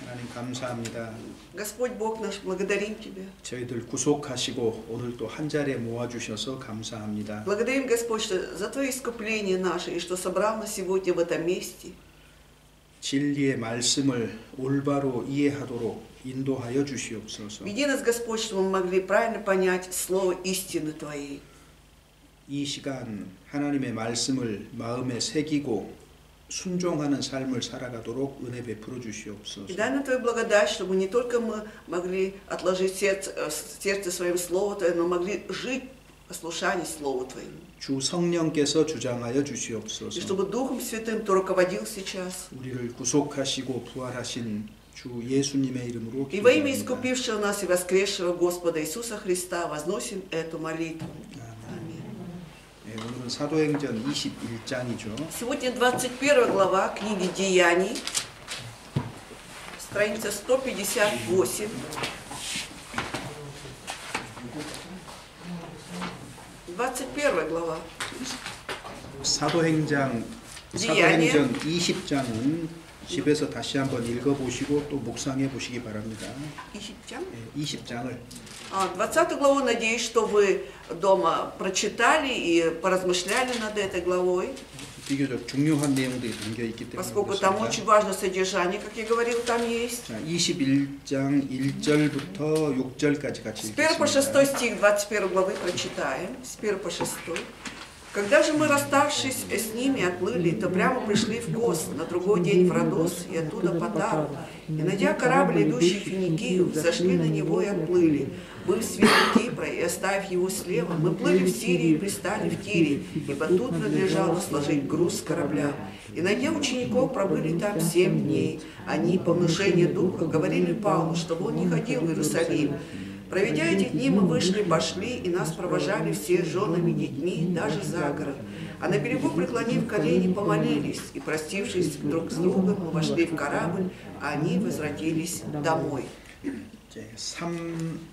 하나님 감사합니다. Господь Бог наш, благодарим Тебя. 저희들 구속하시고 오늘 또 한 자리에 모아주셔서 감사합니다. Благодарим, Господь, что за Твое искупление наше, и что собрал нас сегодня в этом месте. 진리의 말씀을 올바로 이해하도록 인도하여 주시옵소서. Веди нас, Господь, чтобы мы могли правильно понять слово истины Твоей. 이 시간 하나님의 말씀을 마음에 새기고 순종하는 삶을 살아가도록 은혜 베풀어 주시옵소서. И дай нам Твою благодать, чтобы не только мы могли отложить в сердце своим Слово Твое, но могли жить в послушании Слову Твоему. 주 성령께서 주장하여 И 주시옵소서. чтобы Духом Святым Ты руководил сейчас. 우리를 구속하시고 부활하신 주 예수님의 이름으로 И во имя 기도합니다. искупившего нас и воскресшего Господа Иисуса Христа возносим эту молитву. 네, 오늘은 사도행전 21장이죠. Сегодня 21 глава книги Деяний, страница 158. 21 глава. 사도행전 20장은 집에서 다시 한번 읽어보시고 또 묵상해 보시기 바랍니다. 20장? 네, 20장을. 20 главу, надеюсь, что вы дома прочитали и поразмышляли над этой главой, 비교적 중요한 내용들이 담겨 있기 때문에 поскольку там очень важное содержание, как я говорил, там есть. 자, 21장 1절부터 6절까지 같이 С 1 по 6 읽겠습니다. стих 21 главы прочитаем, с 1 по 6. Когда же мы, расставшись с ними, отплыли, то прямо пришли в Кос, на другой день в Родос и оттуда по Тару. И, найдя корабль, идущий в Финикию, зашли на него и отплыли. Мы в свете Кипра, и оставив его слева, мы плыли в Сирию и пристали в Тире, ибо тут надлежало сложить груз с корабля. И, найдя учеников, пробыли там 7 дней. Они, по внушению духа, говорили Павлу, чтобы он не ходил в Иерусалим. Проведя эти дни, мы вышли, пошли, и нас провожали все с женами, детьми, даже за город. А на берегу, преклонив колени, помолились, и, простившись друг с другом, мы вошли в корабль, а они возвратились домой.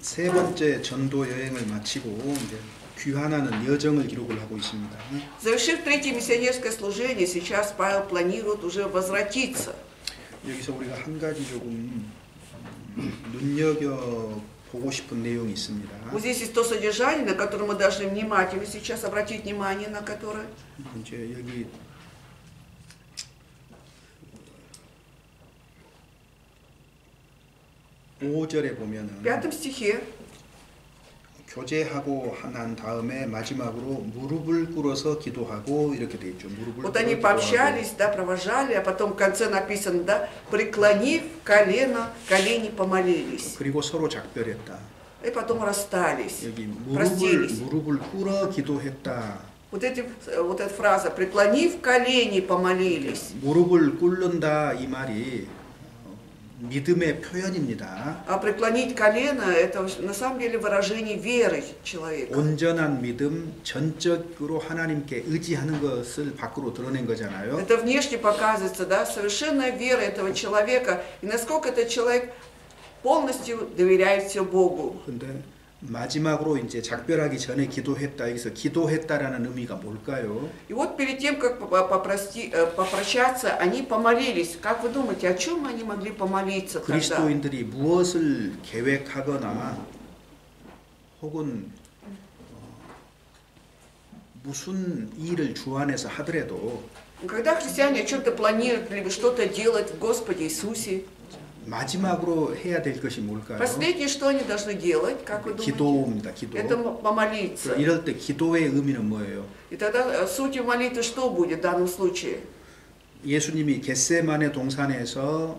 세 번째 전도 여행을 마치고 이제 귀환하는 여정을 기록을 하고 있습니다. Завершив третье миссионерское служение, сейчас Павел планирует уже возвратиться. 여기서 우리가 한 가지 조금 눈여겨 보고 싶은 내용이 있습니다. Вот здесь есть то содержание, на которое мы должны внимательно сейчас обратить внимание, на которое. 이제 여기 5절에 보면은 В 5 стихе 교제하고 난 다음에 마지막으로 무릎을 꿇어서 기도하고 이렇게 돼 있죠. 무릎을 вот они пообщались, да, провожали, а потом в конце написано, да, преклонив колено, колени помолились. 그리고 서로 작별했다. И потом расстались, 여기 простились. 무릎을 꿇어 기도했다. Вот эта фраза, преклонив колени помолились. 무릎을 꿇는다 이 말이 믿음의 표현입니다. А преклонить колено – это на самом деле выражение веры человека. 온전한 믿음, 전적으로 하나님께 의지하는 것을 밖으로 드러낸 거잖아요. Это внешне показывается, да, совершенная вера этого человека и насколько этот человек полностью доверяет все Богу. 근데 마지막으로 이제 작별하기 전에 기도했다. 여기서 기도했다라는 의미가 뭘까요? И вот перед тем, как попрощаться, они помолились. Как вы думаете, о чем они могли помолиться тогда? 그리스도인들이 무엇을 계획하거나 혹은 무슨 일을 주 안에서 하더라도 Когда христиане о чем-то планируют, либо что-то делают в Господе Иисусе, 마지막으로 해야 될 것이 뭘까요? последнее, что они должны делать, как вы думаете? 기도입니다. 기도. Это помолиться. 이럴 때 기도의 의미는 뭐예요? И тогда сутью молитвы что будет в данном случае? 예수님이 겟세마네 동산에서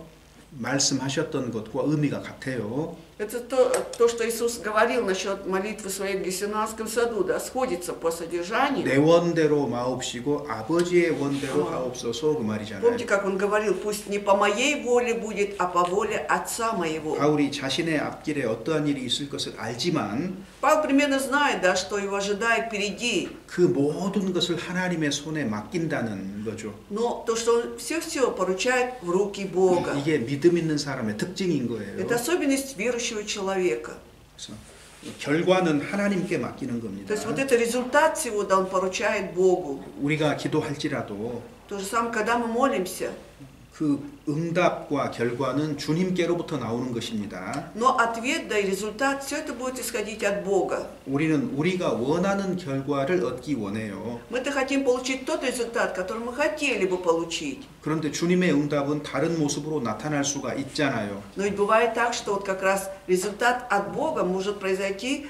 말씀하셨던 것과 의미가 같아요. Это то, что Иисус говорил насчет молитвы своей в Гефсиманском саду, да, сходится по содержанию. 내 원대로 마옵시고 아버지의 원대로 하옵소서 그 말이잖아요. Помните, как он говорил, пусть не по моей воле будет, а по воле Отца моего. 바울이 자신의 앞길에 어떠한 일이 있을 것을 알지만 Павел примерно знает, да, что его ожидает впереди. 그 모든 것을 하나님의 손에 맡긴다는 거죠. Но то, что он все поручает в руки Бога. 이게 믿음 있는 사람의 특징인 거예요. Это особенность верующего человека. 그래서 결과는 하나님께 맡기는 겁니다. То есть вот это результат всего, да, он поручает Богу. 우리가 기도할지라도 То же самое, когда мы молимся, 그 응답과 결과는 주님께로부터 나오는 것입니다. Но ответ, да и результат, все это будет исходить от Бога. 우리는 우리가 원하는 결과를 얻기 원해요. Мы-то хотим получить тот результат, который мы хотели бы получить. 그런데 주님의 응답은 다른 모습으로 나타날 수가 있잖아요. Но ведь бывает так, что вот как раз результат от Бога может произойти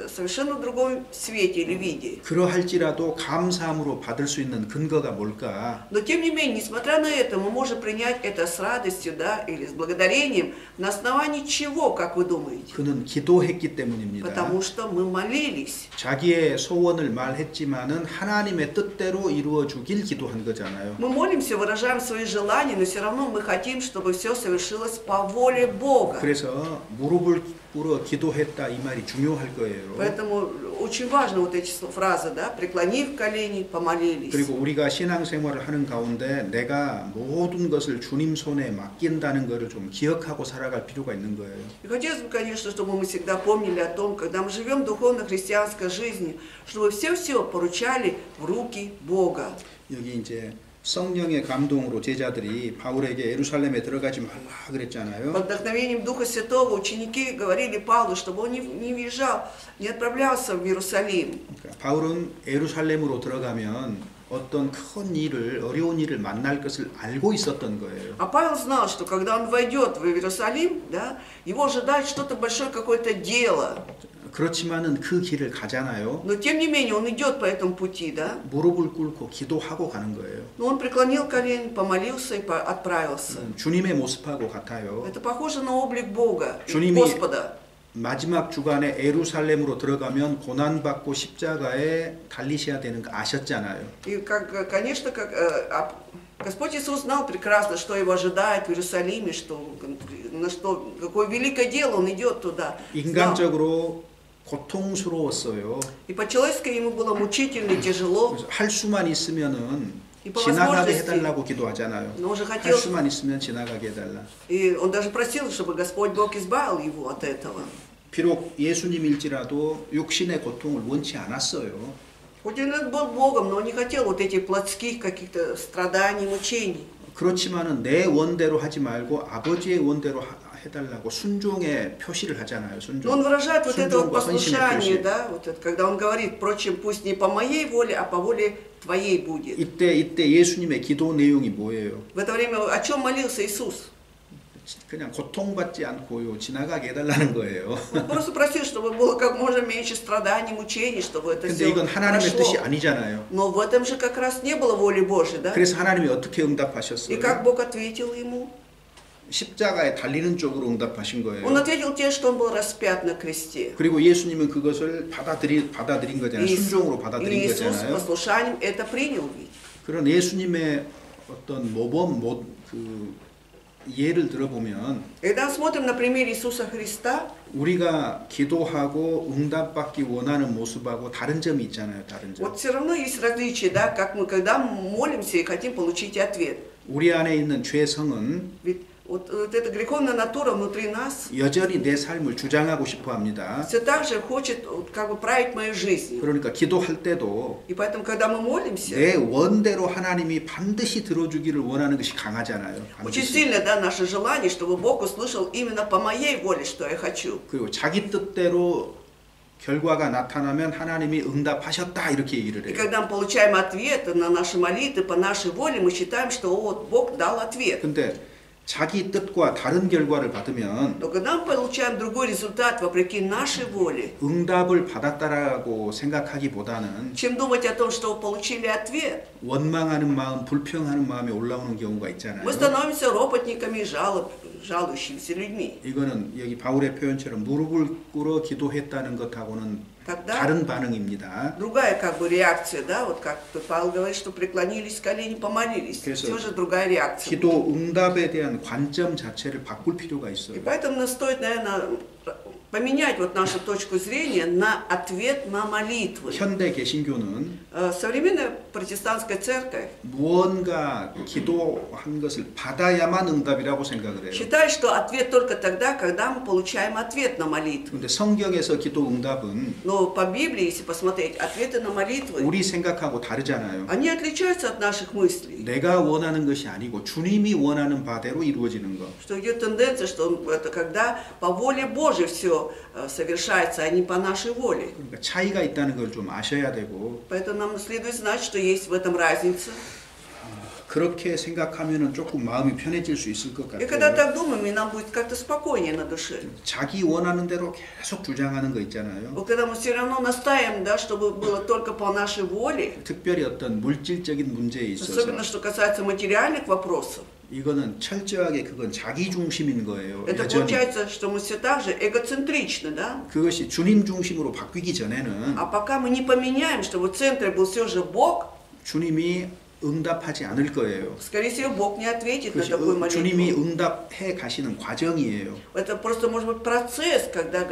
совершенно в другом свете или виде. 그러할지라도 감사함으로 받을 수 있는 근거가 뭘까? Но тем не менее, несмотря на это, мы можем принять это с радостью, да, или с благодарением, на основании чего, как вы думаете? 그는 기도했기 때문입니다. Потому что мы молились. 자기의 소원을 말했지만은 하나님의 뜻대로 이루어 주길 기도한 거잖아요. Мы молимся, выражаем свои желания, но все равно мы хотим, чтобы все совершилось по воле Бога. 그래서 무릎을 꿇어 기도했다 이 말이 중요할 거예요. Поэтому очень важны вот эти фразы, да, преклонив колени, помолились. 그리고 우리가 신앙생활을 하는 가운데 내가 모든 것을 주님 손에 맡긴다는 것을 좀 기억하고 살아갈 필요가 있는 거예요. И хотелось бы, конечно, чтобы мы всегда помнили о том, когда мы живем духовно-христианской жизнью, чтобы все поручали в руки Бога. 여기 이제 성령의 감동으로 제자들이 바울에게 예루살렘에 들어가지 말라 그랬잖아요. Под вдохновением Духа Святого ученики говорили Павлу, чтобы он не въезжал, не отправлялся в Иерусалим. 그러니까 바울은 예루살렘으로 들어가면 어떤 큰 일을 어려운 일을 만날 것을 알고 있었던 거예요. А Павел знал, что когда он войдет в Иерусалим, да, его ожидает что-то большое, какое-то дело. 그렇지만은 그 길을 가잖아요. Но тем не менее он идет по этому пути, да. 무릎을 꿇고 기도하고 가는 거예요. Но он преклонил колени, помолился и отправился. 주님의 모습하고 같아요. Это похоже на облик Бога, 주님이 Господа. 마지막 주간에 예루살렘으로 들어가면 고난받고 십자가에 달리셔야 되는 거 아셨잖아요. И, конечно, Господь Иисус знал прекрасно, что его ожидает в Иерусалиме, какое великое дело он идет туда. 인간적으로 고통스러웠어요. И по-человечески ему было мучительно и тяжело. 할 수만 있으면은 И по 지나가게 возможности, 해달라고 기도하잖아요. но он же 할 хотел, 수만 있으면 지나가게 해달라. и он даже просил, чтобы Господь Бог избавил его от этого. 비록 예수님일지라도 육신의 고통을 원치 않았어요. Хоть он был Богом, но он не хотел вот этих плотских каких-то страданий, мучений. 그렇지만은 내 원대로 하지 말고 아버지의 원대로 해달라고 순종의 표시를 하잖아요. Но он выражает вот это вот 순종과 헌신의 послушание, 표시. да, вот это, когда он говорит, впрочем, пусть не по моей воле, а по воле твоей будет. 이때 예수님의 기도 내용이 뭐예요? В это время о чем молился Иисус? 그냥 고통받지 않고요 지나가게 해달라는 거예요. Он просто просил, чтобы было как можно меньше страданий, мучений, чтобы это 근데 все 이건 하나님의 뜻이 прошло. 아니잖아요. Но в этом же как раз не было воли Божьей, да? 그래서 하나님이 어떻게 И 응답하셨어요? как Бог ответил ему? 십자가에 달리는 쪽으로 응답하신 Он 거예요. ответил тем, что он был распят на кресте. 그리고 예수님은 그것을 받아들인 거잖아요. 순종으로 И 받아들인 Иисус 거잖아요. послушанием это принял ведь. 그런 예수님의 어떤 모범 예를 들어보면 Когда смотрим на пример Иисуса Христа, 우리가 기도하고 응답받기 원하는 모습하고 다른 점이 있잖아요. 다른 점. вот все равно есть различия, да, как мы когда молимся и хотим получить ответ. 우리 안에 있는 죄성은 Ведь вот эта греховная натура внутри нас 여전히 내 삶을 주장하고 싶어 합니다. все так же хочет как бы править моей жизнью. 그러니까 기도할 때도 И поэтому, когда мы молимся, 내 원대로 하나님이 반드시 들어주기를 원하는 것이 강하잖아요. очень 반드시. сильно, да, наше желание, чтобы Бог услышал именно по моей воле, что я хочу. 그리고 자기 뜻대로 결과가 나타나면 하나님이 응답하셨다 이렇게 얘기를 И 해요. когда мы получаем ответ на наши молитвы по нашей воле, мы считаем, что вот Бог дал ответ. 근데 자기 뜻과 다른 결과를 받으면 Но когда мы получаем другой результат вопреки нашей воле, 응답을 받았다라고 생각하기보다는 чем думать о том, что вы получили ответ, 원망하는 마음, 불평하는 마음이 올라오는 경우가 мы 있잖아요. становимся ропотниками и жалующимися людьми. 이거는 여기 바울의 표현처럼 무릎을 꿇어 기도했다는 것하고는 Тогда 다른 반응입니다. другая как бы реакция, да, вот как тут Павел говорит, что преклонились колени, помолились. 그래서 Все же другая реакция. 기도 응답에 대한 관점 자체를 바꿀 필요가 И 있어요. поэтому нам стоит, наверное, поменять вот нашу точку зрения на ответ на молитвы. 현대 개신교는 Современная протестантская церковь 무언가 기도한 것을 받아야만 응답이라고 생각을 해요. считает, что ответ только тогда, когда мы получаем ответ на молитву. 그런데 성경에서 기도 응답은 Но по Библии, если посмотреть, ответы на молитвы, 우리 생각하고 다르잖아요. они отличаются от наших мыслей. 내가 원하는 것이 아니고 주님이 원하는 바대로 이루어지는 것. Что идет тенденция, что это когда по воле Божьей все совершается, а не по нашей воле. 그러니까 차이가 있다는 걸 좀 아셔야 되고. Поэтому нам следует знать, что есть в этом разница. 그렇게 생각하면은 조금 마음이 편해질 수 있을 것 И когда 같아요. так думаем, и нам будет как-то спокойнее на душе. 자기 원하는 대로 계속 주장하는 거 있잖아요. Вот когда мы все равно настаиваем, да, чтобы было только по нашей воле, 특별히 어떤 물질적인 문제에 있어서 особенно что касается материальных вопросов, 이거는 철저하게 그건 자기 중심인 거예요. это 여전히. получается, что мы все так же эгоцентричны, да? 그것이 주님 중심으로 바뀌기 전에는 А пока мы не поменяем, чтобы в центре был все же Бог, 주님이 응답하지 않을 거예요. скорее всего, Бог не ответит на 그것이 такую 주님이 молитву. 응답해 가시는 과정이에요. Это просто может быть процесс, когда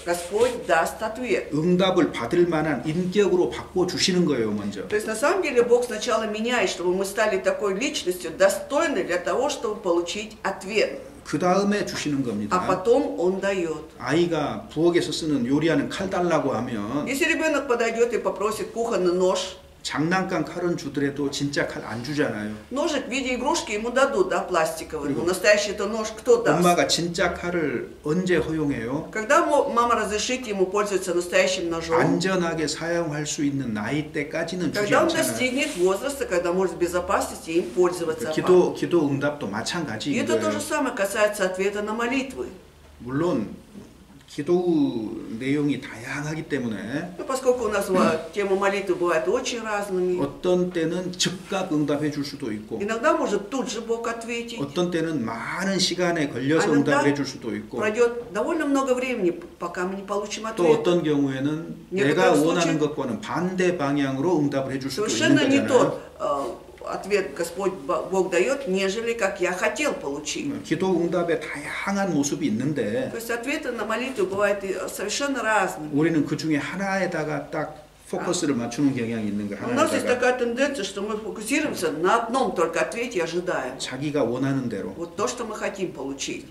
Господь даст ответ. 응답을 받을 만한 인격으로 바꿔 주시는 거예요, 먼저. То есть на самом деле Бог сначала меняет, чтобы мы стали такой личностью, достойной для того, чтобы получить ответ. 그 다음에 주시는 А 겁니다. потом Он дает. 아이가 부엌에서 쓰는 요리하는 칼 달라고 하면 Если ребенок подойдет и попросит кухонный нож, 장난감 칼은 주더라도 진짜 칼 안 주잖아요. ножик в виде игрушки ему дадут, да, пластиковый. Но настоящий это нож кто даст? 엄마가 진짜 칼을 언제 허용해요? Когда мама разрешит ему пользоваться настоящим ножом? 안전하게 사용할 수 있는 나이 때까지는 주지 Когда он 않잖아요. достигнет возраста, когда может в безопасности им пользоваться. 기도 응답도 И 마찬가지인 это то 거예요. же самое касается ответа на молитвы. 물론 기도 내용이 다양하기 때문에 Ну, поскольку у нас тема молитвы бывает очень разными, 어떤 때는 즉각 응답해 줄 수도 있고 иногда может тут же Бог ответить. 어떤 때는 많은 시간에 걸려서 아, 응답을 해줄 수도 있고 Пройдет довольно много времени, пока мы не получим 또 ответ. 어떤 경우에는 некоторых 내가 случаев 원하는 것과는 반대 방향으로 응답을 해줄 수도 있는 Совершенно не 거잖아요. тот ответ Господь Бог дает, нежели как я хотел получить. 기도 응답의 다양한 모습이 있는데 То есть ответы на молитву бывают совершенно разными. 우리는 그 중에 하나에다가 딱 포커스를 맞추는 경향이 있는 거예요. У нас есть 하나에다가 такая тенденция, что мы фокусируемся на одном только ответе и ожидаем. 자기가 원하는 대로 Вот то, что мы хотим получить.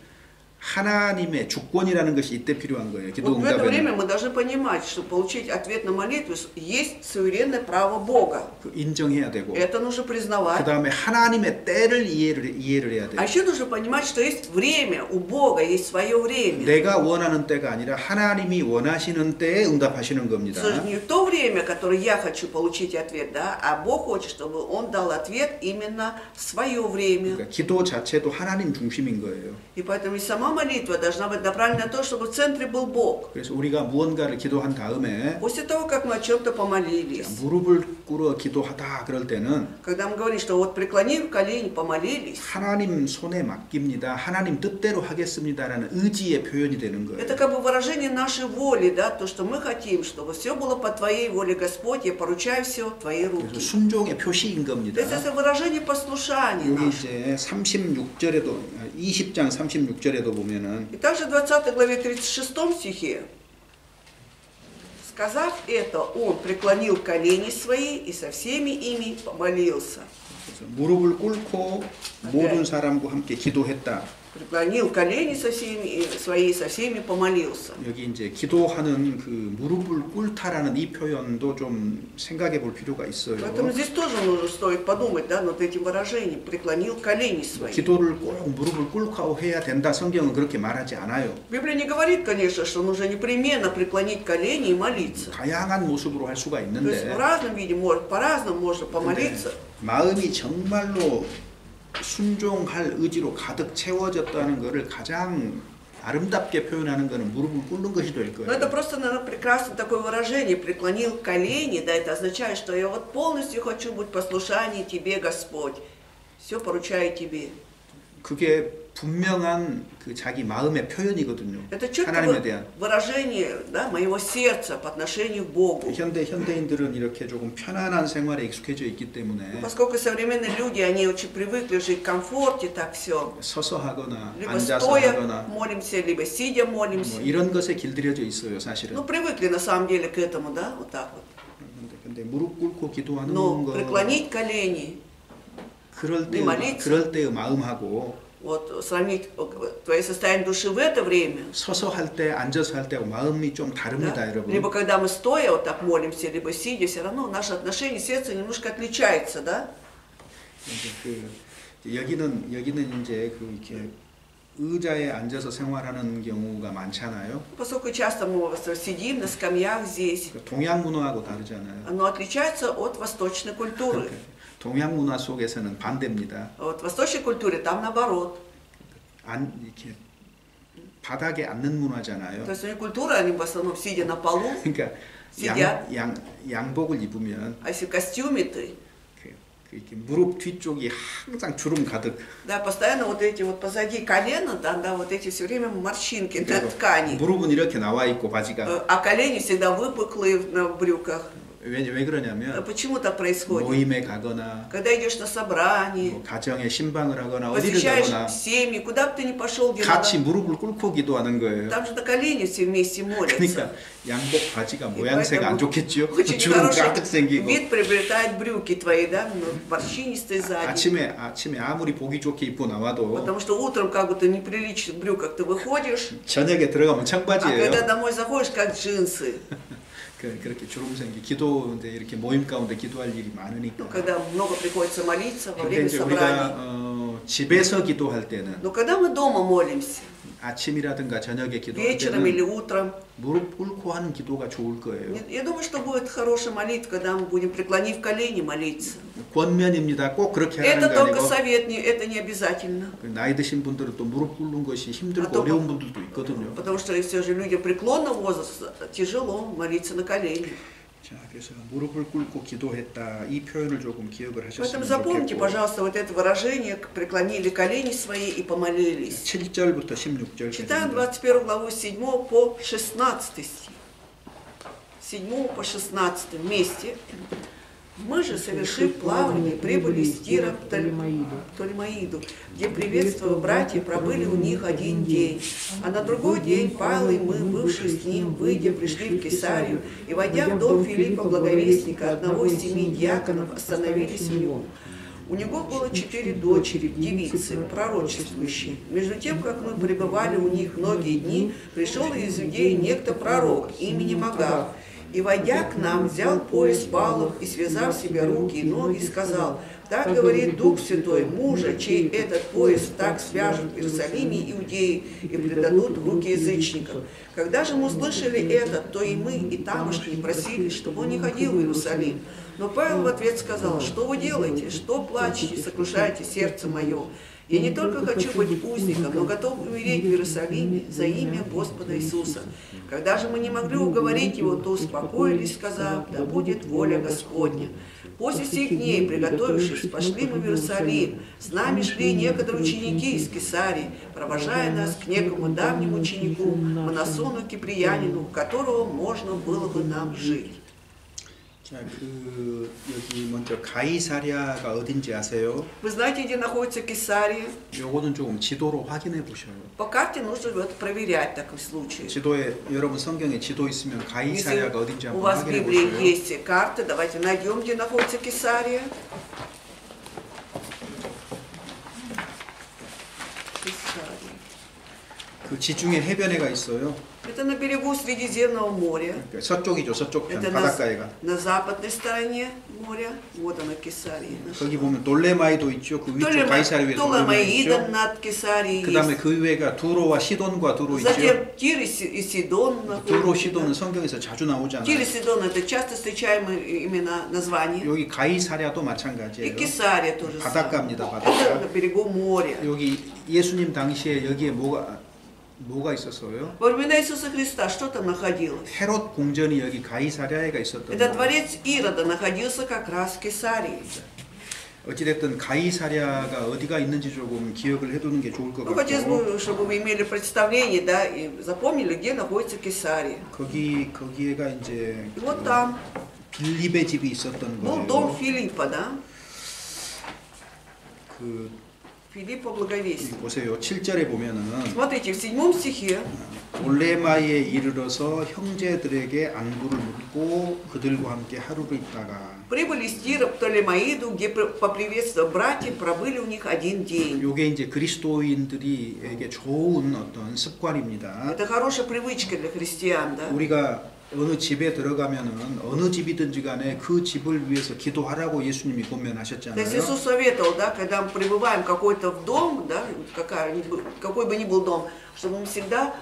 하나님의 주권이라는 것이 이때 필요한 거예요. 기도 Вот в это время 응답에는 мы должны понимать, что получить ответ на молитву есть суверенное право Бога. 인정해야 되고 Это нужно 그 признавать. 다음에 하나님의 때를 이해를 해야 돼요. А еще нужно понимать, что есть время, у Бога есть свое время. 내가 원하는 때가 아니라 하나님이 원하시는 때에 응답하시는 겁니다. Не в то время, которое я хочу получить ответ, да, а Бог хочет, чтобы Он дал ответ именно в свое время. 그러니까 기도 자체도 하나님 중심인 거예요. И поэтому и сама молитва должна быть направлена на то, чтобы в центре был Бог. 그래서 우리가 무언가를 기도한 다음에 После того, как мы о чем-то помолились, 무릎을 꿇어 기도하다 그럴 때는 когда мы говорим, что вот преклонив колени, помолились, 하나님 손에 맡깁니다. 하나님 뜻대로 하겠습니다라는 의지의 표현이 되는 거예요. это как бы выражение нашей воли, да, то, что мы хотим, чтобы все было по Твоей воле, Господь, я поручаю все в Твои 그래서 руки. 순종의 표시인 То 겁니다. есть это выражение послушания 여기 нашего. 이제 36절에도 20장 36절에도 보면은 И также в 20 главе 36 стихе, сказав это, он преклонил колени свои и со всеми ими помолился. 그래서 무릎을 꿇고 모든 사람과 함께 기도했다. Преклонил колени свои, со всеми помолился. 여기 이제 기도하는 그 무릎을 꿇다라는 이 표현도 좀 생각해 볼 필요가 있어요. Поэтому здесь тоже стоит подумать, да, над этим выражением. Преклонил колени свои. 기도를 꼭 무릎을 꿇고 해야 된다. 성경은 그렇게 말하지 않아요. Библия не говорит, конечно, что нужно непременно преклонить колени и молиться. 다양한 모습으로 할 수가 То есть 있는데 в разном виде, по-разному можно помолиться. 마음이 정말로 순종할 의지로 가득 채워졌다는 것을 가장 아름답게 표현하는 것은 무릎을 꿇는 것이 될 Но это 거예요. просто, наверное, прекрасное такое выражение. Преклонил колени, да, это означает, что я вот полностью хочу быть послушанием Тебе, Господь. Все поручаю Тебе. 그게 분명한 그 자기 마음의 표현이거든요. Это 하나님에 четкое 대한. выражение, да, моего сердца по отношению к Богу. 현대인들은 이렇게 조금 편안한 생활에 익숙해져 있기 때문에 Поскольку современные люди, они очень привыкли жить в комфорте, так все. 서서 하거나 Либо 앉아서 стоя 하거나 молимся, либо сидя 뭐 молимся. 이런 것에 길들여져 있어요, 사실은. Ну, привыкли на самом деле к этому, да, вот так вот. 근데 근데 무릎 꿇고 기도하는 Но 거 преклонить колени, 그럴 не молиться. 때의 마음하고 вот сравнить твое состояние души в это время, 서서 할 때, 앉아서 할 때하고 마음이 좀 다릅니다, да? 여러분. Либо когда мы стоя вот так молимся, либо сидя, все равно наше отношение сердца немножко отличается, да? 이제 여기는 이제 이렇게 의자에 앉아서 생활하는 경우가 많잖아요. Поскольку часто мы сидим на скамьях здесь, 동양 문화하고 다르잖아요. оно отличается от восточной культуры. 동양 문화 속에서는 반대입니다. Вот в восточной культуре там наоборот. 이렇게 바닥에 앉는 문화잖아요. То есть у них культура, они в основном сидя на полу, 그러니까 сидят. 양복을 입으면 А если в костюме ты, 이렇게 무릎 뒤쪽이 항상 주름 가득. да, постоянно вот эти вот позади колена, да, вот эти все время морщинки на ткани. 무릎은 이렇게 나와 있고 바지가. А колени всегда выпуклые на брюках. 왜 그러냐면 Почему так происходит? 모임에 가거나 Когда идешь на собрание, 가정에 신방을 하거나 어디를 посещаешь 가거나 семьи, куда бы ты ни пошел, где 같이 надо, 무릎을 꿇고 기도하는 거예요. там же на колени все вместе молятся. 그러니까 양복 바지가 И 모양새가 안 поэтому 좋겠죠. очень 주름 хороший 가득 생기고. вид приобретают брюки твои, да, морщинистые сзади. 아침에 아무리 보기 좋게 입고 나와도 Потому что утром как бы ты неприлично в брюках ты выходишь, 저녁에 들어가면 а 청바지예요. когда домой заходишь, как джинсы. 그렇게 주름 생기 기도인데 이렇게 모임 가운데 기도할 일이 많으니까. Ну, когда много приходится молиться во 근데 время 이제 собраний. 우리가 집에서 기도할 때는 Но когда мы дома молимся, 아침이라든가 저녁에 기도할 вечером или 때는 утром, 무릎 꿇고 하는 기도가 좋을 거예요. я думаю, что будет хорошая молитва, когда мы будем, преклонив колени, молиться. 권면입니다. 꼭 그렇게 하는 Это 거 только 아니고 совет, это не обязательно. 나이 드신 분들은 또 무릎 꿇는 것이 힘들고 어려운 분들도 있거든요. Потому что все же людям преклонного возраста тяжело молиться на колени. 자, 그래서 무릎을 꿇고 기도했다 이 표현을 조금 기억을 Поэтому 하셨으면 запомните, 좋겠고 пожалуйста, вот это выражение, преклонили колени свои и помолились. 7절부터 16절까지 Читаем 21 главу с 7 по 16 стих. С 7 по 16 вместе. Мы же, совершив плавание, прибыли из Тира в Толемаиду, где, приветствуя братья, пробыли у них один день. А на другой день Павел и мы, бывшие с ним, выйдя, пришли в Кесарию, и, войдя в дом Филиппа, благовестника, одного из 7 диаконов, остановились у него. У него было 4 дочери, девицы, пророчествующие. Между тем, как мы пребывали у них многие дни, пришел из Иудеи некто пророк именем Агав, и, войдя к нам, взял пояс Павлов и, связав себе руки и ноги, сказал: «Так говорит Дух Святой, мужа, чей этот пояс так свяжут в Иерусалиме иудеи и предадут в руки язычников». Когда же мы услышали это, то и мы, и тамошние просили, чтобы он не ходил в Иерусалим. Но Павел в ответ сказал: «Что вы делаете? Что плачете, сокрушаете сердце мое? Я не только хочу быть узником, но готов умереть в Иерусалиме за имя Господа Иисуса». Когда же мы не могли уговорить его, то успокоились, сказав: «Да будет воля Господня». После сих дней, приготовившись, пошли мы в Иерусалим. С нами шли некоторые ученики из Кесарии, провожая нас к некому давнему ученику, Манасону Киприянину, у которого можно было бы нам жить. 자, 여기 먼저 가이사랴가 어딘지 아세요? Вы знаете, где находится Кесария? 요거는 조금 지도로 확인해 보셔요. По карте нужно это проверять в таком случае. 지도에 여러분 성경에 지도 있으면 Если 가이사랴가 어딘지 у 한번 вас в 확인해 Библии 보세요. есть карта, давайте найдем, где находится Кесария. Кесария. 그 지중해 해변에가 있어요. Это на берегу Средиземного моря. 그러니까 서쪽이죠, 서쪽 편 Это 바닷가에가. на западной стороне моря. Вот она, Кесария. 거기 보면 돌레마이도 있죠. 그 위쪽 가이사랴 위에 돌레마이 Толемаида 있죠. над Кесарией 그다음에 есть. 그 위에가 두로와 시돈과 두로 있죠. Затем Тир и Сидон 두로 находятся. 시돈은 성경에서 자주 나오잖아요. Тир и Сидон — это часто встречаемые имена названия. 여기 가이사랴도 И 마찬가지예요. Кесария тоже. 바닷가입니다, Это 바닷가. на берегу моря. 여기 예수님 당시에 여기에 뭐가 있었어요? Во времена Иисуса Христа что там находилось? 헤롯 궁전이 여기 가이사랴에가 있었던 Это 거예요. дворец Ирода находился как раз в Кесарии. 어찌됐든 가이사랴가 어디가 있는지 조금 기억을 해두는 게 좋을 것 Ну, хотелось 같고 бы, чтобы вы имели представление, да, и запомнили, где находится Кесария. 거기에가 이제 И вот там 빌립의 집이 있었던 был дом 거예요. Филиппа, да? 그 Филиппа Благовестника. 보세요. 7절에 보면은 Смотрите, в 7 стихе 올레마에 이르러서 형제들에게 안부를 묻고 그들과 함께 하루를 있다가 Прибыли с Тира к Птолемаиду, где поприветствовав братьев, пробыли у них один день. 요게 이제 그리스도인들에게 좋은 어떤 습관입니다. Это хорошая привычка для христиан, да? 우리가 어느 집에 들어가면은 어느 집이든지 간에 그 집을 위해서 기도하라고 예수님이 То есть 권면하셨잖아요. Иисус советовал, да, когда мы прибываем какой-то в дом, да, какой бы ни был дом, чтобы мы всегда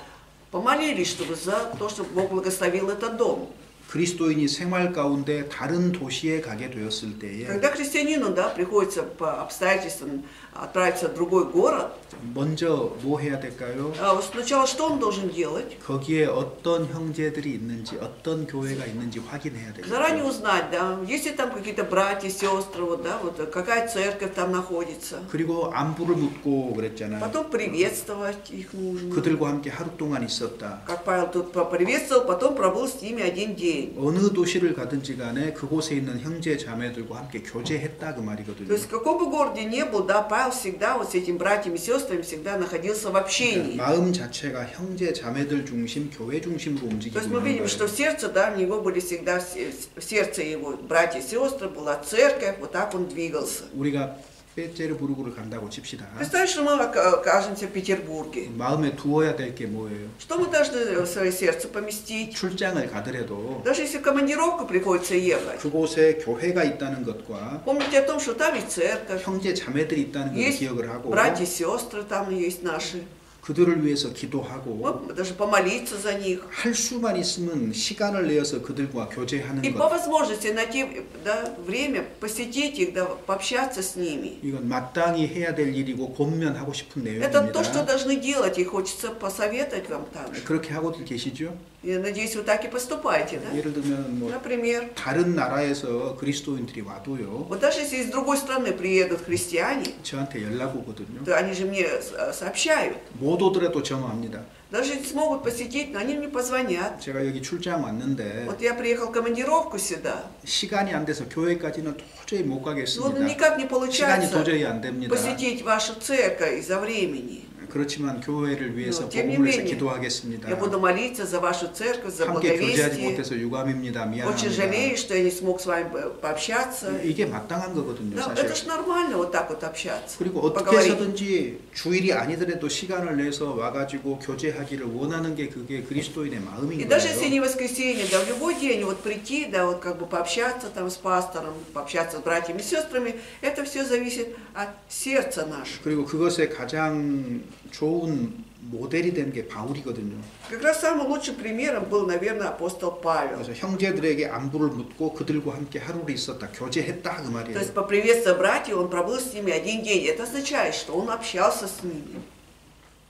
помолились, чтобы за то, чтобы Бог благословил этот дом. 그리스도인이 생활 가운데 다른 도시에 가게 되었을 때에 Когда христианину, да, приходится по обстоятельствам отправиться в другой город, 먼저 뭐 해야 될까요? сначала что он должен делать? 거기에 어떤 형제들이 있는지 어떤 교회가 있는지 확인해야 Заранее 되겠죠. узнать, да, есть ли там какие-то братья, сестры, вот, да, вот какая церковь там находится. 그리고 안부를 묻고 그랬잖아요. Потом приветствовать их нужно. 그들과 함께 하루 동안 있었다. Как Павел тут поприветствовал, потом пробыл с ними один день. 어느 도시를 가든지 간에 그곳에 있는 형제 자매들과 함께 교제했다 그 말이거든요. То есть в каком бы городе ни был, да, Павел всегда вот с этими братьями и сестрами всегда находился в общении. 마음 자체가 형제 자매들 중심, 교회 중심으로 То 움직이고 есть мы 있는 видим, что 거예요. в сердце, да, у него были всегда, в сердце его братья и сестры, была церковь, вот так он двигался. 우리가 페테르부르크를 간다고 칩시다. Представь, что мы окажемся в Петербурге. 마음에 두어야 될 게 뭐예요? Что мы должны в свое сердце поместить? 출장을 가더라도 Даже если в командировку приходится ехать. 그곳에 교회가 있다는 것과 Помните о том, что там есть церковь, 형제 자매들이 있다는 것을 есть 기억을 하고 братья и сестры, там есть наши. 그들을 위해서 기도하고 Вот, даже помолиться за них. 할 수만 있으면 시간을 내어서 그들과 교제하는 И по 것 возможности найти, да, время посетить их, да, пообщаться с ними. 이건 마땅히 해야 될 일이고 권면하고 싶은 Это то, что 내용입니다. должны делать, и хочется посоветовать вам также. 그렇게 하고들 계시죠? Я надеюсь, вы так и поступаете, да? 예를 들면 뭐 Например, 다른 나라에서 그리스도인들이 와도요. вот даже если из другой страны приедут христиане, 저한테 연락 오거든요. то они же мне сообщают. 못 오더라도 전화합니다. Даже если смогут посетить, но они мне позвонят. 제가 여기 출장 왔는데 Вот я приехал в командировку сюда, 시간이 안 돼서 교회까지는 도저히 못 но 가겠습니다. никак не 시간이 получается 도저히 안 됩니다. посетить вашу церковь из-за времени. 그렇지만 교회를 위해서 Но, тем не 복음을 위해서 менее, 기도하겠습니다. Я буду молиться за вашу церковь, за 함께 교제하지 благовестие. 못해서 유감입니다. Очень 미안합니다. жалею, что я не смог с вами пообщаться. 이게 마땅한 거거든요, Да, 사실. это ж нормально вот так вот общаться. 그리고 어떻게 поговорить. 해서든지 주일이 아니더라도 시간을 내서 와가지고 교제하기를 원하는 게 그게 그리스도인의 마음인 И даже если 거예요. не воскресенье, да, в любой день вот прийти, да, вот как бы пообщаться там с пастором, пообщаться с братьями и сестрами, это все зависит от сердца нашего. 그리고 그것의 가장 좋은 모델이 된 게 바울이거든요. Как раз самым лучшим примером был, наверное, апостол Павел. 그래서 형제들에게 안부를 묻고 그들과 함께 하루를 있었다, 교제했다 그 То 말이에요. есть, поприветствовав братьев, он пробыл с ними один день. Это означает, что он общался с ними.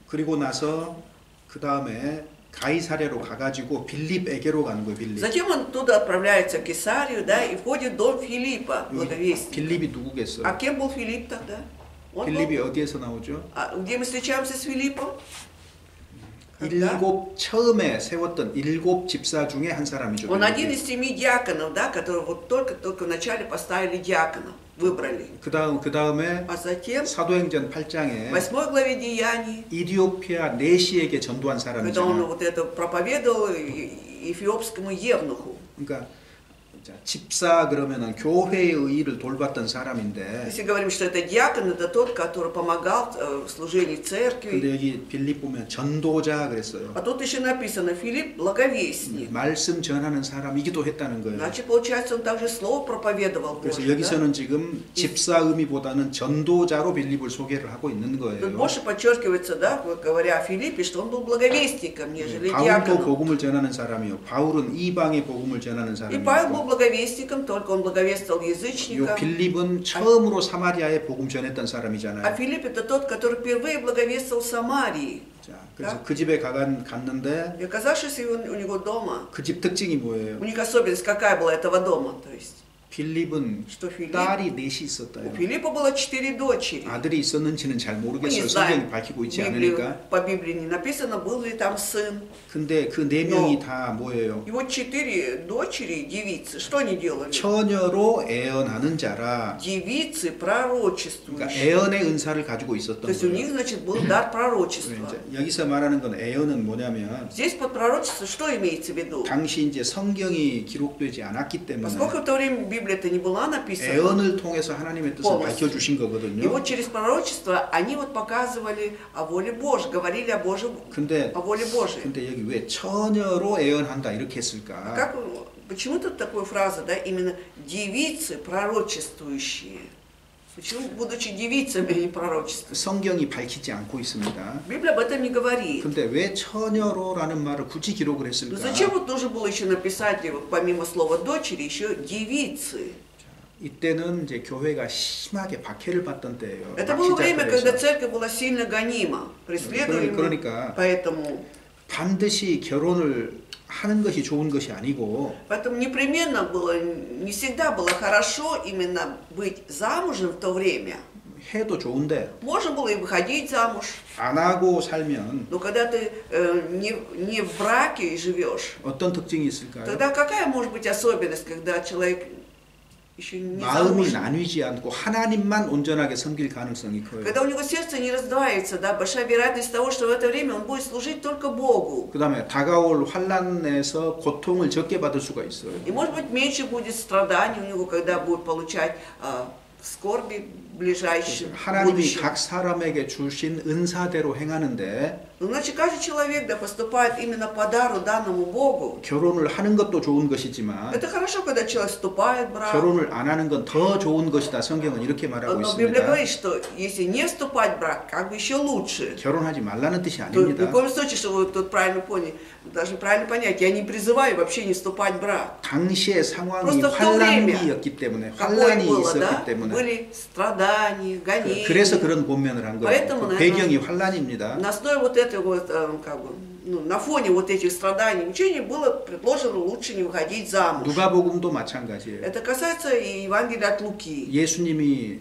그리고 나서 그 다음에 가이사랴로 가가지고 빌립에게로 가는 거예요. 빌립. Затем он туда отправляется в Кесарию, да, и входит в дом Филиппа, благовестника. 빌립이 누구겠어요? А кем был Филипп тогда? Он 빌립이 был... 어디에서 나오죠? где мы встречаемся с Филиппом? Когда? 처음에 세웠던 7 집사 중에 한 사람이죠. Он один из 7 диаконов, да, которые вот только вначале поставили диаконов, выбрали. 그 다음에 А затем, 사도행전 8장에 в 8 главе Деяний, 이디오피아 내시에게 전도한 когда он 사람이잖아요. вот это проповедовал эфиопскому евнуху. 그러니까 자, 집사 그러면은 교회의 일을 돌봤던 사람인데, Если говорим, что это диакон, это тот, который помогал в служении 근데 церкви. 여기 빌립 보면 전도자 그랬어요. А тут еще написано, Филипп благовестник. 말씀 전하는 사람이기도 했다는 거예요. Значит, получается, он также слово проповедовал 그래서 Божье, да? 여기서는 지금 집사 의미보다는 전도자로 빌립을 소개를 하고 있는 Тут 거예요. больше подчеркивается, да, говоря о Филиппе, что он был благовестником, нежели 바울도 диаконом. 복음을 전하는 사람이요. 바울은 이방의 복음을 전하는 И Павел был 사람이고, благовестником, только он благовествовал 요 язычникам. 빌립은 처음으로 사마리아에 복음 전했던 А 사람이잖아요. Филипп это тот, который впервые благовествовал в Самарии. 자, 그래서 Да. 그 집에 갔는데 И оказавшись у него дома, 그 집 특징이 у 뭐예요? них особенность какая была этого дома, то есть 빌립은 что Филипп, 딸이 넷이 у 있었다요. Филиппа было 4 дочери. 아들이 있었는지는 잘 Мы не 모르겠어요. знаем, 성경이 밝히고 있지 Библию, 않으니까. по Библии не написано, был ли там сын. 근데 그 네 명이 다 뭐예요? И вот 4 дочери, девицы, что они делали? 처녀로 애언하는 자라. Девицы 그러니까 пророчествующие. 애언의 은사를 가지고 있었던 То есть у них, 거예요. значит, был дар пророчества. 이제 여기서 말하는 건 애언은 뭐냐면 Здесь под пророчество что имеется в виду? 당시 이제 성경이 기록되지 않았기 때문에 Поскольку в то время Библия-то не была написана, 애언을 통해서 하나님의 뜻을 밝혀주신 и 거거든요. вот через пророчество они вот показывали о воле Божьей, говорили о 근데 воле Божьей. 여기 왜 처녀로 애언한다 이렇게 했을까? Почему тут такая фраза, да, именно девицы пророчествующие? Почему, будучи девицами, они пророчествуют? 성경이 밝히지 않고 있습니다. Библия об этом не говорит. 근데 왜 처녀로라는 말을 굳이 기록을 Но 했을까? зачем вот нужно было еще написать, вот, помимо слова дочери, еще девицы? 이때는 이제 교회가 심하게 박해를 받던 때예요. Это было время, когда 막시자들에서. церковь была сильно гонима, преследуема, 그러니까 поэтому 반드시 결혼을 하는 것이 좋은 것이 아니고 непременно было, не всегда было хорошо именно быть замужем в то время. 해도 좋은데 Можно было и выходить замуж, 안 하고 살면 но когда ты не в браке живешь, 어떤 특징이 있을까요? тогда какая может быть особенность, когда человек еще не 마음이 замужем? 나뉘지 않고 하나님만 온전하게 섬길 가능성이 커요. Когда у него сердце не раздваивается, да, большая вероятность того, что в это время он будет служить только Богу. 그 다음에 다가올 환난에서 고통을 적게 받을 수가 있어요. И может быть меньше будет страданий у него, когда будет получать скорби в ближайшем 하나님이 будущем. 각 사람에게 주신 은사대로 행하는데 Но значит, каждый человек, да, поступает именно по дару данному Богу. 결혼을 하는 것도 좋은 것이지만 Это хорошо, когда человек вступает в брак. 결혼을 안 하는 건 더 좋은 것이다. 성경은 이렇게 말하고 Но Библия 있습니다. говорит, что если не вступать в брак, как бы еще лучше. 결혼하지 말라는 뜻이 То ни 아닙니다. в коем случае, чтобы вы тут правильно поняли, должны правильно понять, я не призываю вообще не вступать в брак. 당시의 상황이 Просто в то время, 환란기였기 때문에 какое 환란이 было, 있었기 да, 때문에 были страдания, гонения. 그래서 그런 본면을 한 거예요. Поэтому, 그 наверное, 배경이 환란입니다. На основе вот этой вот, как бы, ну, на фоне вот этих страданий, учения было предложено лучше не выходить замуж. 누가복음도 마찬가지예요. Это касается и Евангелия от Луки. 예수님이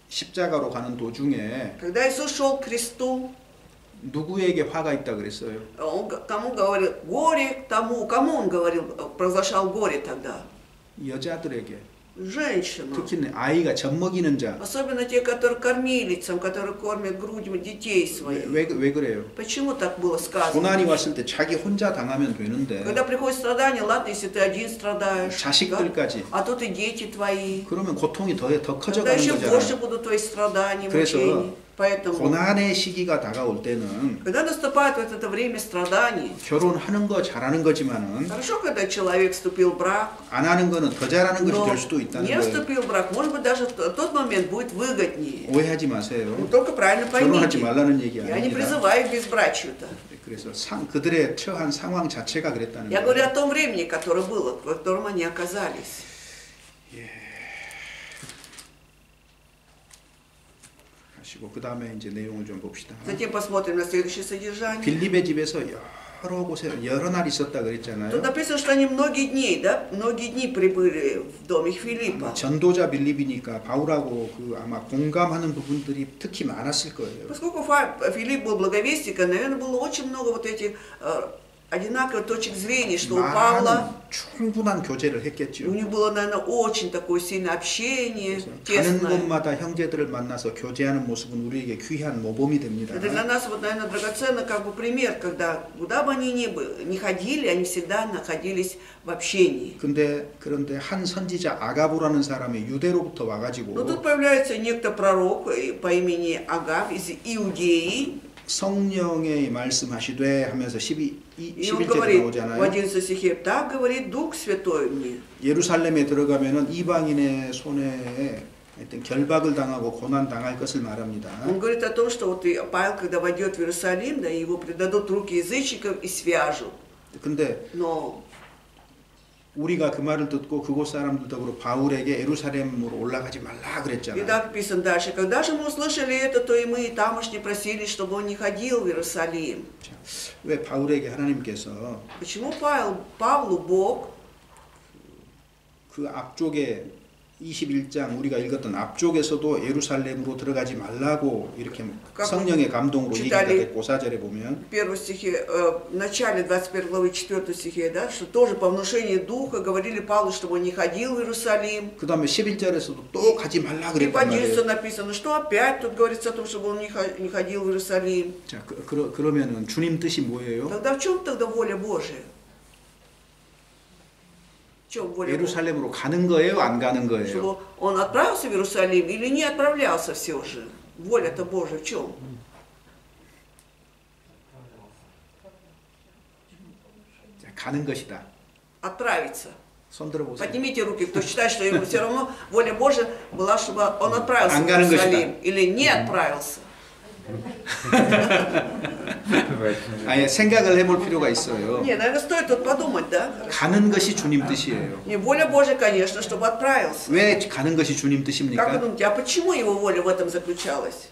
십자가로 가는 도중에 Когда Иисус шел к кресту, 누구에게 화가 있다 그랬어요? Он кому говорил горе, кому он говорил, провозглашал горе тогда? 여자들에게. Женщинам. 특히 아이가 젖먹이는 자. Особенно те, которые кормилицам, которые кормят грудью детей своих. 왜 그래요? Почему так было сказано? 고난이 왔을 때 자기 혼자 당하면 되는데 Когда приходит страдание, ладно, если ты один страдаешь, 자식들까지. а тут и дети твои. 그러면 고통이 더 Тогда 커져가는 еще больше 거잖아요. будут твои страдания, 그래서 мучения. Поэтому, 고난의 시기가 다가올 때는 когда наступает вот это время страданий, 결혼하는 거 잘하는 거지만은 хорошо, когда человек вступил в брак, 안 하는 거는 더 잘하는 것이 но 될 수도 있다는 не 거예요. вступил в брак, может быть, даже в тот момент будет выгоднее. 오해하지 마세요. Но только правильно 결혼하지 поймите, 말라는 얘기 я не 아닙니다. призываю к безбрачию-то. 그래서 그들의 처한 상황 자체가 그랬다는 Я 거예요. говорю о том времени, которое было, в котором они оказались. 하시고 그 다음에 이제 내용을 좀 봅시다. Затем посмотрим на следующее содержание. 빌립의 집에서 여러 곳에 여러 날 있었다 Тут 그랬잖아요. написано, что они многие дни, да, многие дни прибыли в доме Филиппа. 전도자 빌립이니까 바울하고 그 아마 공감하는 부분들이 특히 많았을 거예요. Поскольку Филипп был благовестником, наверное, было очень много вот этих одинаковых точек зрения, что у Павла, 충분한 교제를 у 했겠죠. них было, наверное, очень такое сильное общение, 가는 тесное. 곳마다 형제들을 만나서 교제하는 모습은 우리에게 귀한 모범이 됩니다. Это для нас, вот, наверное, драгоценный как бы пример, когда куда бы они ни ходили, они всегда находились в общении. 그런데 한 선지자 아가보라는 사람이 유대로부터 Но 와가지고 тут появляется некто пророк по имени Агав из Иудеи, 성령의 말씀하시되 하면서 и он 11절에 говорит в 나오잖아요. 11 стихе, так говорит Дух Святой мне. 예루살렘에 들어가면은 이방인의 손에 하여튼 결박을 당하고 고난 당할 것을 말합니다. Он говорит о том, что вот Павел, когда войдет в Иерусалим, да, его предадут в руки язычников и свяжут. 근데 Но 우리가 그 말을 듣고 그곳 사람들 덕으로 바울에게 예루살렘으로 올라가지 말라 и 그랬잖아요. так написано дальше. Когда же мы услышали это, то и мы и тамошние просили, чтобы он не ходил в Иерусалим. 왜 바울에게 하나님께서 Почему Павлу Бог 그 앞쪽에 21장 우리가 읽었던 앞쪽에서도 예루살렘으로 들어가지 말라고 이렇게 성령의 감동으로 얘기가 됐고 4절에 보면 В первом стихе, в начале 21 главы 4 стихе, да, что тоже по внушению Духа говорили Павлу, чтобы он не ходил в Иерусалим. 그 다음에 11절에서도 또 가지 말라 И по 그랬단 11 말이에요. написано, что опять тут говорится о том, чтобы он не ходил в Иерусалим. 자, 그러면은 주님 뜻이 뭐예요? Тогда в чем тогда воля Божия? В чем воля Божия? 예루살렘으로 가는 거예요, 안 가는 거예요? Чтобы он отправился в Иерусалим или не отправлялся все же? Воля-то Божия в чем? 자, 가는 것이다. Отправиться. 손 들어보세요. Поднимите руки, кто считает, что ему все равно воля Божия была, чтобы он отправился в 안 가는 Иерусалим 것이다. или не отправился. 아예 생각을 해볼 필요가 있어요. Не, наверное, стоит тут подумать, да? 가는 것이 주님 뜻이에요. Не, воля Божия, конечно, чтобы отправился. 왜 가는 것이 주님 Как вы 뜻입니까? думаете, а почему его воля в этом заключалась?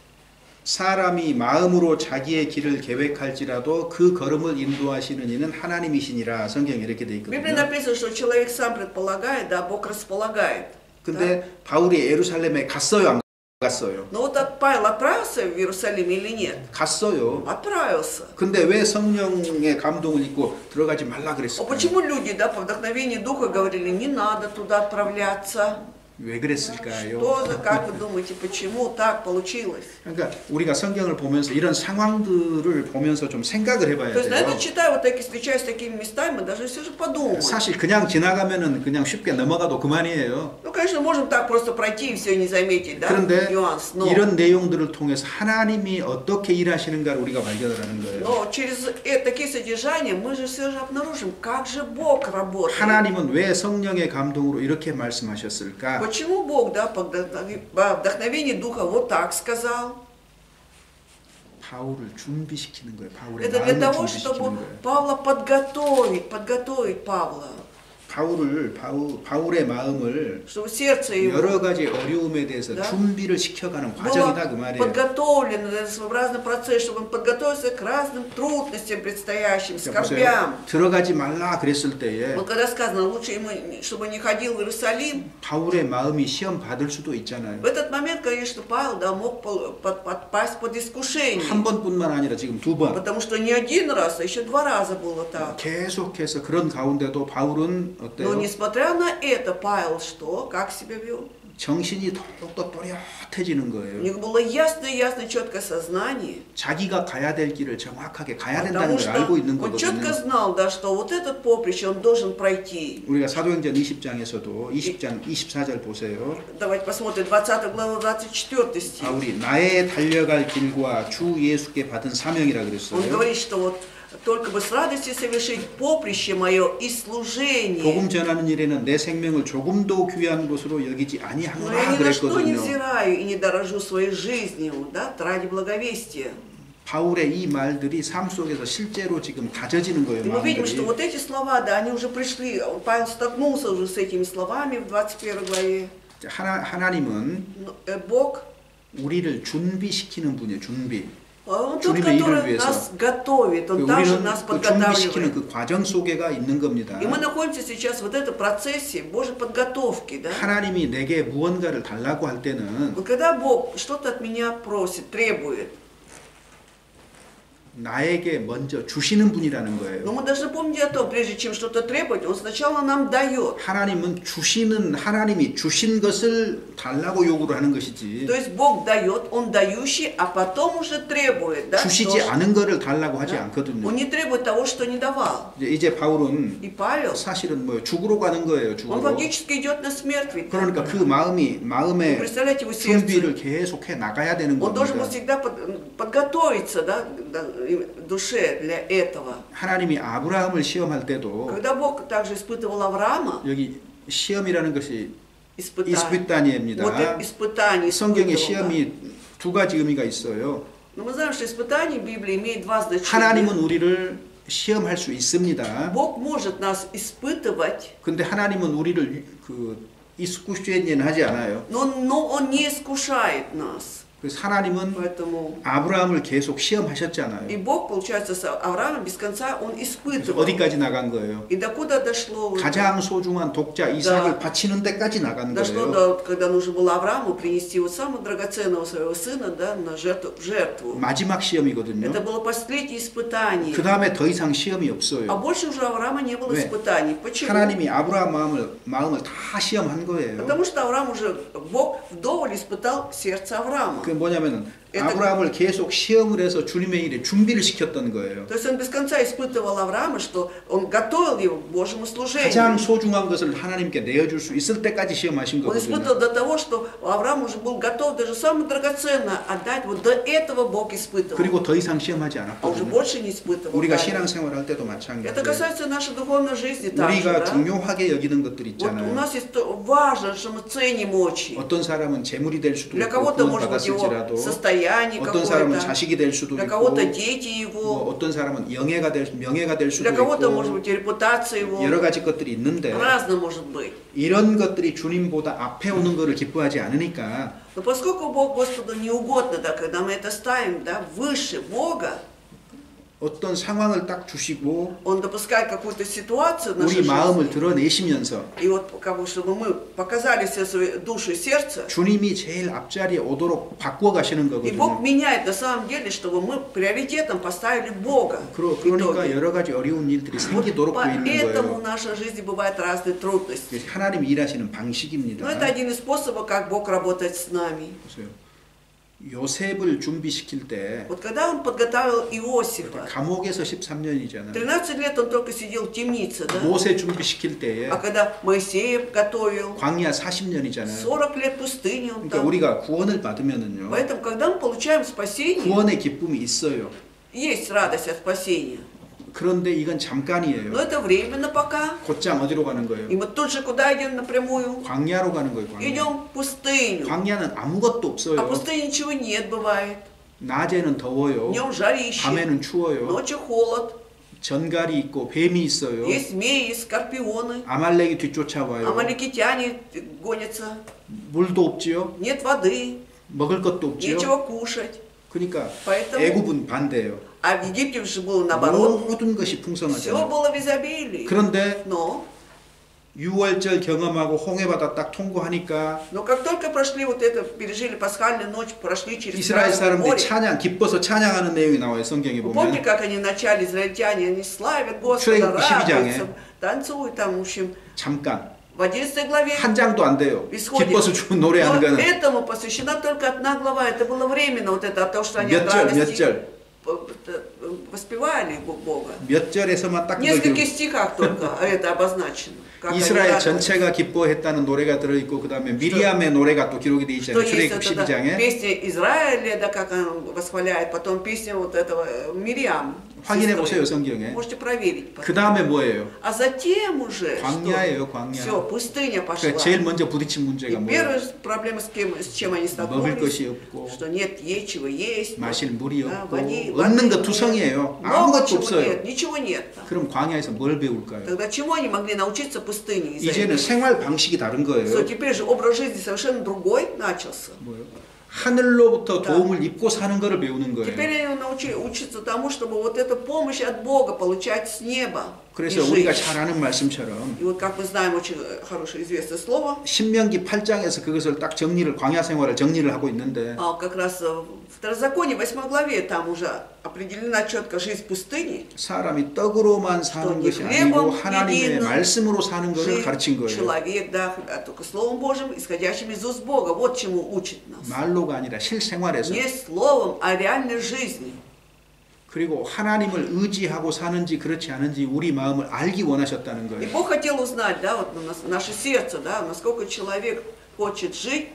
사람이 마음으로 자기의 길을 계획할지라도 그 걸음을 인도하시는 이는 하나님이시니라 성경에 이렇게 돼 В Библии 있거든요. написано, что человек сам предполагает, да, Бог располагает. 근데 바울이 예루살렘에 갔어요, 안 갔어요? Но вот Павел отправился в Иерусалим или нет? 갔어요. Отправился. 근데 왜 성령의 감동을 입고 들어가지 말라 А 그랬을까요? почему люди, да, по вдохновению Духа говорили, не надо туда отправляться? 왜 그랬을까요? Что за, как вы думаете, почему так получилось? 그러니까 우리가 성경을 보면서 이런 상황들을 보면서 좀 생각을 해봐야 То есть, 돼요. наверное, читая вот такие, встречаясь с такими местами, мы даже все же подумаем. 사실 그냥 지나가면은 그냥 쉽게 넘어가도 그만이에요. Ну, конечно, можем так просто пройти и все не заметить, да, 그런데 нюанс. Но, 이런 내용들을 통해서 하나님이 어떻게 일하시는가를 우리가 발견을 하는 거예요. но через такие содержания мы же все же обнаружим, как же Бог работает. 하나님은 왜 성령의 감동으로 이렇게 말씀하셨을까? Почему Бог, да, по вдохновению Духа вот так сказал? 바울을 준비시키는 거예요. 바울의 Это для 마음을 того, 준비시키는 чтобы 거예요. Павла подготовить Павла. 바울의 마음을 Чтобы сердце его 여러 가지 어려움에 대해서 Да. 준비를 시켜가는 과정이다 그 было 말이에요. подготовлено, это своеобразный процесс, чтобы он подготовился к разным трудностям предстоящим, 자, скорбям. 보세요. 들어가지 말라 그랬을 때에 Вот когда сказано, лучше ему, чтобы не ходил в Иерусалим, 바울의 마음이 시험 받을 수도 있잖아요. в этот момент, конечно, Павел, да, мог подпасть под искушение. 한 번뿐만 아니라 지금 두 번. Потому что не один раз, а еще 2 раза было так. 계속해서 그런 가운데도 바울은 Но 어때요? несмотря на это, Павел что? Как себя вел? 정신이 더욱더 또렷해지는 У 거예요. них было ясное, четкое сознание. 자기가 가야 될 길을 정확하게 가야 된다는 Потому 걸 что 알고 있는 он четко 거거든요. знал, да, что вот этот поприще он должен пройти. 우리가 사도행전 20장에서도 20장 24절 보세요. Давайте посмотрим 20 глава 24 стих. 바울이 나의 달려갈 길과 주 예수께 받은 사명이라 Он 그랬어요. говорит, что вот только бы с радостью совершить поприще мое и служение. 복음 전하는 일에는 내 생명을 조금도 귀한 것으로 여기지 Но я 아니하노라 ни на что не 그랬거든요. взираю и не дорожу своей жизнью, да, ради благовестия. 바울의 이 말들이 삶 속에서 실제로 지금 다져지는 거예요. И мы видим, что 마음들이. вот эти слова, да, они уже пришли. Павел столкнулся уже с этими словами в 21 главе. 하나님은 Но, Бог, 우리를 준비시키는 분이에요. 준비. Он тот, 주님의 일을 который 위해서. нас готовит, Он также 우리는 нас 그 준비시키는 подготавливает. 그 과정 속에가 있는 겁니다. И мы находимся сейчас в этом процессе Божьей подготовки, да? 하나님이 내게 무언가를 달라고 할 때는 Вот когда Бог что-то от меня просит, требует, 나에게 먼저 주시는 분이라는 но 거예요. мы должны помнить о том, прежде чем что-то требовать, Он сначала нам дает. 하나님이 주신 것을 달라고 요구를 하는 것이지. То есть Бог дает, Он дающий, а потом уже требует, да? 주시지 않은 거를 달라고 하지 Да? 않거든요. Он не требует того, что не давал. 이제 바울은 И Павел, 사실은 뭐 죽으러 가는 거예요. он 죽으러. фактически идет на смерть, ведь. 그러니까 그 Вы 마음에 представляете, его сердце. 준비를 계속해 나가야 되는 Он должен был 겁니다. всегда подготовиться, да, в душе для этого. 하나님이 아브라함을 시험할 때도 Когда Бог также испытывал Авраама, 여기 시험이라는 것이 испытание. 이스피타니입니다. Вот испытание 성경에 испытывал. 시험이 두 가지 의미가 있어요. Но мы знаем, что испытание в Библии имеет 2 значения. 하나님은 우리를 시험할 수 있습니다. Бог может нас испытывать, 근데 하나님은 우리를 그 이스쿠슈엔이는 하지 않아요. но Он не искушает нас. 그래서 하나님은 Поэтому 아브라함을 계속 시험하셨잖아요. и Бог, получается, с Авраамом без конца он 그래서 испытывал. 어디까지 나간 거예요? И докуда дошло? уже? 가장 소중한 독자 이삭을 바치는 데까지 나간 Дошло 거예요. до, когда нужно было Аврааму принести вот самого драгоценного своего сына, да, на жертву. 마지막 시험이거든요. Это было последнее испытание. 그 다음에 더 이상 시험이 А 없어요. больше уже у Авраама не было 왜? испытаний. Почему? 하나님이 아브라함 마음을 다 시험한 거예요. Потому что Авраам уже, Бог вдоволь испытал сердце Авраама. 그 뭐냐면은 Это- 아브라함을 계속 시험을 해서 주님의 일에 준비를 시켰던 거예요. То есть он без конца испытывал Авраама, что он готовил его к Божьему служению. 가장 소중한 것을 하나님께 내어줄 수 있을 때까지 시험하신 Он 거거든요. испытывал до того, что Авраам уже был готов даже самое драгоценное отдать. Вот до этого Бог испытывал. 그리고 더 이상 시험하지 А уже 않았거든요. больше не испытывал. 우리가 далее. 신앙생활 할 때도 Это 마찬가지예요. касается нашей духовной жизни также. 우리가 Да? 중요하게 여기는 것들 Вот у 있잖아요. нас есть важно, что мы ценим очень. 어떤 사람은 재물이 될 수도 Для 있고 кого-то, может быть, его 구원받았을지라도 состояние 어떤 사람은 какое-то. 자식이 될 수도 Для 있고 кого-то дети 뭐 его. 어떤 사람은 명예가 될 수도 Для кого-то, может 있고 быть, и репутация его. 여러 가지 것들이 있는데 Разно может быть. 이런 것들이 주님보다 앞에 오는 것을 기뻐하지 않으니까 Но поскольку Бог Господу не угодно, да, когда мы это ставим, да, выше Бога, 어떤 상황을 딱 주시고 Он допускает какую-то ситуацию в нашей 우리 마음을 жизни. 드러내시면서 И вот как бы, чтобы мы показали все свои души и сердце, 주님이 제일 앞자리에 오도록 바꾸어 가시는 и Бог 거거든요. меняет на самом деле, чтобы мы приоритетом поставили Бога. в 그러니까 итоге. 여러 가지 어려운 일들이 Вот 생기도록 돼 있는 поэтому в 거예요. нашей жизни бывают разные трудности. 하나님이 일하시는 방식입니다. Но это один из способов, как Бог работает с нами. 보세요. 요셉을 준비시킬 때 Вот когда Он подготовил Иосифа, 감옥에서 13년이잖아요. 13 лет он только сидел в темнице, да? 모세 준비시킬 때에 А когда Моисея готовил, 광야 40년이잖아요. 40 лет пустыни он 그러니까 там. 우리가 구원을 받으면은요. Поэтому, когда мы получаем спасение, 구원의 기쁨이 있어요. есть радость от спасения. 그런데 이건 Но 잠깐이에요. это временно пока. 곧장 어디로 가는 거예요? И мы тут же куда идем напрямую? 광야로 가는 거예요. 광야. Идем в пустыню. 광야는 아무것도 А в 없어요. пустыне ничего нет, бывает. 낮에는 더워요. Днем жарище, 밤에는 추워요. ночью холод. 전갈이 있고 뱀이 있어요. Есть змеи, есть скорпионы. 아말렉이 뒤쫓아와요. Амаликитяне гонятся. 물도 없지요. Нет воды, 먹을 것도 없지요. нечего кушать. 그러니까 Поэтому, 애굽은 반대예요. а в Египте же было наоборот. 모든 것이 Все 풍성하잖아요. было в изобилии. 그런데 Но 6월절 경험하고 홍해바다 딱 통과하니까 как только прошли вот это, пережили пасхальную ночь, прошли через 이스라엘 Красное 사람들이 море. 찬양 기뻐서 찬양하는 내용이 나와요. 성경에 Вы помните, 보면 как они вначале, израильтяне, они славят Господа, 출애굽기 12장에 радуются, танцуют там, в общем, 잠깐 в 11 главе. 한 장도 안 돼요. исходит. 기뻐서 노래하는 Но 거는 этому посвящена только одна глава. Это было временно, вот это, то, что они 몇 от 절, 몇 радости 절, воспевали Бога. 몇 절에서만 딱 В 그걸 нескольких 기록- стихах только это обозначено. как они 이스라엘 радовались. 전체가 기뻐했다는 노래가 들어있고 그 다음에 미리암의 노래가 또 기록이 돼 Что 있잖아요. есть 출애굽 вот эта 12장에 песня Израиля, да, как она восхваляет, потом песня вот этого Мириам. 확인해 сестры. 보세요 성경에. Можете проверить. 그 다음에 뭐예요? А затем уже 광야예요, 광야. все, пустыня пошла. 그러니까 제일 먼저 부딪힌 И 문제가 뭐예요? первая проблема, с чем они 먹을 것이 столкнулись, 없고 что нет нечего есть, 마실 물이 да, 없고 воды 얻는 것 нет, 투성이에요. много 아무것도 чего 없어요. нет, ничего нет. там. 그럼 광야에서 뭘 배울까요? Тогда чему они могли научиться в пустыне? из-за 이제는 этого? 생활 방식이 다른 Что 거예요. теперь же образ жизни совершенно другой начался. 뭐요? 하늘로부터 Да. 도움을 입고 사는 것을 배우는 거예요. Теперь они учатся тому, чтобы вот эту помощь от Бога получать с неба. и 그래서 жить. 우리가 잘 아는 말씀처럼 И вот как мы знаем очень хорошее известное слово, 신명기 8장에서 그것을 딱 광야 생활을 정리를 하고 있는데 как раз в Второзаконии 8 главе там уже определена четко жизнь в пустыне. 사람이 떡으로만 사는 не 것이 아니고 хлебом 하나님의 единым 말씀으로 사는 것을 Жить 가르친 거예요. человек, да, только Словом Божьим, исходящим из уст Бога. Вот чему учит нас. 말로가 아니라 실생활에서. Не словом, а реальной жизни. 그리고 하나님을 의지하고 사는지 그렇지 않은지 우리 마음을 알기 원하셨다는 И 거예요. Бог хотел узнать, да, вот наше сердце, да, насколько человек хочет жить,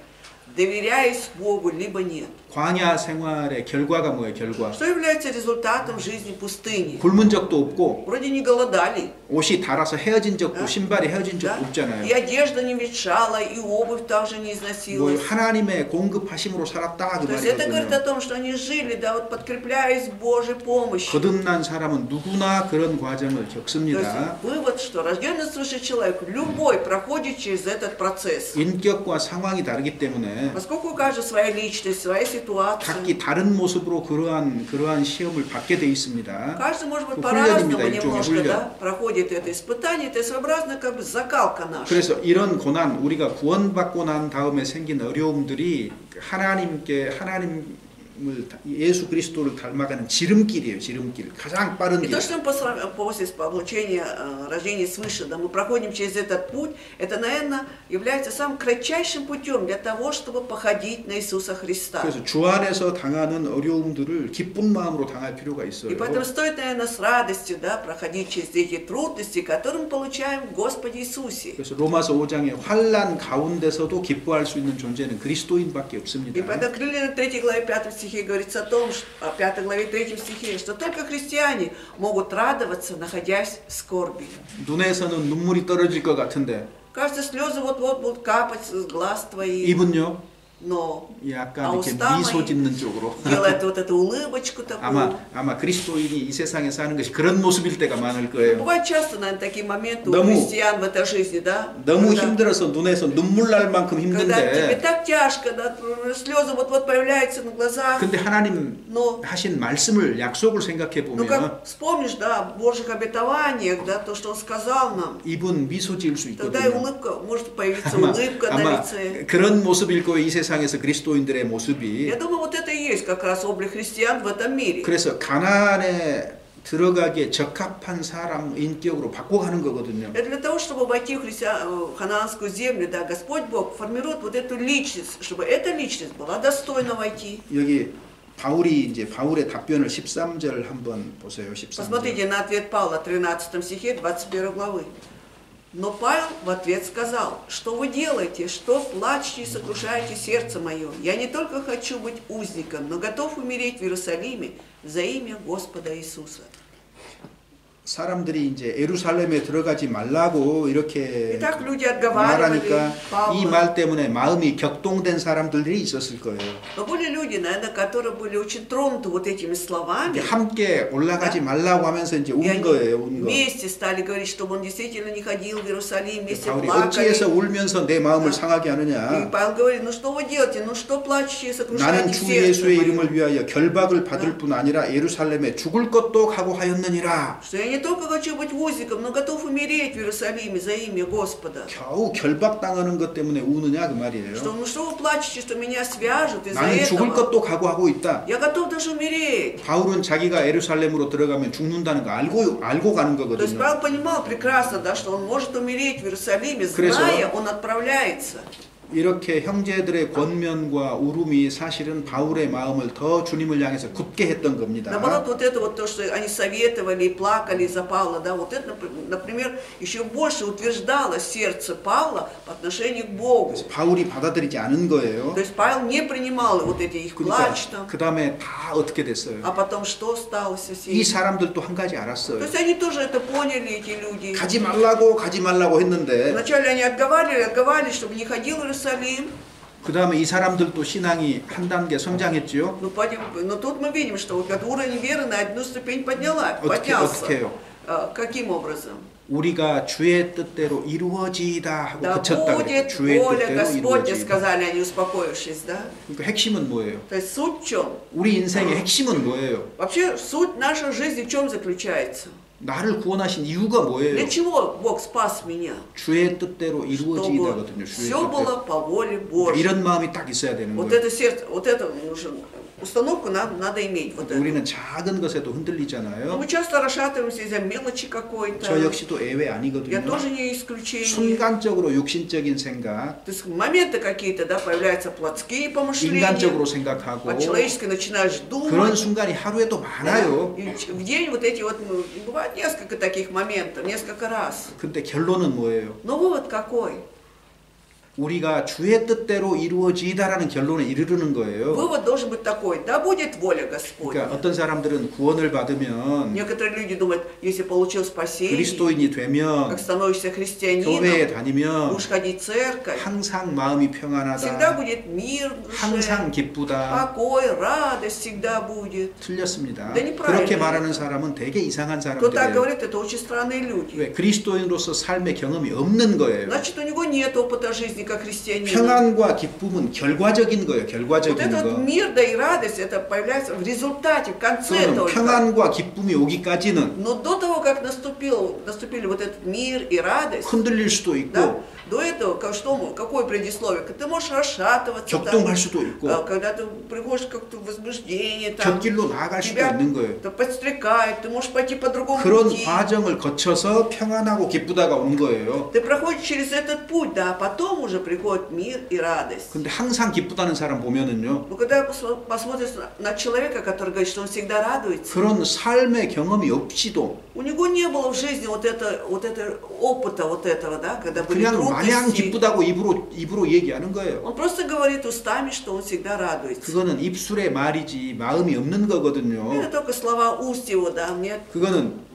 доверяясь Богу, либо нет. 광야 생활의 결과가 뭐예요? 결과. Что является результатом жизни пустыни? 굶은 적도 없고 Вроде не голодали, 옷이 닳아서 헤어진 적도 Да. 신발이 헤어진 да? 적도 없잖아요. И одежда не ветшала, и обувь также не 뭐 износилась. 하나님의 공급하심으로 살았다 그 То есть это говорит о 말이거든요. том, что они жили, да, вот подкрепляясь Божьей помощью. 거듭난 사람은 누구나 그런 과정을 То есть 겪습니다. вывод, что рожденный свыше человек, любой проходит через этот процесс. 인격과 상황이 다르기 때문에 Поскольку у каждого своя личность, своя ситуация. 각기 다른 모습으로 그러한 시험을 받게 돼 있습니다. Каждый, может быть, 그 по-разному 훈련입니다. 일종의 немножко, 훈련. да, проходит это испытание. Это своеобразная как бы закалка наша. 그래서 이런 고난, 우리가 구원받고 난 다음에 생긴 어려움들이 하나님을 예수 그리스도를 닮아가는 지름길이에요. 지름길. 가장 빠른 И 길. то, что мы после получения рождения свыше, да, мы проходим через этот путь, это, наверное, является самым кратчайшим путем для того, чтобы походить на Иисуса Христа. 그래서 주 안에서 당하는 어려움들을 기쁜 마음으로 당할 필요가 있어요. И поэтому стоит, наверное, с радостью, да, проходить через эти трудности, которые мы получаем в Господе Иисусе. 그래서 로마서 5장의 환난 가운데서도 기뻐할 수 있는 존재는 그리스도인밖에 И 없습니다. поэтому в 3 главе 5 стихе говорится о том, что, 5 главе 3 стихе, что только христиане могут радоваться, находясь в скорби. 눈에서는 눈물이 떨어질 것 같은데 Кажется, слезы вот-вот будут капать с глаз твоих, 입은요? но 약간 이렇게 우스타 미소 짓는 쪽으로. делает вот эту улыбочку такую. 아마 그리스도인이 이 세상에 사는 것이 그런 모습일 때가 많을 거예요. Бывает часто, наверное, такие моменты у 너무- христиан в этой жизни, да? 너무 Когда- 힘들어서 눈에서 눈물 날 만큼 Когда тебе 힘든데 так тяжко, да, слезы вот-вот появляются на глазах. 근데 하나님 Но, 하신 말씀을 약속을 생각해 ну 보면 как вспомнишь, да, о Божьих обетованиях, да, то, что Он сказал нам, 입은 미소 지을 수 тогда и 있거든요. улыбка, может появиться улыбка на 아마 лице. 그런 모습일 거예요. 이 세상에서 그리스도인들의 모습이. Я думаю, вот это и есть как раз облик христиан в этом мире. 그래서 가나안에 들어가기에 적합한 사람 인격으로 바꿔가는 거거든요. Это для того, чтобы войти в ханаанскую землю, да, Господь Бог формирует вот эту личность, чтобы эта личность была достойна войти. 여기 바울의 답변을 13절 한번 보세요. 13절. Посмотрите на ответ Павла, 13 стихе 21 главы. Но Павел в ответ сказал: что вы делаете, что плачете и сокрушаете сердце мое? Я не только хочу быть узником, но готов умереть в Иерусалиме за имя Господа Иисуса. 사람들이 이제 예루살렘에 들어가지 말라고 이렇게 Итак, люди отговаривали 말하니까 이 Павла. 말 때문에 마음이 격동된 사람들이 있었을 거예요. Но были люди, наверное, которые были очень тронуты вот этими словами. 함께 올라가지 말라고 하면서 이제 И 운 они 거예요, 운 거. вместе стали говорить, чтобы он действительно не ходил в Иерусалим, вместе 바울이 плакали. 어찌해서 울면서 내 마음을 Да. 상하게 И 하느냐. Павел говорит: ну что вы делаете, ну что плачете и 나는 сокрушаете 주 сердце 예수의 мое? 이름을 위하여 결박을 받을 뿐 아니라 예루살렘에 죽을 것도 각오하였느니라. Что я не только хочу быть узником, но готов умереть в Иерусалиме за имя Господа. 겨우 결박당하는 것 때문에 우느냐 그 Что, 말이에요. ну что вы плачете, что меня свяжут из-за 나는 죽을 этого? 것도 각오하고 있다. Я готов даже умереть. 바울은 자기가 예루살렘으로 들어가면 죽는다는 거 알고 가는 То есть 거거든요. Павел понимал прекрасно, да, что он может умереть в Иерусалиме, 그래서- зная, он отправляется. 이렇게 형제들의 권면과 울음이 사실은 바울의 마음을 더 주님을 향해서 굳게 했던 겁니다. Наоборот, вот это вот то, что они советовали и плакали за Павла, да, вот это, например, еще больше утверждало сердце Павла по отношению к Богу. 그래서 바울이 받아들이지 않은 거예요. То есть Павел не принимал вот эти их плач там, 그 다음에 다 어떻게 됐어요? а потом что стало со 이 всеми? 사람들도 한 가지 То 알았어요. есть они тоже это поняли, эти люди. 가지 말라고 했는데 Вначале они отговаривали, чтобы не ходил в Иерусалим. 그 다음에 이 사람들도 신앙이 한 단계 성장했죠. Но тут мы видим, что вот этот уровень веры на одну ступень поднялся. 어떻게 해요? Каким образом? 우리가 주의 뜻대로 이루어지다 하고 Да 그쳤다 그랬죠. будет 주의 воля 뜻대로 Господня, 이루어지다. сказали они, успокоившись, да? 그러니까 핵심은 뭐예요? То есть суть в чем? 우리 인생의 핵심은 뭐예요? Вообще суть нашей жизни в чем заключается? 나를 구원하신 이유가 Для 뭐예요? чего Бог спас меня? 주의 뜻대로 Чтобы 이루어지다거든요. 주의 все 뜻대로. было по воле Божьей. 이런 마음이 딱 있어야 되는 Вот 거예요. это сердце, вот эту установку нам надо иметь. Вот это. 우리는 작은 것에도 Но 흔들리잖아요. мы часто расшатываемся из-за мелочи 저 какой-то. 역시도 예외 Я 아니거든요. тоже не исключение. 순간적으로 육신적인 생각, То есть моменты какие-то, да, появляются плотские помышления. 인간적으로 생각하고 По-человечески начинаешь 그런 думать. 순간이 하루에도 Да. 많아요. И в день вот эти вот, ну, бывает несколько таких моментов, несколько раз. 근데 결론은 뭐예요? Но вывод какой? 우리가 주의 뜻대로 이루어지다라는 결론에 이르르는 거예요. Вывод должен быть такой: да будет воля Господня. 그러니까 어떤 사람들은 구원을 받으면 Некоторые люди думают, если получил спасение, 그리스도인이 되면 как становишься 교회에 христианином, 다니면 будешь ходить в церковь, 항상 마음이 всегда 평안하다, будет мир в душе, 항상 기쁘다. покой, радость всегда будет. 틀렸습니다. 네, 그렇게 правильно. 말하는 사람은 되게 이상한 Кто так 사람들이에요. говорит, это очень странные люди. 왜? 그리스도인으로서 삶의 경험이 없는 거예요. Значит, у него нет опыта жизни как христианина. 평안과 기쁨은 결과적인 거예요. Вот 결과적인 этот 거. мир, да и радость, это появляется в результате, в конце 그러면 только. 평안과 기쁨이 오기까지는 Но до того, как наступили вот этот мир и радость, 흔들릴 수도 있고 да, до этого, какое предисловие? Ты можешь расшатываться, 격동할 수도 있고 когда ты приходишь как-то в возбуждение, там, 곁길로 나아갈 수도 тебя 있는 거예요. подстрекает, ты можешь пойти по другому 그런 пути. 과정을 거쳐서 평안하고 기쁘다가 온 거예요. Ты проходишь через этот путь, да, а потом уже приходит мир и радость. 근데 항상 기쁘다는 사람 보면은요. Но когда посмотришь на человека, который говорит, что он всегда радуется, 그런 삶의 경험이 없이도 у него не было в жизни вот этого опыта, вот этого, да, когда были 그냥 마냥 трудности. 기쁘다고 입으로 얘기하는 거예요. Он просто говорит устами, что он всегда радуется. 그거는 입술의 말이지 마음이 없는 거거든요. Это только слова уст его, да, нет 그거는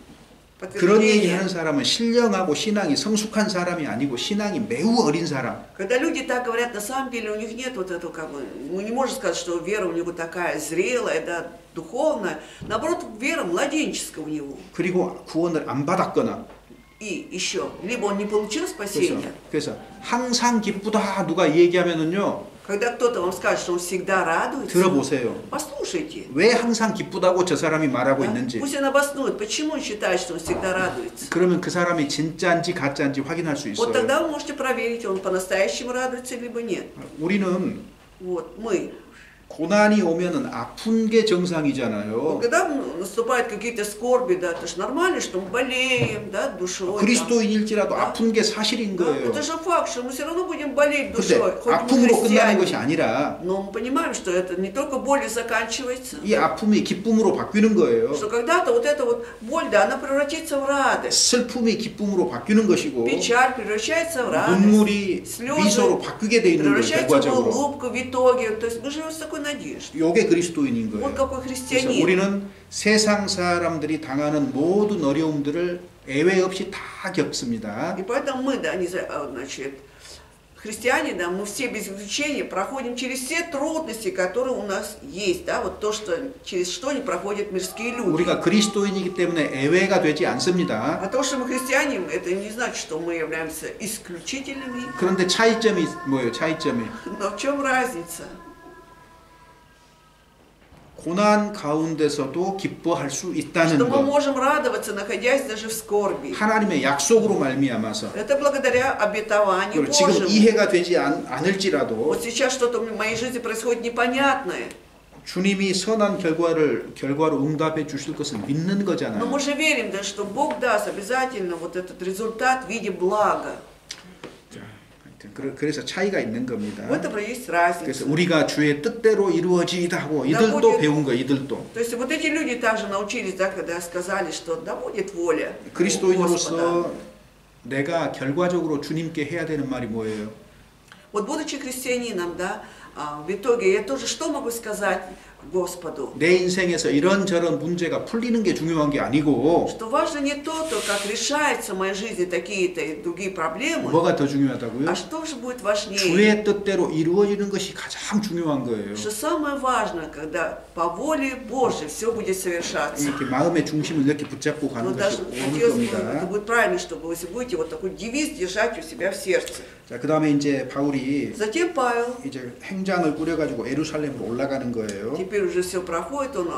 그런 얘기하는 подтверждения. 사람은 신령하고 신앙이 성숙한 사람이 아니고 신앙이 매우 어린 사람. Когда люди так говорят, на самом деле у них нет вот этого, как бы, мы не можем сказать, что вера у него такая зрелая, да, духовная. Наоборот, вера младенческая у него. 그리고 구원을 안 받았거나. И еще, либо он не получил спасения. 그래서 항상 기쁘다 누가 얘기하면은요. Когда кто-то вам скажет, что он всегда радуется, 들어보세요. послушайте. 왜 항상 기쁘다고 저 사람이 말하고 Да? 있는지. Пусть он обоснует, почему он считает, что он всегда радуется. 그러면 그 사람이 진짜인지 가짜인지 확인할 수 Вот 있어요. тогда вы можете проверить, он по-настоящему радуется, либо нет. 우리는 Вот, мы. 고난이 오면은 아픈 게 Вот 정상이잖아요. когда наступают какие-то скорби, да, это же нормально, что мы болеем, да, душой. там. 그리스도인일지라도 아픈 게 사실인 Да, 거예요. это же факт, что мы все равно будем болеть 근데 душой, хоть мы 아픔으로 끝나는 것이 христиане. 아니라 Но мы понимаем, что это не только болью заканчивается, 이 아픔이 기쁨으로 바뀌는 거예요. что когда-то вот эта вот боль, да, она превратится в радость. 슬픔이 기쁨으로 바뀌는 것이고 Печаль превращается в радость. 눈물이 слезы 미소로 바뀌게 돼 있는 거예요. превращается в 결과적으로. улыбку в итоге. То есть мы живем с такой надеждой. 이게 그리스도인인 거예요. Вот какой 그래서 христианин. 우리는 세상 사람들이 당하는 모든 어려움들을 예외 없이 다 겪습니다. И поэтому мы, да, значит, христиане, да, мы все без исключения проходим через все трудности, которые у нас есть, да, вот то, что, через что не проходят мирские люди. 우리가 그리스도인이기 때문에 예외가 되지 않습니다. А то, что мы христиане, это не значит, что мы являемся исключительными. 그런데 차이점이 뭐예요? 차이점이 Но в чем разница? 고난 가운데서도 기뻐할 수 있다는 Что мы 것. можем радоваться, находясь даже в скорби. 하나님의 약속으로 말미암아서. Это благодаря обетованию 그리고 지금 Божьему. 이해가 되지 않을지라도 Вот сейчас что-то в моей жизни происходит непонятное. 주님이 선한 결과로 응답해 주실 것을 믿는 Но 거잖아요. мы же верим, да, что Бог даст обязательно вот этот результат в виде блага. 자, 하여튼 그래서 차이가 있는 겁니다. В этом и есть 그래서 разница. 우리가 주의 뜻대로 이루어지이다 하고 이들도 будет- 배운 거예요. 이들도. То есть вот эти люди также научились, да, когда сказали, что да будет воля Господа. 그리스도인으로서 내가 결과적으로 주님께 해야 되는 말이 뭐예요? Вот будучи христианином, да, в итоге я тоже что могу сказать Господу? 내 인생에서 이런저런 문제가 풀리는 게 중요한 게 아니고 Что важно не то, как решается в моей жизни такие-то и другие проблемы, 뭐가 더 중요하다고요? а что же будет важнее? 주의 뜻대로 이루어지는 것이 가장 중요한 거예요. Что самое важное, когда по воле Божьей все будет совершаться. 이렇게 마음의 중심을 이렇게 붙잡고 Но 가는 것이 даже 옳은 хотелось бы, это 겁니다. будет правильно, чтобы вы будете вот такой девиз держать у себя в сердце. 자, 그다음에 이제 바울이 Затем Павел, 이제 행장을 꾸려 가지고 예루살렘으로 올라가는 거예요. теперь уже все проходит, он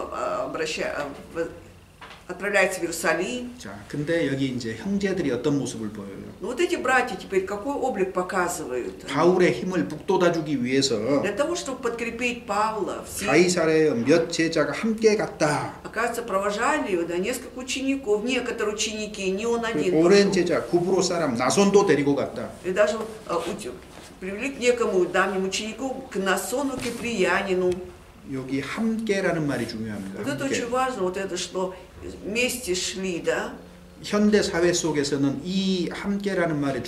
отправляется в Иерусалим. 자, 근데 여기 이제 형제들이 어떤 모습을 보여요? Но вот эти братья теперь какой облик показывают? 바울의 힘을 북돋아주기 위해서 Для того, чтобы подкрепить Павла, все, 가이사랴에 몇 제자가 함께 갔다. оказывается, провожали его, да, несколько учеников, некоторые ученики, не он один 오랜 пошел. 제자 구브로 사람 나손도 데리고 갔다. И даже привели к некому давнему ученику, к Насону Киприянину. 여기 함께라는 말이 중요합니다. Вот это 함께. очень важно, вот это, что вместе шли, да? 현대 사회 속에서는 이 함께라는 말의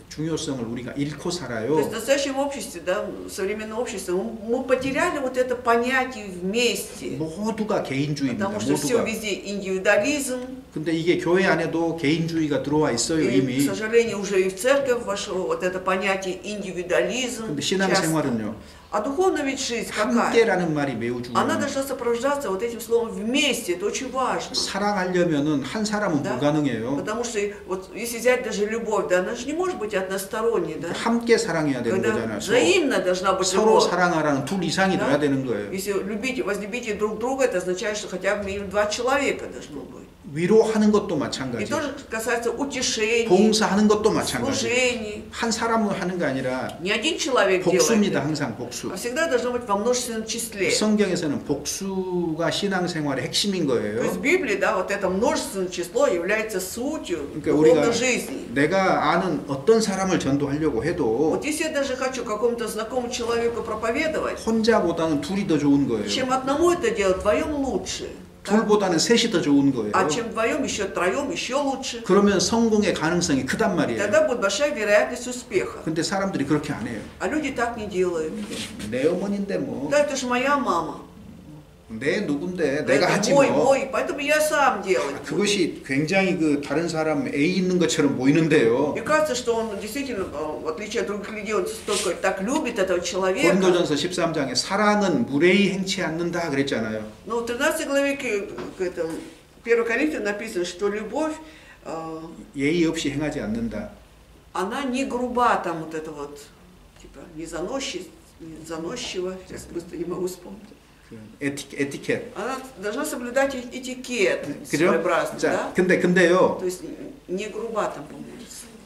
중요성을 우리가 잃고 То есть 살아요. в настоящем обществе, да, в современном обществе, мы потеряли вот это понятие вместе. 모두가 개인주의입니다. Потому что все 모두가. везде индивидуализм. 근데 이게 교회 안에도 개인주의가 들어와 있어요 И, 이미. к сожалению, уже и в церковь вошло вот это понятие индивидуализм. 근데 신앙생활은요. А духовная ведь жизнь какая? 함께라는 말이 매우 Она 중요해요. должна сопровождаться вот этим словом вместе. Это очень важно. 사랑하려면은 한 사람은 Да? 불가능해요. Потому что вот если взять даже любовь, да, она же не может быть односторонней, да? 함께 사랑해야 되는 Когда 거잖아요. взаимно должна быть 서로 любовь. 사랑하라는 둘 이상이 Да? 돼야 되는 거예요. Если возлюбите друг друга, это означает, что хотя бы минимум 2 человека должно быть. 위로하는 것도 И 마찬가지. тоже касается утешений, 봉사하는 것도 마찬가지. служений. 한 사람은 하는 게 아니라 Не один человек 복수입니다. делает, 항상 복수. а всегда должно быть во множественном числе. 성경에서는 복수가 신앙생활의 핵심인 То есть 거예요. в Библии, да, вот это множественное число является сутью 그러니까 우리가 духовной жизни. 내가 아는 어떤 사람을 전도하려고 해도 Вот если я даже хочу какому-то знакомому человеку проповедовать, 혼자보다는 둘이 더 좋은 거예요. чем одному это делать, вдвоем лучше. Да? 둘보다는 셋이 더 좋은 거예요. А чем вдвоем, еще троем, еще лучше. 그러면 성공의 가능성이 크단 말이에요. Тогда будет большая вероятность успеха. 근데 사람들이 그렇게 안 해요. А люди так не делают. 내 어머니인데 뭐, Да, это же моя мама. 내 누군데 Да, 내가 это 하지 мой, 뭐. мой, поэтому я сам делаю. 그것이 굉장히 그 다른 사람 애 있는 것처럼 보이는데요. Мне кажется, что он действительно, в отличие от других людей, он столько так любит этого человека. 고린도전서 13장에 사랑은 무례히 행치 않는다 그랬잖아요. Но в 13 главе к этому, 1 Коринфянам написано, что любовь, 예의 없이 행하지 않는다. она не груба, там вот это вот, типа, не заносчива, сейчас быстро не могу вспомнить. 에티켓. Она должна соблюдать этикет 그죠? своеобразный, 자, да? 근데요. То есть не груба там, по-моему.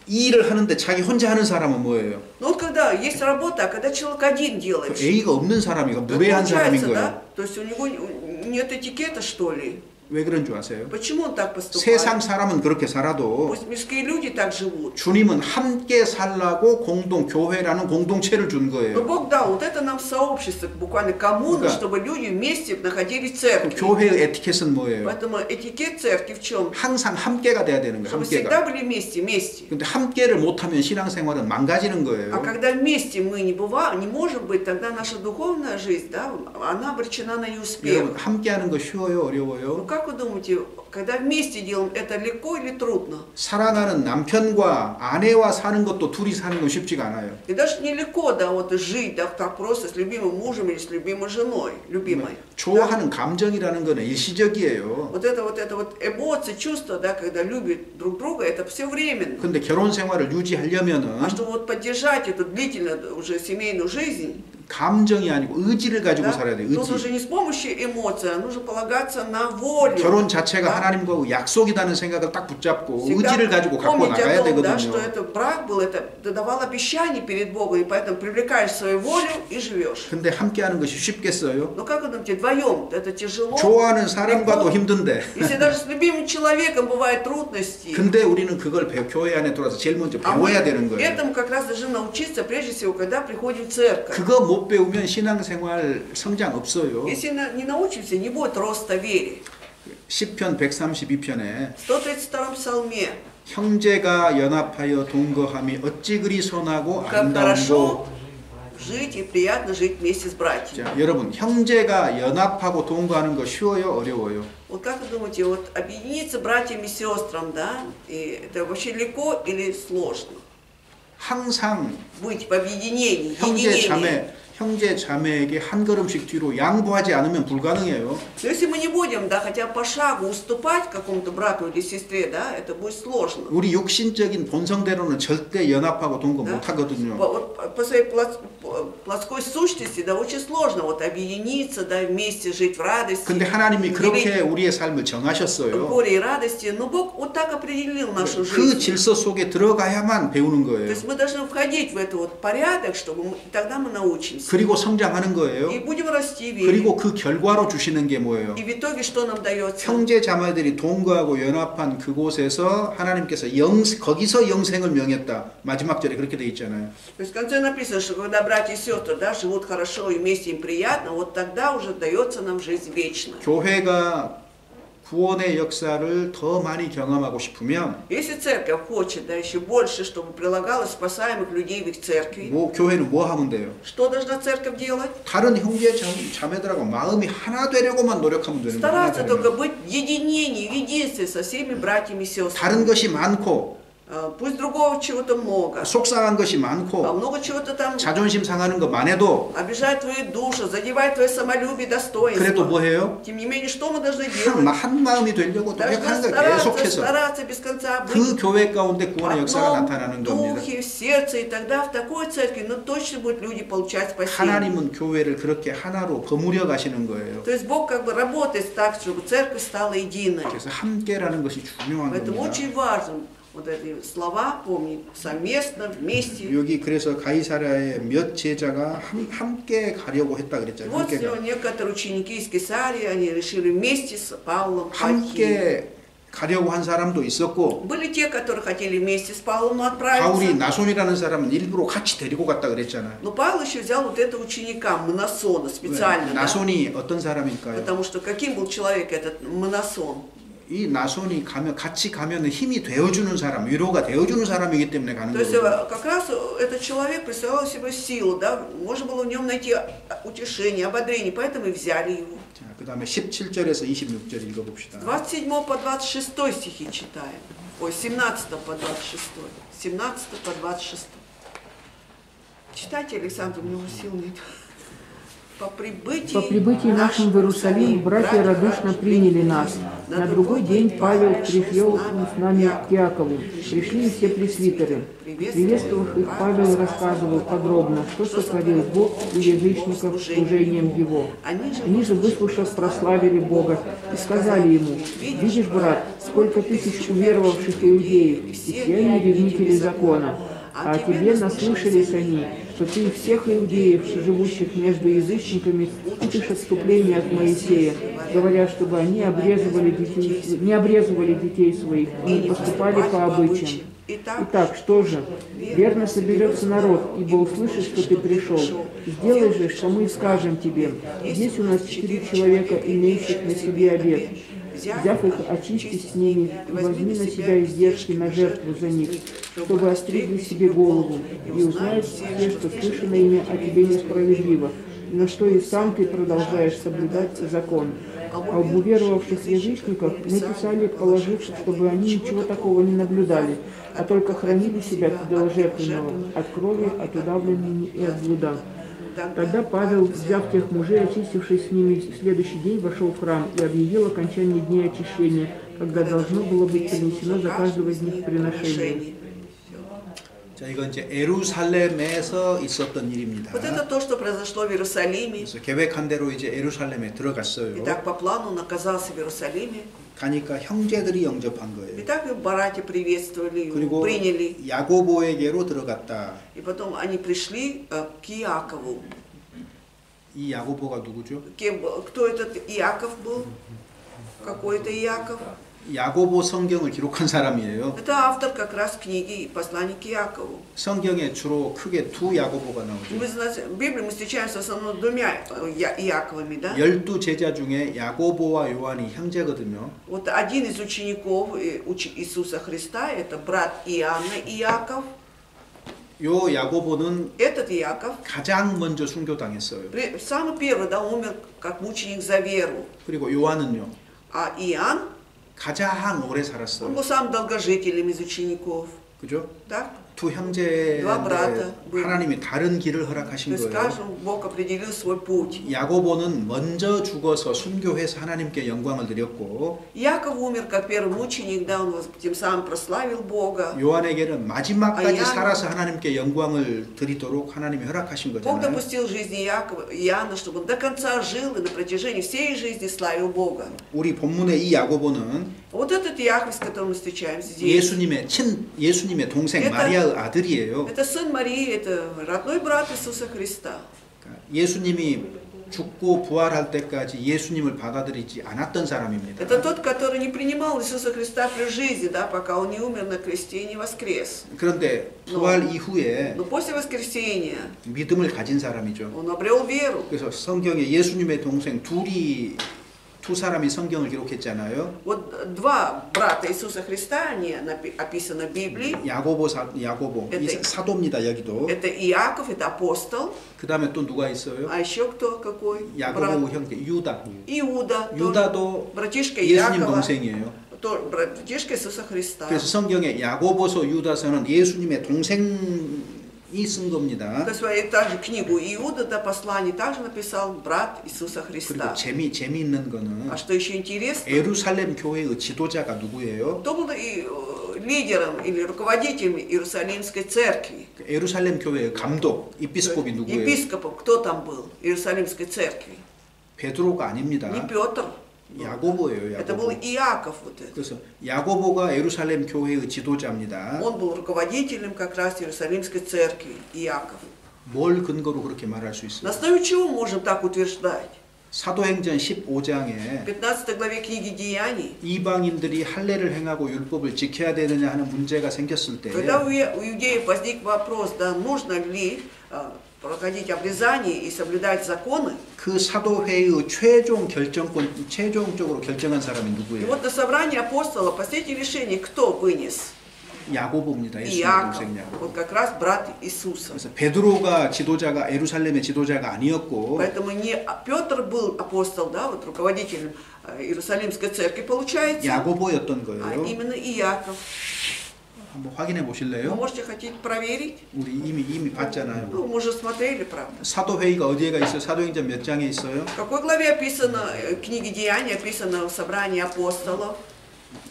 이 일을 하는데 자기 혼자 하는 사람은 뭐예요? Но вот когда есть работа, а когда человек один 그 делает, 예의가 없는 사람이고 это 무례한 사람인 получается, 거예요. да? То есть у него нет этикета, что ли? 왜 그런 줄 아세요? Почему он так поступает? 세상 사람은 그렇게 살아도 Пусть мирские люди так живут. 주님은 함께 살라고 교회라는 공동체를 준 Но 거예요. Бог дал вот это нам сообщество, буквально коммуну, Да. чтобы люди вместе находились в 그 церкви. 교회의 에티켓은 뭐예요? Поэтому этикет церкви в чем? 항상 함께가 돼야 되는 거예요. Чтобы всегда 함께가. были вместе, вместе. 근데 함께를 못하면 신앙생활은 망가지는 А 거예요. когда вместе мы не бываем, не можем быть, тогда наша духовная жизнь, да, она обречена на неуспех. 여러분 함께하는 거 쉬워요, Ну 어려워요? как вы думаете, когда вместе делаем, это легко или трудно? 사랑하는 남편과 아내와 사는 것도 둘이 사는 건 쉽지가 않아요. И даже нелегко, да, вот жить, да, так просто с любимым мужем или с любимой женой, любимой. 좋아하는 감정이라는 거는 일시적이에요. Вот это эмоции, чувства, да, когда любят друг друга, это все временно. 근데 결혼 생활을 유지하려면은 А чтобы вот поддержать эту длительную уже семейную жизнь, 감정이 아니고 의지를 가지고 да, 살아야 돼요. тут 의지. уже не с помощью эмоций, а нужно полагаться на волю. 결혼 자체가 Да. 하나님과 약속이라는 생각을 딱 붙잡고 Всегда 의지를 가지고 갖고 помнить 나가야 о том, да, 되거든요. что это брак был, это ты давал обещание перед Богом, и поэтому привлекаешь свою волю и живешь. 근데 함께하는 것이 쉽겠어요? Но как вы думаете, вдвоем это тяжело? 좋아하는 사람과도 легко? 힘든데. Если даже с любимым человеком бывают трудности, 근데 우리는 그걸 교회 안에 들어와서 제일 먼저 а мы 배워야 되는 거예요. этому как раз должны научиться, прежде всего, когда приходим в церковь. 그거 못 배우면 신앙생활 성장 없어요. Если не научимся, не будет роста веры. 시편 132편에 В 132-м псалме. 형제가 연합하여 동거함이 어찌 그리 선하고 Как 아름다운고. хорошо жить и приятно жить вместе с братьями. 자, 여러분 형제가 연합하고 동거하는 거 쉬워요, 어려워요? Вот как вы думаете, вот объединиться братьями и сестрам, да, и это вообще легко или сложно? 항상 Быть в объединении, единении. 형제 자매에게 한 걸음씩 뒤로 양보하지 않으면 불가능해요. Но если мы не будем, да, хотя бы по шагу уступать какому-то брату или сестре, да, это будет сложно. 우리 육신적인 본성대로는 절대 연합하고 동거 Да? 못 하거든요. Вот по своей плотской сущности, да, очень сложно вот объединиться, да, вместе жить в радости, 근데 하나님이 그렇게 делить 우리의 삶을 정하셨어요. горе и радости, но Бог вот так определил нашу 그 жизнь. 질서 속에 들어가야만 배우는 То 거예요. есть мы должны входить в этот вот порядок, чтобы тогда мы научимся. 그리고 성장하는 거예요. И будем расти в вере. 그리고 그 결과로 주시는 게 뭐예요? И в итоге что нам дается? 형제 자매들이 동거하고 연합한 그곳에서 하나님께서 거기서 영생을 명했다. 마지막 절에 그렇게 돼 있잖아요. То есть в конце написано, что когда братья и сестры, да, живут хорошо и вместе им приятно, вот тогда уже дается нам жизнь вечная. 교회가 구원의 역사를 더 많이 경험하고 싶으면 Если церковь хочет, да, еще больше, чтобы прилагалось спасаемых людей в их церкви, 교회는 뭐 하면 돼요? что должна церковь делать? 다른 형제 자매들하고 마음이 하나 되려고만 노력하면 되는 Стараться 거예요. только быть в единении, в единстве со всеми братьями и сестрами. 다른 것이 많고 Пусть другого чего-то много, 속상한 것이 많고 много чего-то там 자존심 상하는 거 많아도 обижает твою душу, задевает твое самолюбие, 그래도 достоинство. 뭐 해요? Тем не менее, что мы должны делать? 한 마음이 되려고 Должны 노력하는 거예요. 계속해서 стараться без конца быть 그 교회 가운데 в 구원의 역사가 одном 나타나는 겁니다. духе, в сердце, и тогда в такой церкви, ну, точно будут люди получать спасение. 하나님은 교회를 그렇게 하나로 버무려 가시는 거예요. То есть Бог как бы работает так, чтобы церковь стала единой. 그래서 함께라는 것이 중요한 Поэтому 겁니다. очень важно вот эти слова помнить совместно, вместе. 여기 그래서 가이사랴의 몇 제자가 함께 가려고 했다 그랬잖아요. Вот 함께 가. некоторые ученики из Кесарии, они решили вместе с Павлом пойти. 함께 가려고 한 사람도 있었고 Были те, которые хотели вместе с Павлом отправиться. 바울이 나손이라는 사람은 일부러 같이 데리고 갔다 그랬잖아요. Но Павел еще взял вот этого ученика, Мнасона, специально. Да? 나손이 어떤 사람일까요? Потому что каким был человек этот Мнасон? 이 나손이 같이 가면 힘이 되어주는 사람, 위로가 되어주는 사람이기 때문에 가는 То есть 거예요. как раз этот человек представлял себе силу, да? Можно было в нем найти утешение, ободрение, поэтому и взяли его. 자, 그 다음에 17절에서 26절 읽어봅시다. 27 по 26 стихи читаем. Ой, 17 по 26. 17 по 26. Читайте, Александр, у него сил нет. По прибытии нашим в Иерусалим братья радушно приняли нас. На другой день Павел привел с нами к Иакову. Пришли все пресвитеры. Приветствовав их, Павел рассказывал подробно, что сотворил Бог у язычников служением Его. Они же, выслушав, прославили Бога и сказали ему: «Видишь, брат, сколько тысяч уверовавших иудеев, и все они ревнители закона. А о тебе наслышались они, что ты всех иудеев, живущих между язычниками, учишь отступление от Моисея, говоря, чтобы они не обрезывали детей своих и не поступали по обычаям. Итак, что же? Верно соберется народ, ибо услышит, что ты пришел. Сделай же, что мы скажем тебе. Здесь у нас 4 человека, имеющих на себе обет. Взяв их, очистись с ними и возьми на себя издержки на жертву за них, чтобы остригли себе голову, и узнают все, что слышано ими о тебе несправедливо, но что и сам ты продолжаешь соблюдать закон. А об уверовавших язычниках мы писали, положив, чтобы они ничего такого не наблюдали, а только хранили себя от идоложертвенного, от крови, от удавления и от блуда. Тогда Павел, взяв тех мужей, очистившись с ними, в следующий день вошел в храм и объявил окончание дней очищения, когда должно было быть принесено за каждого из них приношение. 자, 이건 이제 예루살렘에서 있었던 일입니다. Вот это то, что произошло в Иерусалиме. 그래서 계획한 대로 이제 예루살렘에 들어갔어요. Итак, по плану он оказался в Иерусалиме. 가니까 형제들이 영접한 거예요. Итак, братья приветствовали, 그리고 приняли. 야고보에게로 들어갔다. И потом они пришли к Иакову. 이 야고보가 누구죠? Кто этот Иаков был? Какой-то Иаков. 야고보 성경을 기록한 사람이에요. Это автор как раз книги «Послание к Иакову». 성경에 주로 크게 두 야고보가 나오죠. Мы, в Библии мы встречаемся в основном двумя Иаковами, да? 12제자 중에 야고보와 요한이 형제거든요. Вот один из учеников Иисуса Христа, это брат Иоанна Иаков. 요 야고보는 Этот Иаков 가장 먼저 순교당했어요. самый первый, да, умер как мученик за веру. 그리고 요한은요. А Иоанн, 가장 오래 он 살았어요. был самым долгожителем из учеников. 그죠? Так? 두 형제인데 하나님이 다른 길을 То 허락하신 есть 거예요. каждому Бог определил свой путь. 야고보는 먼저 죽어서 순교해서 하나님께 영광을 드렸고 Иаков умер как первый мученик, да, он тем самым прославил Бога. 요한에게는 마지막까지 살아서 하나님께 영광을 드리도록 하나님이 허락하신 Бог 거잖아요. допустил жизни Иоанна, чтобы он до конца жил и на протяжении всей жизни славил Бога. 우리 본문의 이 야고보는 Вот этот Иаков, с которым мы встречаемся здесь, 예수님의 동생 마리아의 아들이에요. это сын Марии, это родной брат Иисуса Христа. 예수님이 죽고 부활할 때까지 예수님을 받아들이지 않았던 사람입니다. Это тот, который не принимал Иисуса Христа при жизни, да, пока он не умер на кресте и не воскрес. 그런데 부활 이후에 Но после воскресения 믿음을 가진 사람이죠. он обрел веру. 그래서 성경에 예수님의 동생 두 사람이 성경을 기록했잖아요. Вот два брата Иисуса Христа, они описаны в Библии. 야고보 이 사도입니다. 여기도. Это Иаков, это апостол. 그 다음에 또 누가 있어요? А еще кто какой? 야고보 형제 유다. Иуда. 유다도 Братишка 예수님 Иакова. 동생이에요. братишка Иисуса Христа. 그래서 성경에 야고보서 유다서는 예수님의 동생이 쓴 겁니다. То есть также книгу Иуда, да, послание также написал брат Иисуса 그리고 Христа. 재미있는 거는 А что еще интересно, 예루살렘 교회의 지도자가 누구예요? кто был и лидером или руководителем Иерусалимской церкви? 예루살렘 교회의 감독, 이피스kop이 누구예요? Епископом кто там был? Иерусалимской церкви. 베드로가 아닙니다. Не Петр. 야고보예요. Это был 야고보. Иаков. Вот это. 그래서 야고보가 예루살렘 교회의 지도자입니다. Он был руководителем как раз Иерусалимской церкви, Иаков. 뭘 근거로 그렇게 말할 수 있어요? На основе чего можем так утверждать? 사도행전 15장에 В 15 главе книги Деяний, 이방인들이 할례를 행하고 율법을 지켜야 되느냐 하는 문제가 생겼을 때 когда у иудеев возник вопрос, да, нужно ли проходить обрезание и соблюдать законы, 그 사도회의 최종적으로 결정한 사람이 и 누구예요? вот на собрании апостолов последнее решение кто вынес? 야고보입니다. 예수님의 Иаков, 동생 야고보. вот как раз брат Иисуса. 그래서 베드로가 지도자가 예루살렘의 지도자가 아니었고 Поэтому не Петр был апостол, да, вот руководителем Иерусалимской церкви, получается, 야고보였던 а 거예요. именно Иаков. 한번 확인해 Вы 보실래요? можете хотите проверить? 우리 이미 봤잖아요. Ну, мы уже смотрели, правда. 사도회의가 어디에가 있어요? 사도행전 몇 장에 있어요? В какой главе описано, книги Деяний описано в собрании апостолов?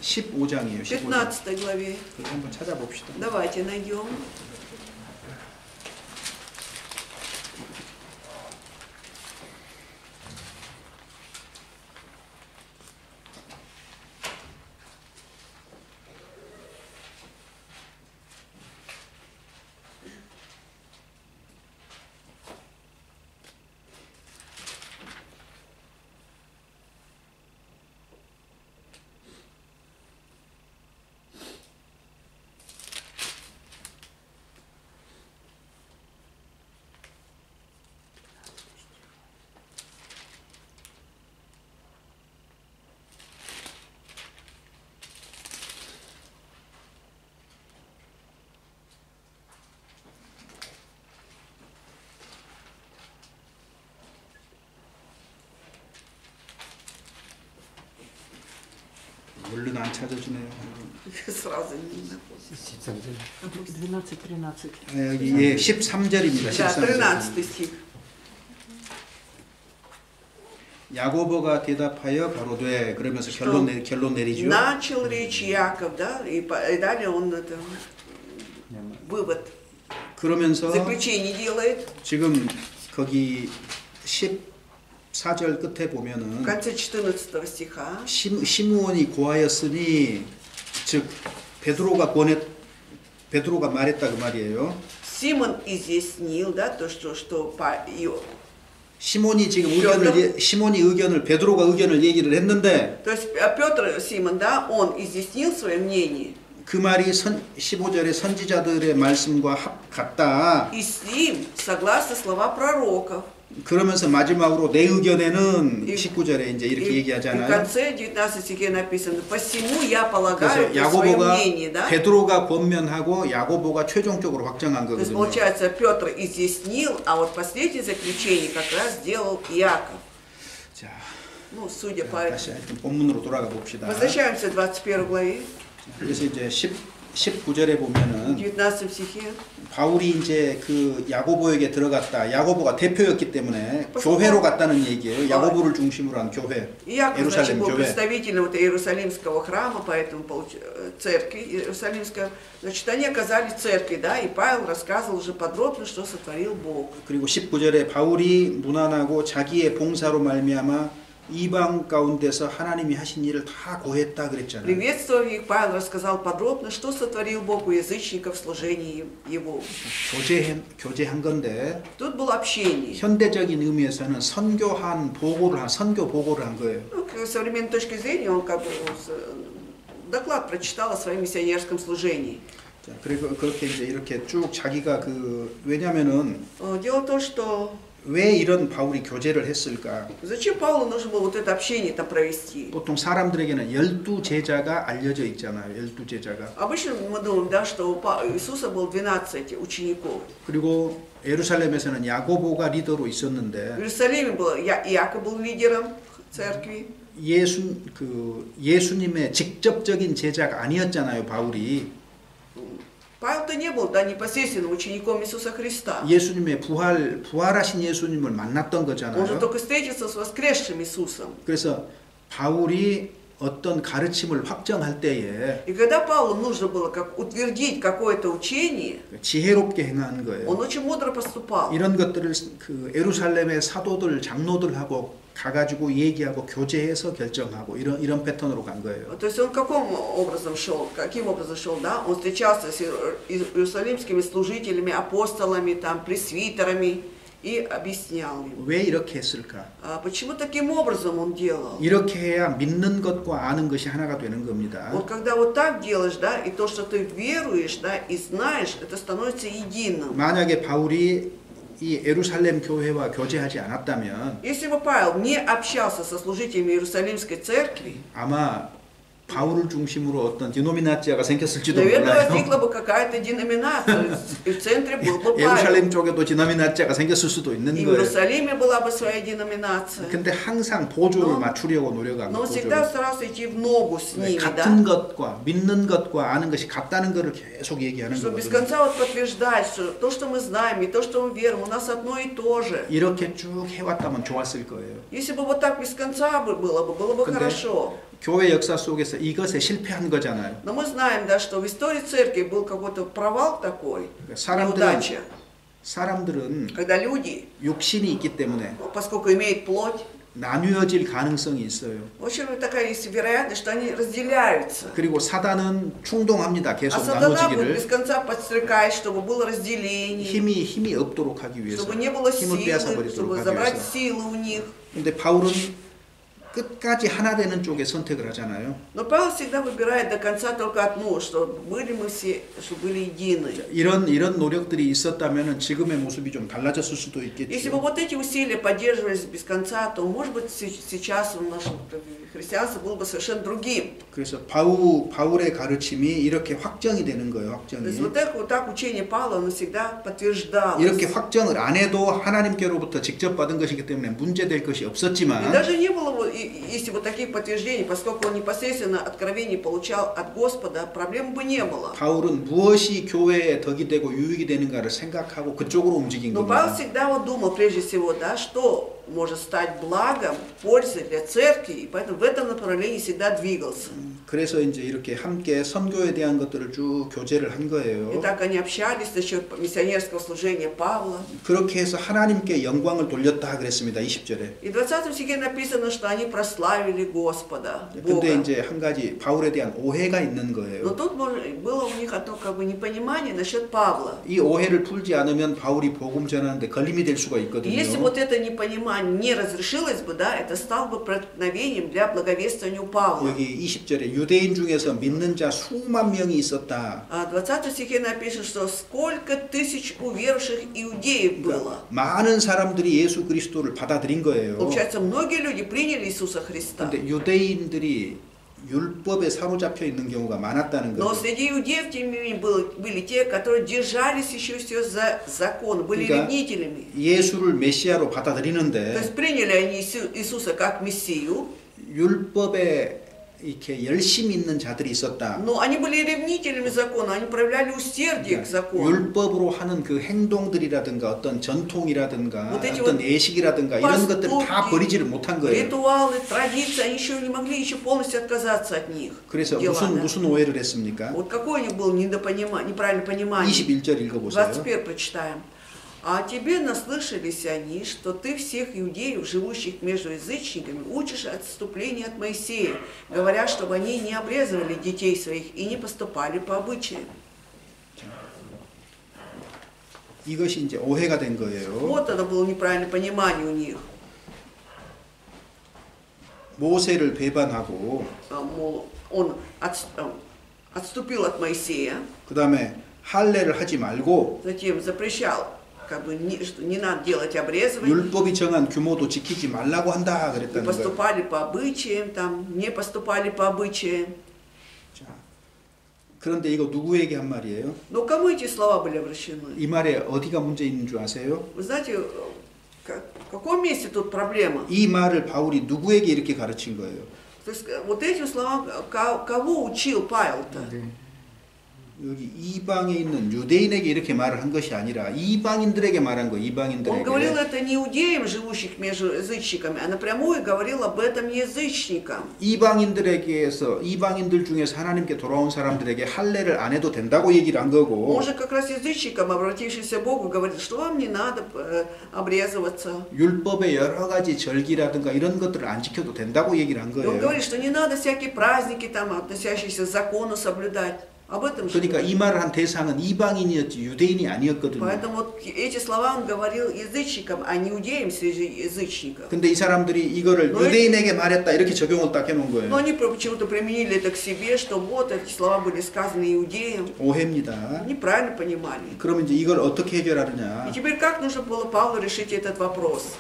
15장이에요. В 15장. 15 главе. 그거 한번 찾아봅시다. Давайте найдем. 얼른 안 찾아주네요. Сразу не находится. 12-13. 여기 예, 13절입니다. Да, 13절. 13 стих. 야고보가 대답하여 가로되 그러면서 결론 내리죠. Начал речь Яков, да, и далее он это, вывод, 그러면서 заключение делает. 지금 거기 14절 끝에 В 보면은 конце 14 стиха 시므온이 고하였으니 즉 베드로가 말했다 그 말이에요. Симон изъяснил, да, то, что 시몬이 지금 시몬이 베드로가 의견을 얘기를 했는데 то есть Петр, Симон, да, он изъяснил свое мнение. 그 말이 15절의 선지자들의 말씀과 같다. И с ним согласны слова пророков. 그러면서 마지막으로 내 의견에는 19절에 이제 이렇게 И в 얘기하잖아요. конце 19 стихе написано: посему я полагаю 그래서 свое 야고보가 мнение, да? 베드로가 권면하고 야고보가 최종적으로 확정한 То есть 거거든요. получается, Петр изъяснил, а вот последнее заключение как раз сделал Иаков. 자, Ну, судя по... 다시 하여튼 본문으로 돌아가 봅시다. Возвращаемся к 21 главе, 그래서 이제 19절에 보면은 19 стихе. 바울이 이제 그 야고보에게 들어갔다. 야고보가 대표였기 때문에 교회로 갔다는 얘기예요. 야고보를 중심으로 한 교회. Иаков, значит, 예루살렘 был 교회. представителем вот Иерусалимского храма, поэтому церкви Иерусалимской. Значит, они оказались в церкви, да, и Павел рассказывал уже подробно, что сотворил Бог. 그리고 19절에 바울이 무난하고 자기의 봉사로 말미암아 이방 가운데서 하나님이 하신 일을 다 고했다 그랬잖아요. Приветствуя их, Павел рассказал подробно, что сотворил Бог у язычников в служении Его. 교제한 건데 Тут было общение. 현대적인 의미에서는 선교 보고를 한 거예요. Ну, с современной точки зрения, он как бы доклад прочитал о своем миссионерском служении. 자, 그리고 그렇게 이제 이렇게 쭉 자기가 왜냐면은 Дело в том, что 왜 이런 바울이 교제를 했을까? зачем Павлу нужно было вот это общение там провести? 보통 사람들에게는 12제자가 알려져 있잖아요. 12제자가. Обычно мы думаем, да, что у Иисуса было 12 учеников. 그리고 예루살렘에서는 야고보가 리더로 В 있었는데 Иерусалиме Иаков был лидером церкви. 예수님의 직접적인 제자가 아니었잖아요, 바울이. Павел-то не был, да, непосредственным учеником Иисуса Христа. 예수님의 부활하신 예수님을 만났던 Он же 거잖아요. только встретился с воскресшим Иисусом. 그래서 바울이 어떤 가르침을 확정할 때에 И когда Павлу нужно было как утвердить какое-то учение, 지혜롭게 행한 он 거예요. очень мудро поступал. 이런 것들을 그 에루살렘의 사도들, 장로들하고 가가지고 얘기하고 교제해서 결정하고 이런 패턴으로 간 거예요. То есть он каким образом шел, да? Он встречался с иерусалимскими служителями, апостолами, там, пресвитерами и объяснял им. 왜 이렇게 했을까? Почему таким образом он делал? 이렇게 해야 믿는 것과 아는 것이 하나가 되는 겁니다. Вот когда вот так делаешь, да, и то, что ты веруешь, да, и знаешь, это становится единым. 만약에 바울이 이 에루살렘 교회와 교제하지 않았다면 Если бы Павел не общался со служителями Иерусалимской церкви, 아마 바울을 중심으로 어떤 디노미나티아가 생겼을지도 наверное, 몰라요. возникла бы какая-то деноминация, и в центре был бы Павел. 예루살렘 쪽에도 디노미나티아가 생겼을 수도 있는 И в 거예요. Иерусалиме была бы своя деноминация. 근데 항상 보조를 맞추려고 노력하고 Но он всегда старался идти в ногу с ними, 같은 да? 것과 믿는 것과 아는 것이 같다는 것을 계속 얘기하는 Чтобы без 거거든요. конца вот подтверждать, что то, что мы знаем, и то, что мы верим, у нас одно и то же. 이렇게 쭉 해왔다면 좋았을 거예요. Если бы вот так без конца было бы 근데 хорошо. 교회 역사 속에서 이것에 실패한 거잖아요. Но мы знаем, да, что в истории церкви был какой-то провал такой, неудача. 사람들은 Когда люди, 육신이 있기 때문에 поскольку имеют плоть, 나뉘어질 가능성이 있어요. в общем, такая есть вероятность, что они разделяются. 그리고 사단은 충동합니다. А 계속 сатана будет 나눠지기를. без конца подстрекать, чтобы было разделение, 힘이 없도록 하기 위해서 чтобы не было 힘을 силы, 빼앗아 чтобы 버리도록 하기 забрать 위해서. силы у них. 근데 바울은 끝까지 하나 되는 쪽에 선택을 하잖아요. Но Павел всегда выбирает до конца только одну, что были мы все, что были едины. 이런 노력들이 있었다면 지금의 모습이 좀 달라졌을 수도 Если бы 있겠죠. вот эти усилия поддерживались без конца, то, может быть, сейчас в нашем христианстве было бы совершенно другим. 그래서 바울의 가르침이 이렇게 확정이 되는 거예요. То 확정이. есть вот так учение Павла, оно всегда подтверждалось. 이렇게 확정을 안 해도 하나님께로부터 직접 받은 것이기 때문에 문제될 것이 И 없었지만 даже не было бы, если бы таких подтверждений, поскольку он непосредственно откровение получал от Господа, проблем бы не было. 바울은 무엇이 교회에 덕이 되고 유익이 되는가를 생각하고 그쪽으로 움직인 Но Павел 겁니다. всегда вот думал прежде всего, да, что может стать благом, пользой для церкви, и поэтому в этом направлении всегда двигался. 그래서 이제 이렇게 함께 선교에 대한 것들을 쭉 교제를 한 И 거예요. так они общались насчет миссионерского служения Павла. 그렇게 해서 하나님께 영광을 돌렸다 그랬습니다. 20절에. И в 20 стихе написано, что они прославили Господа, Бога. 근데 이제 한 가지 바울에 대한 오해가 있는 Но 거예요. тут было у них одно как бы непонимание насчет Павла. 이 오해를 풀지 않으면 바울이 복음 전하는데 걸림이 될 수가 И если 있거든요. вот это непонимание не разрешилось бы, да, это стало бы преткновением для благовествования у Павла. 여기 20절에 유대인 중에서 믿는 자 수만 명이 있었다. А в 20 стихе написано, что сколько тысяч уверовавших иудеев было. 많은 사람들이 예수 그리스도를 받아들인 거예요. Получается, многие люди приняли Иисуса Христа. 근데 유대인들이 율법에 사로잡혀 있는 경우가 많았다는 Но 거죠. среди иудеев, тем не менее, были те, которые держались еще все за закон, были 그러니까 ревнителями. 예수를 메시아로 То 받아들이는데 есть приняли они Иисуса как Мессию, 율법에 이렇게 열심히 있는 자들이 있었다. но они были ревнителями закона, они проявляли усердие к закону. 율법으로 하는 그 행동들이라든가 어떤 전통이라든가 Вот эти 어떤 вот 예식이라든가 이런 것들을 다 поступки, 버리지를 못한 거예요. ритуалы, традиции, они еще не могли еще полностью отказаться от них. 그래서 Дела, да. 무슨 오해를 했습니까? Вот какое у них было неправильное понимание. 21절 읽어보세요. 21 прочитаем. А тебе наслышались они, что ты всех иудеев, живущих между язычниками, учишь отступления от Моисея, говоря, чтобы они не обрезывали детей своих и не поступали по обычаям. 이것이 이제 오해가 된 거예요. Вот это было неправильное понимание у них. 모세를 배반하고 Мол, он отступил от Моисея, 그 다음에 할례를 하지 말고 затем запрещал, как бы, что не надо делать обрезывание, 율법이 정한 규모도 지키지 말라고 한다 и 그랬다는 거예요. поступали по обычаям, там, не поступали по обычаям. 자, 그런데 이거 누구에게 한 말이에요? Но кому эти слова были обращены? 이 말에 어디가 문제 있는 줄 아세요? Вы знаете, В каком месте тут проблема? 이 말을 바울이 누구에게 이렇게 가르친 거예요? То есть вот этим словам кого учил Павел-то? 여기 이방에 있는 유대인에게 이렇게 말을 한 것이 아니라 이방인들에게 말한 거. Он 이방인들에게. говорил это не иудеям, живущих между язычниками, а напрямую говорил об этом язычникам. 이방인들에게서 이방인들 중에서 하나님께 돌아온 사람들에게 할례를 안 해도 된다고 얘기를 한 거고. Он же как раз язычникам, обратившимся к Богу, говорит, что вам не надо обрезываться. 율법의 여러 가지 절기라든가 이런 것들을 안 지켜도 된다고 얘기를 한 И он 거예요. говорит, что не надо всякие праздники, там, относящиеся к закону, соблюдать. Об этом же 그러니까 говорит. 이 말을 한 대상은 이방인이었지 유대인이 아니었거든요. Поэтому вот эти слова он говорил язычникам, а не иудеям среди язычников. 근데 이 사람들이 이거를 유대인에게 말했다 이렇게 적용을 딱 해놓은 Но 거예요. они почему-то применили это к себе, что вот эти слова были сказаны иудеям. 오해입니다. Неправильно понимали. 그러면 이제 이걸 어떻게 해결하느냐? И теперь как нужно было Павлу решить этот вопрос?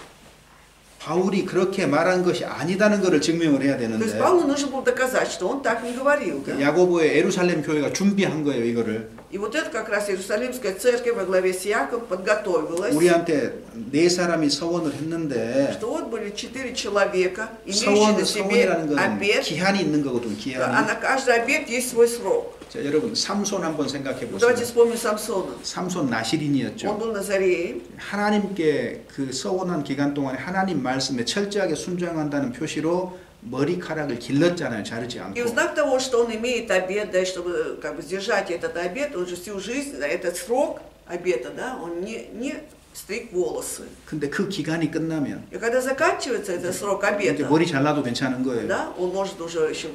바울이 그렇게 말한 것이 아니다는 것을 증명을 해야 То есть 되는데 Павлу нужно было доказать, что он так не говорил. Да? 야고보의 에루살렘 교회가 준비한 거예요 이거를. И вот это как раз Иерусалимская церковь во главе с Иаковом подготовилась, 우리한테 4사람이 서원을 했는데 что вот были 4 человека, имеющие на себе 서원이라는 건 обет, 기한이 있는 거거든. а 기한이. на каждый обет есть свой срок. 자, 여러분 삼손 한번 생각해 보세요. Давайте вспомним Самсона. 삼손 Он 나시린이었죠. был Назареем. 하나님께 그 서원한 기간 동안에 하나님 말씀에 철저하게 순종한다는 표시로 머리카락을 길렀잖아요. 자르지 И в 않고. знак того, что он имеет обет, да, и чтобы как бы сдержать этот обет, он же всю жизнь, да, этот срок обета, да, он не стриг волосы. 근데 그 기간이 끝나면 И когда заканчивается этот срок 이제 обета, 머리 잘라도 괜찮은 거예요. да, он может уже еще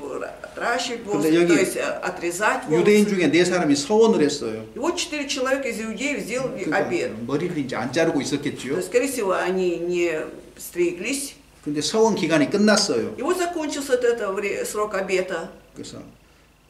отращивать 근데 волосы, 여기 то есть отрезать 유대인 волосы. 중에 4사람이 서원을 했어요. И вот 4 человека из иудеев сделали 그러니까 обет. 머리를 이제 안 자르고 То 있었겠죠. есть, скорее всего, они не стриглись. 근데 서원 기간이 끝났어요. И вот закончился этот срок обета.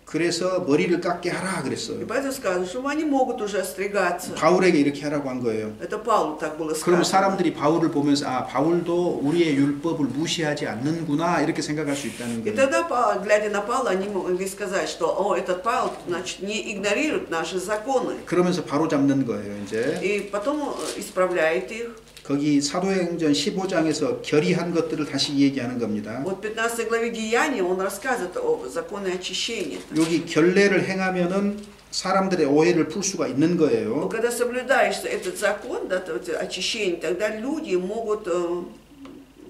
그래서 머리를 깎게 하라 И 그랬어요. поэтому сказано, что они могут уже остригаться. 바울에게 이렇게 하라고 한 거예요. Это Павлу так было 그럼 сказано. 사람들이 바울을 보면서 아 바울도 우리의 율법을 무시하지 않는구나 이렇게 생각할 수 있다는 И 거예요. тогда, глядя на Павла, они могли сказать, что о, этот Павел, значит, не игнорирует наши законы. 그러면서 바로 잡는 거예요. 이제 И потом исправляет их. 거기 사도행전 15장에서 결의한 것들을 다시 얘기하는 겁니다. Вот в 15 главе Деяния он рассказывает о законе очищения. 여기 결례를 행하면은 사람들의 오해를 풀 수가 있는 Но 거예요. когда соблюдаешь этот закон, да, очищение, тогда люди могут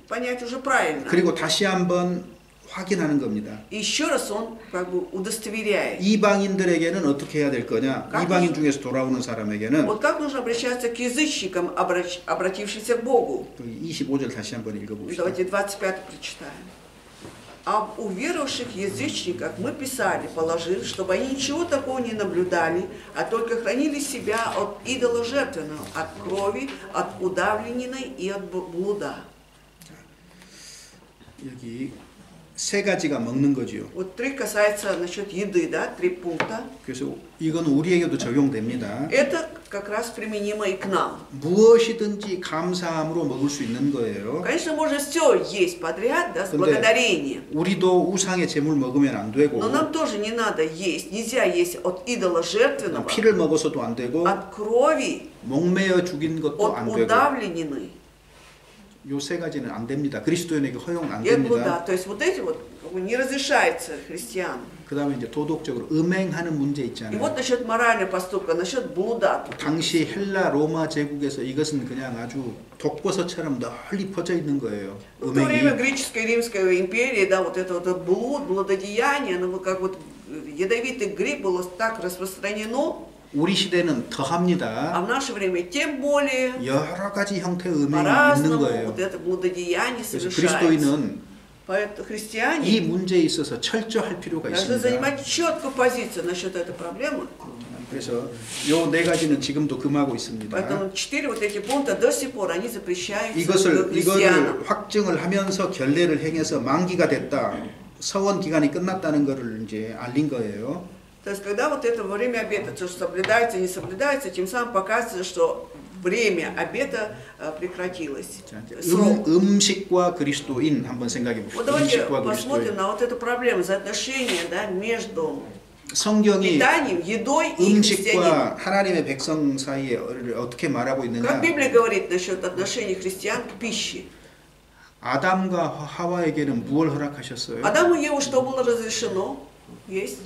понять уже правильно. 그리고 다시 한번 확인하는 겁니다. И еще раз он как бы удостоверяет. 이방인들에게는 어떻게 해야 될 거냐? как 이방인 중에서 돌아오는 사람에게는 Вот как нужно обращаться к язычникам, обратившимся к Богу. 25절 다시 한번 읽어봅시다. Давайте 25 прочитаем. Об уверовавших язычниках мы писали, положив, чтобы они ничего такого не наблюдали, а только хранили себя от идола жертвенного, от крови, от удавленной и от блуда. 여기 세 가지가 먹는 거죠. Вот 3 касается насчет еды, да, 3 пункта. 그래서 이건 우리에게도 적용됩니다. Это как раз применимо и к нам. 무엇이든지 감사함으로 먹을 수 있는 거예요. Конечно, можно все есть подряд, да, с 근데 благодарением. 우리도 우상의 제물 먹으면 안 되고 Но нам тоже не надо есть, нельзя есть от идола жертвенного, 피를 먹어서도 안 되고 от крови, 목매어 죽인 것도 от 안 되고 удавленной 요 세 가지는 안 됩니다. 그리스도인에게 허용 안 и от блуда. 됩니다. То есть вот эти вот как бы не разрешается христианам. 그 다음에 이제 도덕적으로 음행하는 문제 И 있잖아요. вот насчет морального поступка, насчет блуда. 당시 헬라 로마 제국에서 이것은 그냥 아주 독버섯처럼 널리 퍼져 있는 거예요. В то время 음행이. греческой и римской империи, да, вот это вот блуд, блудодеяние, оно вот как вот ядовитый гриб было так распространено, 우리 시대는 а 더합니다. в наше время тем более 여러 가지 형태의 음행이 있는 по-разному 거예요. вот это блудодеяние 그래서 совершается. 그리스도인은 Поэтому 이 христиане 문제에 있어서 철저할 필요가 должны 있습니다. занимать четкую позицию насчет этой проблемы. 그래서 요 네 가지는 지금도 금하고 있습니다. Поэтому 4 вот эти пункта до сих пор они запрещаются 이거를 христианам. 확증을 하면서 결례를 행해서 만기가 됐다. 서원 기간이 끝났다는 것을 이제 알린 거예요. То есть, когда вот это время обета, то, что соблюдается, не соблюдается, тем самым показывается, что время обета прекратилось. 자, 이제 Срок. 음식과 그리스도인 한번 생각해 Вот 봅시다. давайте 음식과 посмотрим 그리스도인. на вот эту проблему, соотношение, да, между 성경이 питанием, едой и христианином. 음식과 하나님의 백성 사이에 어떻게 말하고 있느냐? Как Библия говорит насчет отношений христиан к пище? 아담과 하와에게는 무엇을 허락하셨어요? Адаму и Еву что было разрешено есть?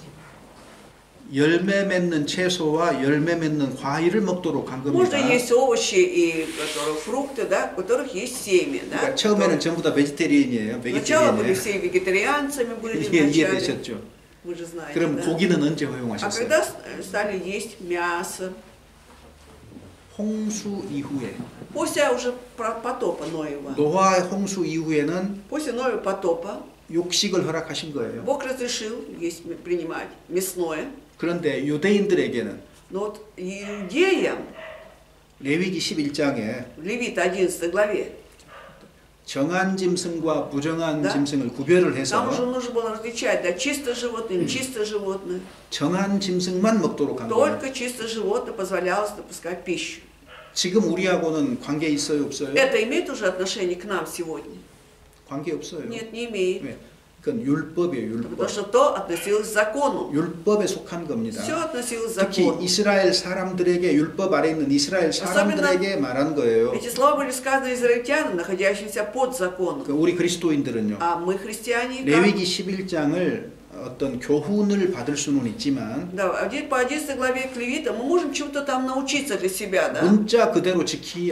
열매 맺는 채소와 열매 맺는 과일을 먹도록 한 Можно 겁니다. есть овощи и фрукты, да, у которых есть семя, да. 그러니까 처음에는 전부 다 베지테리인이에요. Сначала были 베지테리인이에요. все вегетарианцами, были 이해 вначале. 되셨죠? Вы же знаете, 그럼 да? 고기는 언제 А 허용하셨어요? когда стали есть мясо? 홍수 이후에 После уже потопа Ноева. 노아의 홍수 이후에는 После Ноева потопа 육식을 허락하신 거예요. Бог разрешил есть, принимать мясное. 그런데 유대인들에게는 Но вот иудеям, 레위기 11장에 Левит 11 главе, 정한 짐승과 부정한 Да. 짐승을 구별을 там уже 해서 нужно было различать, да, чистое животное, нечистое животное. 정한 짐승만 먹도록 한 거예요. Только чистое животное позволялось допускать пищу. 지금 우리하고는 관계 있어요, 없어요? Это имеет уже отношение к нам сегодня? 관계 없어요. Нет, не имеет. 왜? 그건 율법이에요, Потому 율법. что то относилось к закону. 율법에 속한 겁니다. Все относилось к 특히 закону. 이스라엘 사람들에게 율법 아래 있는 이스라엘 사람들에게 말한 거예요. Эти слова были сказаны израильтянам, находящимся под законом. 그 우리 그리스도인들은요. А мы, христиане, как? 레위기 11장을 어떤 교훈을 받을 수는 있지만 Да, по 11 главе к Левитам мы можем чему-то там научиться для себя, да? 문자 그대로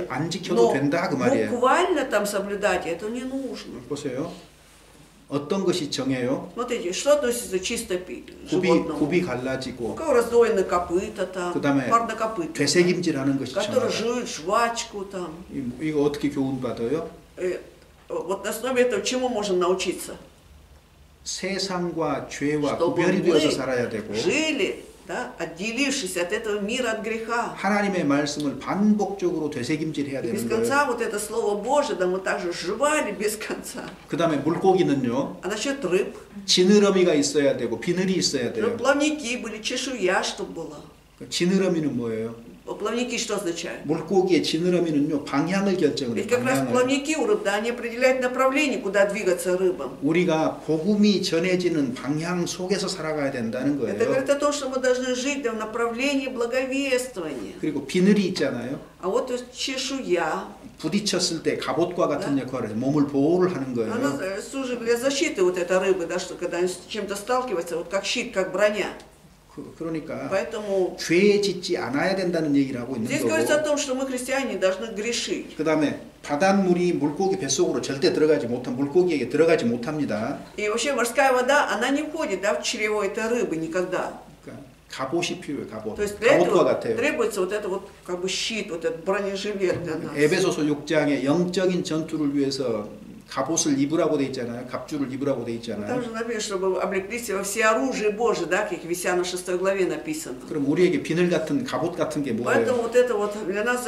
안 지켜도 Но 된다 그 말이에요. буквально там соблюдать это не нужно. 보세요. 어떤 것이 정해요? Смотрите, что относится чисто к 굽이 животному? 갈라지고 У кого раздвоены копыта там, 그다음에 парнокопытные, 되새김질하는 것이 которые 정하다. жуют жвачку там. 이거 어떻게 교훈받아요? Вот на основе этого чему можем научиться? 세상과 죄와 Чтобы 구별이 мы 되어서 살아야 되고 жили, да, отделившись от этого мира, от греха. 하나님의 말씀을 반복적으로 되새김질해야 И без 되는 거예요. конца вот это Слово Божие, да, мы также жевали без конца. 그 다음에 물고기는요. А насчет рыб? 지느러미가 있어야 되고 비늘이 있어야 돼요. Плавники были, чешуя, чтобы была. 지느러미는 뭐예요? Плавники что означает? 물고기의 지느러미는요. 방향을 결정을 해요. Ведь как раз 방향을. плавники у рыб, да, они определяют направление, куда двигаться рыбам. 우리가 복음이 전해지는 방향 속에서 살아가야 된다는 Это 거예요. говорит о том, что мы должны жить в направлении благовествования. 그리고 비늘이 있잖아요. А вот то есть чешуя, 부딪혔을 때 갑옷과 같은 역할을 해서 몸을 보호를 하는 거예요. она служит для защиты вот этой рыбы, да, что когда они с чем-то сталкиваются, вот как щит, как броня. 그러니까 Поэтому 죄 짓지 않아야 된다는 얘기를 하고 있는 здесь говорится о 거고. том, что мы, христиане, должны грешить. 그 다음에 바닷물이 물고기 뱃속으로 절대 물고기에게 들어가지 못합니다. И вообще морская вода, она не входит, да, в чрево этой рыбы никогда. 그러니까 갑옷이 필요해요. 갑옷. То есть для 갑옷과 этого 같아요. требуется вот это вот как бы щит, вот этот бронежилет для нас. 에베소서 6장에 영적인 전투를 위해서 갑옷을 입으라고 돼 있잖아요. 갑주를 입으라고 돼 있잖아요. Там же написано, чтобы облекли себя во все оружие Божие, да, как Ефесянам 6 главе написано. 그럼 우리에게 비늘 같은 갑옷 같은 게 Поэтому 뭐예요? вот это вот для нас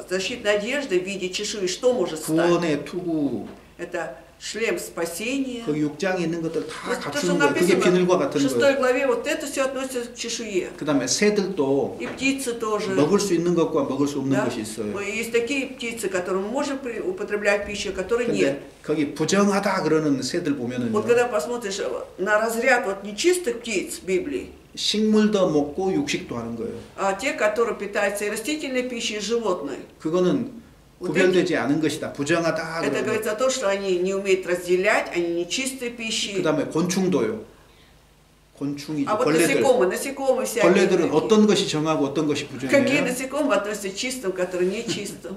защитная одежда в виде чешуи, что может стать? 구원의 투구. Это шлем спасения. 그 6장에 있는 것들 다 Вот то, что 갖추는 거예요. 그게 написано 비늘과 в 같은 6 거예요. главе, вот это все относится к чешуе. 그 다음에 새들도 И птицы тоже. 먹을 수 있는 것과 먹을 수 없는 Да? 것이 있어요. Есть такие птицы, которые мы можем употреблять пищу, а которые нет. 근데 거기 부정하다 그러는 새들 보면은요. Вот когда посмотришь на разряд вот нечистых птиц в Библии, 식물도 먹고 육식도 하는 거예요. а те, которые питаются и растительной пищей, и животной, 그거는 구별되지 않은 것이다. 부정하다 это 그러는 거. говорится о том, что они не умеют разделять, они нечистой 그 пищи. 다음에 곤충도요. 곤충이죠. А вот 벌레들. насекомые всякие. 벌레들은 어떤 것이 정하고 어떤 것이 Какие 부정해요? насекомые относятся к чистым, которые нечистым?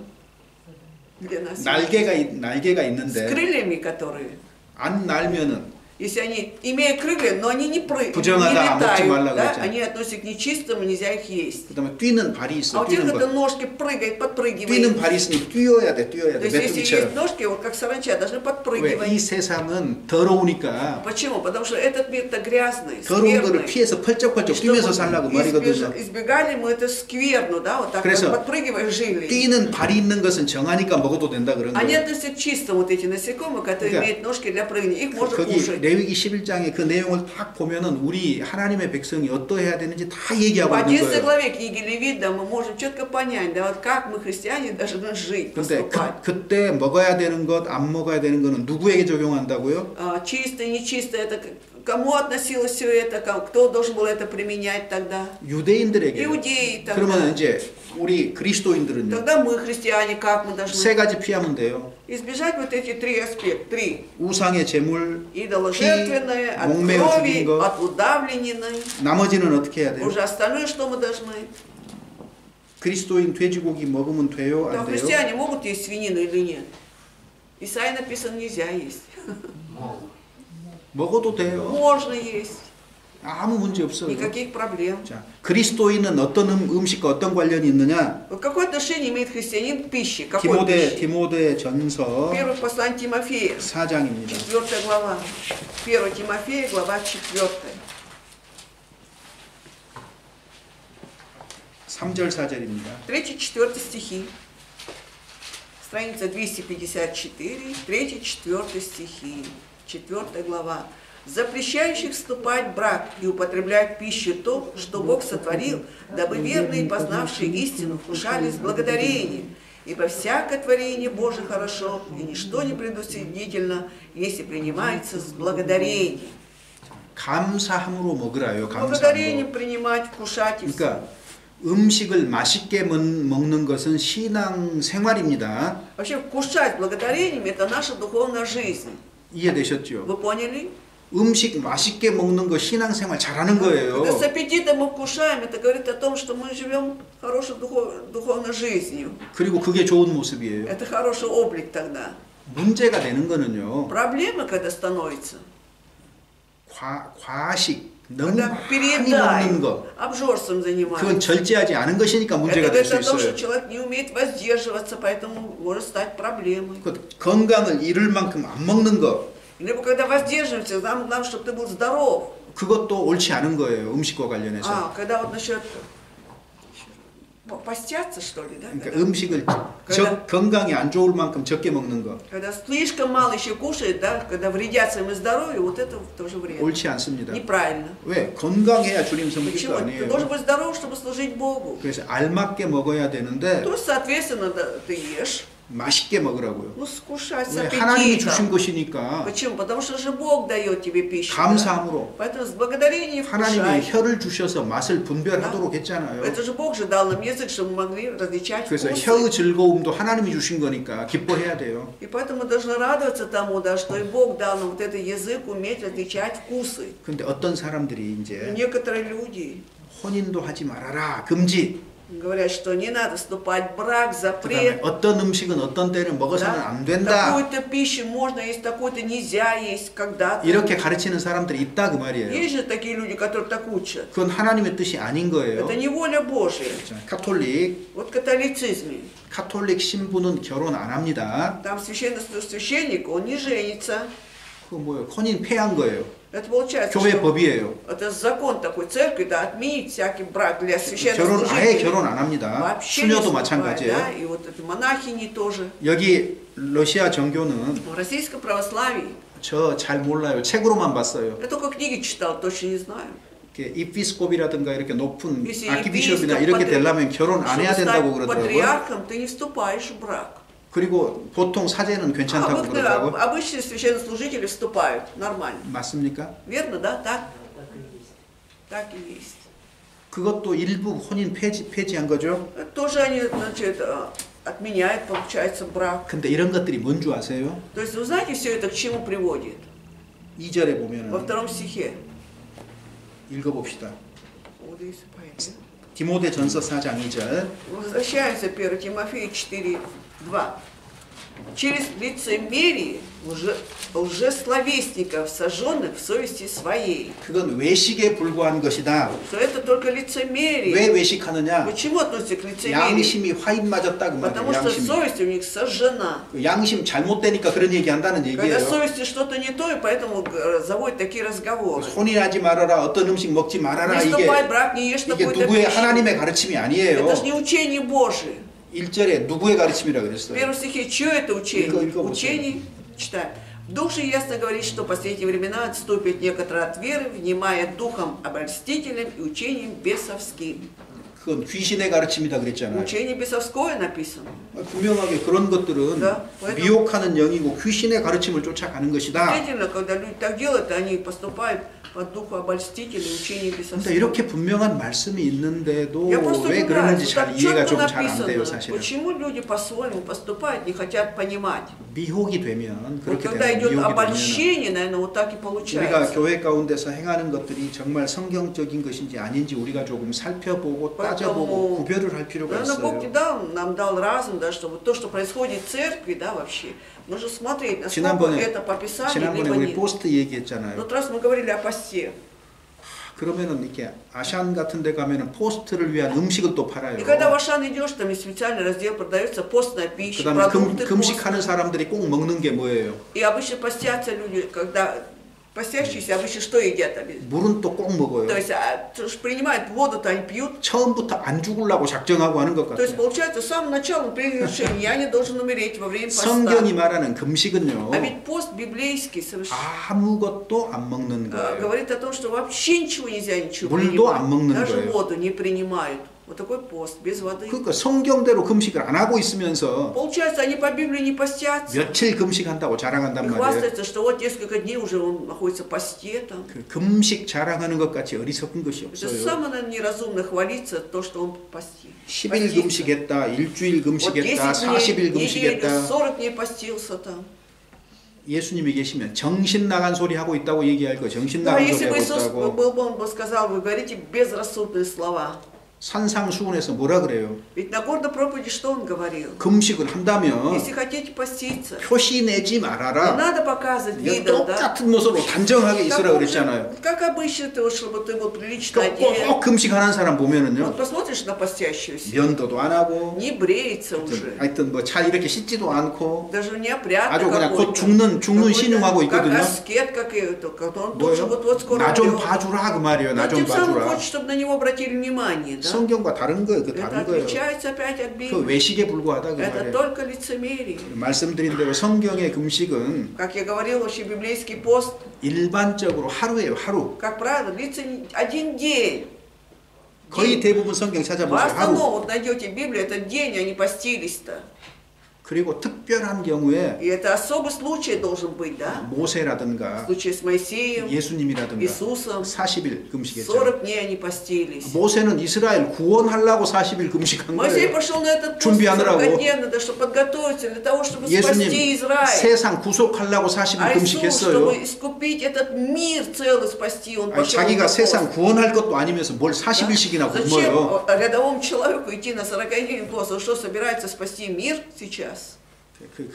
Для нас. 날개가 С 있는데 крыльями, которые. 안 날면은 Если они имеют крылья, но они не прыгают, не 부정하다, 먹지 летают, 말라고 да, 했잖아요. они относятся к нечистым, нельзя их есть. 그다음에 뛰는 발이 А 있어. у тех 뛰는 это 발. ножки прыгает, подпрыгивает. 뛰는 발이 있으니 뛰어야 돼. То 뛰어야 돼. есть если есть 메뚜기처럼. ножки, вот как саранча, должны 왜? 이 подпрыгивать. 세상은 더러우니까 Почему? Потому что этот мир-то грязный, 더러운 거를 скверный. 피해서 펄쩍펄쩍 И 뛰면서 чтобы 살라고 말이거든요. избегали мы это скверну, да, вот так 그래서 вот подпрыгивая жили. 뛰는 발이 있는 것은 정하니까 먹어도 된다 그런 Они 거예요. относятся к чистым, вот эти насекомые, которые 그러니까 имеют ножки для прыгания. Их можно 거기 кушать. 레위기 11장의 그 내용을 딱 보면은 우리 하나님의 백성이 어떠해야 되는지 다 얘기하고 В 있는 11 거예요. главе книги Левит, да, мы можем четко понять, да, вот как мы, христиане, должны жить, 근데 поступать. 그때 먹어야 되는 것, 안 먹어야 되는 거는 누구에게 적용한다고요? Чистое, нечистое, это кому относилось все это, кто должен был это применять тогда? 유대인들에게. Иудеи тогда. 그러면 이제 우리 그리스도인들은요. Тогда мы, христиане, как мы должны? 세 가지 피하면 돼요. Избежать вот эти три аспекта. Три. 우상의 제물, Идоложертвенное, от 목매어 крови, 죽인 거. от удавленины. 나머지는 어떻게 해야 돼요? Уже остальное, что мы должны? 그리스도인 돼지고기 먹으면 돼요? Да, 안 돼요? христиане могут есть свинину или нет? Исаии написано, нельзя есть. 먹어도 돼요. Можно есть. 아무 문제 없어요. Никаких проблем. 자, 그리스도인은 어떤 음식과 어떤 관련이 있느냐? Вот какое отношение имеет христианин к пище? Какой пище? 디모데 전서 Первое послание Тимофея, 4장입니다. 4 глава. 1 Тимофея, глава 4. 3절 4절입니다. 3-4 стихи. Страница 254, 3-4 стихи. 4 глава. Запрещающих вступать в брак и употреблять пищу то, что Бог сотворил, дабы верные, познавшие истину, вкушали с благодарением. Ибо всякое творение Божие хорошо, и ничто не предусудительно, если принимается с благодарением. 감사함으로 먹으라요. Благодарением 감사함으로. принимать, вкушать и все. 그러니까 음식을 맛있게 먹는 것은 신앙 생활입니다. Вообще, вкушать благодарением – это наша духовная жизнь. 이해되셨죠? Вы поняли? 음식 맛있게 먹는 거 신앙 생활 잘하는 거예요. Когда с аппетитом мы вкушаем, это говорит о том, что мы живем хорошей духовной жизнью. 그리고 그게 좋은 모습이에요. Это хороший облик тогда. 문제가 되는 거는요. Проблема, когда становится, 과식, 너무 когда 많이 переедаем, 먹는 거. обжорством 그건 занимаемся. 절제하지 않은 것이니까 Это 문제가 될 говорит 수 о том, что 있어요. человек не умеет воздерживаться, поэтому может стать проблемой. 건강을 잃을 만큼 안 먹는 거. Либо когда воздерживаемся, нам главное, чтобы ты был здоров. 그것도 옳지 않은 거예요. 음식과 관련해서. Когда вот насчет постятся, что ли, да? 그러니까 음식을 건강에 안 좋을 만큼 적게 먹는 거. Когда слишком мало еще кушает, да, когда вредят своему здоровью, вот это тоже вредно. 옳지 않습니다. Неправильно. 왜? 건강해야 주님 섬길 거 Почему? Ты 아니에요. должен быть здоров, чтобы служить Богу. 그래서 알맞게 먹어야 되는데 То есть, соответственно, да, ты ешь, 맛있게 먹으라고요. ну, скушать с 왜? 하나님이 주신 аппетитом. 것이니까 Почему? Потому что же Бог дает тебе пищу. Да? 감사함으로 Поэтому с благодарением 하나님이 вкушай. 혀를 주셔서 맛을 분별하도록 했잖아요. Это же Бог же дал нам язык, чтобы мы могли различать 그래서 вкусы. 혀의 즐거움도 하나님이 주신 거니까 기뻐해야 돼요. И поэтому мы должны радоваться тому, да, что и Бог дал нам вот этот язык, уметь различать вкусы. 근데 어떤 사람들이 이제 Некоторые люди 혼인도 하지 말아라 금지. говорят, что не надо вступать в брак, 그다음에 запрет. 어떤 음식은 어떤 때는 먹어서는 Да? 안 된다. Такую-то пищу можно есть, такую-то нельзя есть когда-то. 이렇게 가르치는 사람들이 있다 그 말이에요. Есть же такие люди, которые так учат. 그건 하나님의 뜻이 아닌 거예요. Это не воля Божия. 자, 카톨릭 Вот в католицизме. 카톨릭 신부는 결혼 안 합니다. Там священник, он не женится. 그 뭐예요? 혼인 폐한 거예요. Это получается, 교회 что 법이에요. это закон такой церкви, да, отменить всякий брак для 아예 священнослужителей. 결혼 안 합니다. Вообще не 수녀도 вступает, 마찬가지예요. да, и вот это монахини тоже. 여기 러시아 정교는 В российском православии 저 잘 몰라요. 책으로만 봤어요. я только книги читал, точно не знаю. 이피스kop이라든가 이렇게 높은 Если 아키비숍이나 епископ, 이렇게 патри- 되려면 결혼 안 해야 Чтобы 된다고 стать 그러더라고요. патриархом, ты не вступаешь в брак. 그리고 보통 사제는 괜찮다고 그러더라고요. Обычные священнослужители вступают, нормально. 맞습니까? Верно, да? Так? Так и есть. 그것도 일부 혼인 폐지한 거죠. Это тоже они, значит, отменяют, получается, брак. 근데 이런 것들이 뭔 줄 아세요? То есть, вы знаете, все это к чему приводит? 2절에 Во 보면 втором стихе. 읽어봅시다. Вот здесь пойдем. 디모데 전서 4장 2절. Возвращаемся 1 Тимофея 4:2. Через лицемерие лжесловесников, сожженных в совести своей. 그건 외식에 불과한 것이다. Что это только 왜 лицемерие. 외식하느냐? Почему относится к лицемерию? 양심이 화인 맞았다 그 Потому 말이에요. что 양심이. совесть у них сожжена. 그 양심 잘못되니까 그런 얘기 한다는 Когда 얘기예요. совести что-то не то, и поэтому заводят такие разговоры. 혼인하지 말아라, 어떤 음식 먹지 말아라, Не 이게 вступай в брак, не ешь 이게 такой-то 누구의 пищи. 하나님의 가르침이 아니에요. Это же не учение Божие. 1절에 누구의 가르침이라 В 그랬어요? первом стихе, что это учение? 읽어 보세요. Учение, читаем. Дух же ясно говорит, что в последние времена отступят некоторые от веры, внимая духом обольстительным и учением бесовским. 그건 귀신의 가르침이다 그랬잖아요. Учение бесовское написано. 분명하게 그런 것들은 Да, поэтому- 미혹하는 영이고 귀신의 가르침을 쫓아가는 것이다. Действительно, когда люди так делают, они поступают Под духу обольстителей, учений без 근데 основы. 이렇게 분명한 말씀이 있는데도 Я просто 왜 удивляюсь, 그러는지 что 잘 так 이해가 четко 좀 잘 안 돼요, написано, 사실은. почему люди по-своему поступают, не хотят понимать. 미혹이 되면 Вот 그렇게 когда 되는 идет 미혹이 되면 обольщение, наверное, вот так и 우리가 получается. 교회 가운데서 행하는 것들이 정말 성경적인 것인지 아닌지 우리가 조금 살펴보고 따져보고 구별을 할 필요가 Наверное, Бог не 있어요. дал, нам дал разум, да, чтобы то, что происходит в церкви, да, вообще, нужно смотреть, насколько 지난번에 это по Писанию, 지난번에 либо 우리 нет. 포스트 В 얘기했잖아요. тот раз мы говорили о посте. 그러면은 이렇게 아샨 같은 데 가면은 포스트를 위한 음식을 또 팔아요. И когда в Ашан идешь, там есть специальный раздел, продается постная пища, 그다음에 продукты 금식하는 постные. 사람들이 꼭 먹는 게 뭐예요? И обычно постятся люди, когда постящиеся обычно что едят? 물은 또 꼭 먹어요. То есть принимают воду-то они пьют. 처음부터 안 죽으려고 작정하고 하는 것 То есть 같아요. получается, с самого начала он принял решение, я не должен умереть во время 성경이 поста. 말하는 금식은요. А ведь пост библейский совершенно 아무것도 안 먹는 거예요. говорит о том, что вообще ничего нельзя, ничего 물도 안 먹는 принимать. Даже 거예요. воду не принимают. Вот такой пост, без воды. 그러니까 성경대로 금식을 안 하고 있으면서 Получается, они по Библии не постятся. 며칠 금식한다고 자랑한단 И 말이에요. хвастаются, что вот несколько дней уже он находится в посте там. 그 금식 자랑하는 것 같이 어리석은 것이 Это 없어요. самое, наверное, неразумно хвалиться то, что он в посте. 10일 постится. 금식했다, 일주일 Вот 10 금식했다, 40일 дней, неделю, 금식했다. 40 дней постился там. 예수님이 계시면 정신 나간 소리 하고 있다고 얘기할 거 정신 Да, 나간 소리 если бы 하고 Иисус 있다고. был бы, он бы сказал, вы говорите безрассудные слова. 산상수훈에서 뭐라 그래요? Ведь на гордой проповеди что он говорил? 금식을 한다면 Если хотите поститься, 표시 내지 не 말아라. надо показывать 그냥 видом, да? 똑같은 모습으로 단정하게 있으라 Как, 그랬잖아요. как обычно ты, чтобы ты был прилично 꼭 одет. 금식하는 사람 보면은요. Вот посмотришь на постящегося, 면도도 안 하고 не бреется уже. 하여튼 뭐 잘 이렇게 씻지도 않고 Даже неопрятно 아주 그냥 곧 какой-то. 죽는 신용하고 Как 있거든요. аскет, как и он тоже 뭐예요? вот скоро 나 좀 умрет. 봐주라 그 말이에요. Но 나 좀 тем самым 봐주라. хочет, чтобы на него обратили внимание, да? 성경과 다른 거예요. 그 Это 다른 거예요. отличается опять от 그 Библии. 외식에 불과하다 그 Это 말이에요. только лицемерие. 말씀드린 대로 성경의 금식은 Как я говорил, вообще библейский пост, 일반적으로 하루예요. 하루. как правило, длится один день. 거의 대부분 성경 В 찾아보세요. 하루. основном вот найдете Библию, этот день они постились-то. 그리고 특별한 경우에 И это особый случай должен быть, да? 모세라든가 В случае с Моисеем, 예수님이라든가 Иисусом, 40일 금식했죠. 40 дней они постились. 모세는 이스라엘 구원하려고 40일 금식한 Моисей 거예요. пошел на этот пост 준비하느라고. 40-дневный, да, чтобы подготовиться для того, чтобы 예수님 спасти Израиль. 세상 구속하려고 40일 А Иисус, 금식했어요. чтобы искупить этот мир целый спасти, он 아니, пошел на 자기가 пост. 세상 구원할 것도 아니면서 뭘 40일씩이나 Зачем 굶어요. рядовому человеку идти на 40-дневный пост? Он что, собирается спасти мир сейчас?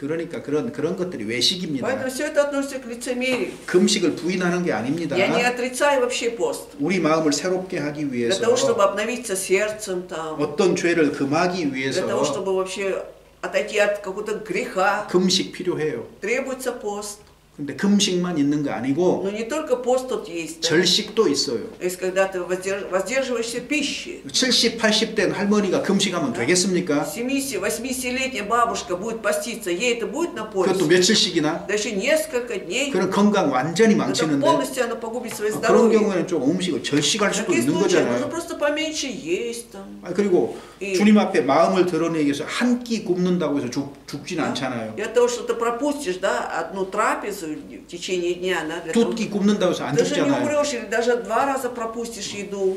그러니까 그런 것들이 외식입니다. Поэтому все это относится к лицемерию. 금식을 부인하는 게 아닙니다. Я не отрицаю вообще пост. 우리 마음을 새롭게 하기 Для 위해서 того, чтобы обновиться сердцем, там, 어떤 죄를 금하기 для того, 위해서 чтобы вообще отойти от какого-то греха, 금식 필요해요. требуется пост. 근데 금식만 있는 거 아니고 Но не только пост тут есть. Да? 절식도 있어요. То есть, когда ты воздерживаешься пищи. 70, 80된 할머니가 금식하면 되겠습니까? 70-80-летняя бабушка будет поститься, ей это будет на 그것도 пользу? 며칠씩이나? Даже несколько дней. 그런 건강 완전히 Это 망치는데 полностью она погубит свое 그런 здоровье. 경우에는 좀 음식을 절식할 В 수도 таких 있는 случаях нужно 거잖아요. просто поменьше есть там. 그리고 이- 주님 앞에 마음을 드러내기 위해서 한 끼 굶는다고 해서 죽진 않잖아요. Для того, что ты пропустишь, да, одну трапезу в течение дня, да, для того, 두 끼 굶는다고 해서 안 ты же не 죽잖아요. умрешь, или даже 2 раза пропустишь еду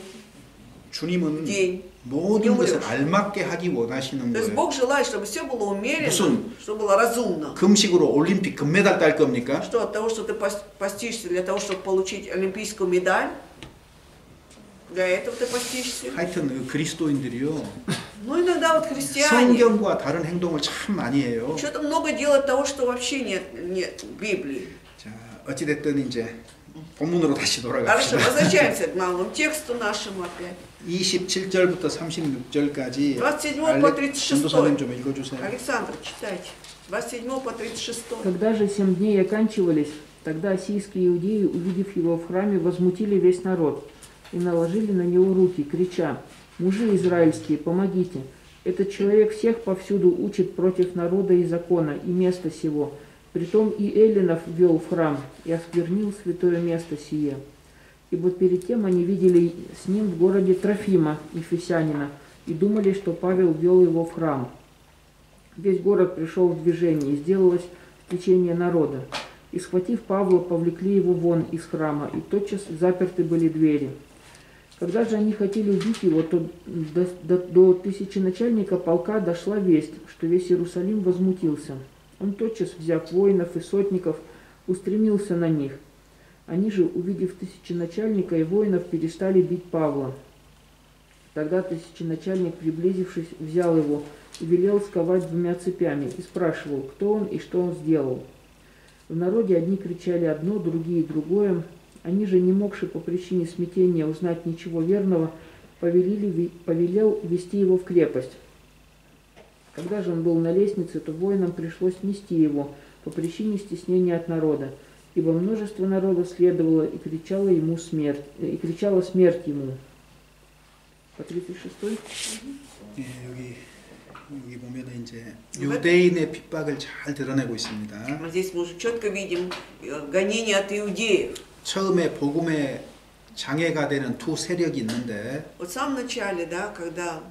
в 주님은 день. 모든 것을 알맞게 하기 원하시는 То есть 거예요. Бог желает, чтобы все было умеренно, 무슨- чтобы было разумно. 금식으로 올림픽 금메달 딸 겁니까? Что от того, что ты постишься для того, чтобы получить олимпийскую медаль, для этого ты постишься. 하여튼 그 그리스도인들이요. Ну, иногда вот христиане 성경과 다른 행동을 참 많이 해요. что-то много делают того, что вообще нет в Библии. 자, 어찌됐든 이제 본문으로 다시 Хорошо, 돌아갑시다. возвращаемся к главному тексту нашему опять. 27절부터 36절까지 27 по 36. 전도사님 좀 읽어주세요. Александр, читайте. 27 по 36. Когда же 7 дней оканчивались, тогда ассийские иудеи, увидев его в храме, возмутили весь народ и наложили на него руки, крича: «Мужи израильские, помогите! Этот человек всех повсюду учит против народа и закона и места сего. Притом и эллинов ввел в храм и осквернил святое место сие». Ибо перед тем они видели с ним в городе Трофима, ефесянина, и думали, что Павел ввел его в храм. Весь город пришел в движение, и сделалось течение народа. И, схватив Павла, повлекли его вон из храма, и тотчас заперты были двери. Когда же они хотели убить его, то до тысяченачальника полка дошла весть, что весь Иерусалим возмутился. Он тотчас, взяв воинов и сотников, устремился на них. Они же, увидев тысяченачальника и воинов, перестали бить Павла. Тогда тысяченачальник, приблизившись, взял его и велел сковать 2 цепями, и спрашивал, кто он и что он сделал. В народе одни кричали одно, другие другое. Они же, не могши по причине смятения узнать ничего верного, повелел вести его в крепость. Когда же он был на лестнице, то воинам пришлось нести его по причине стеснения от народа, ибо множество народа следовало и кричало смерть ему. По 36-й. 여기 보면은 이제 유대인의 핍박을 잘 드러내고 있습니다. Здесь мы уже четко видим гонение от иудеев. 처음에 복음의 장애가 되는 두 세력이 있는데 Вот в самом начале, да, когда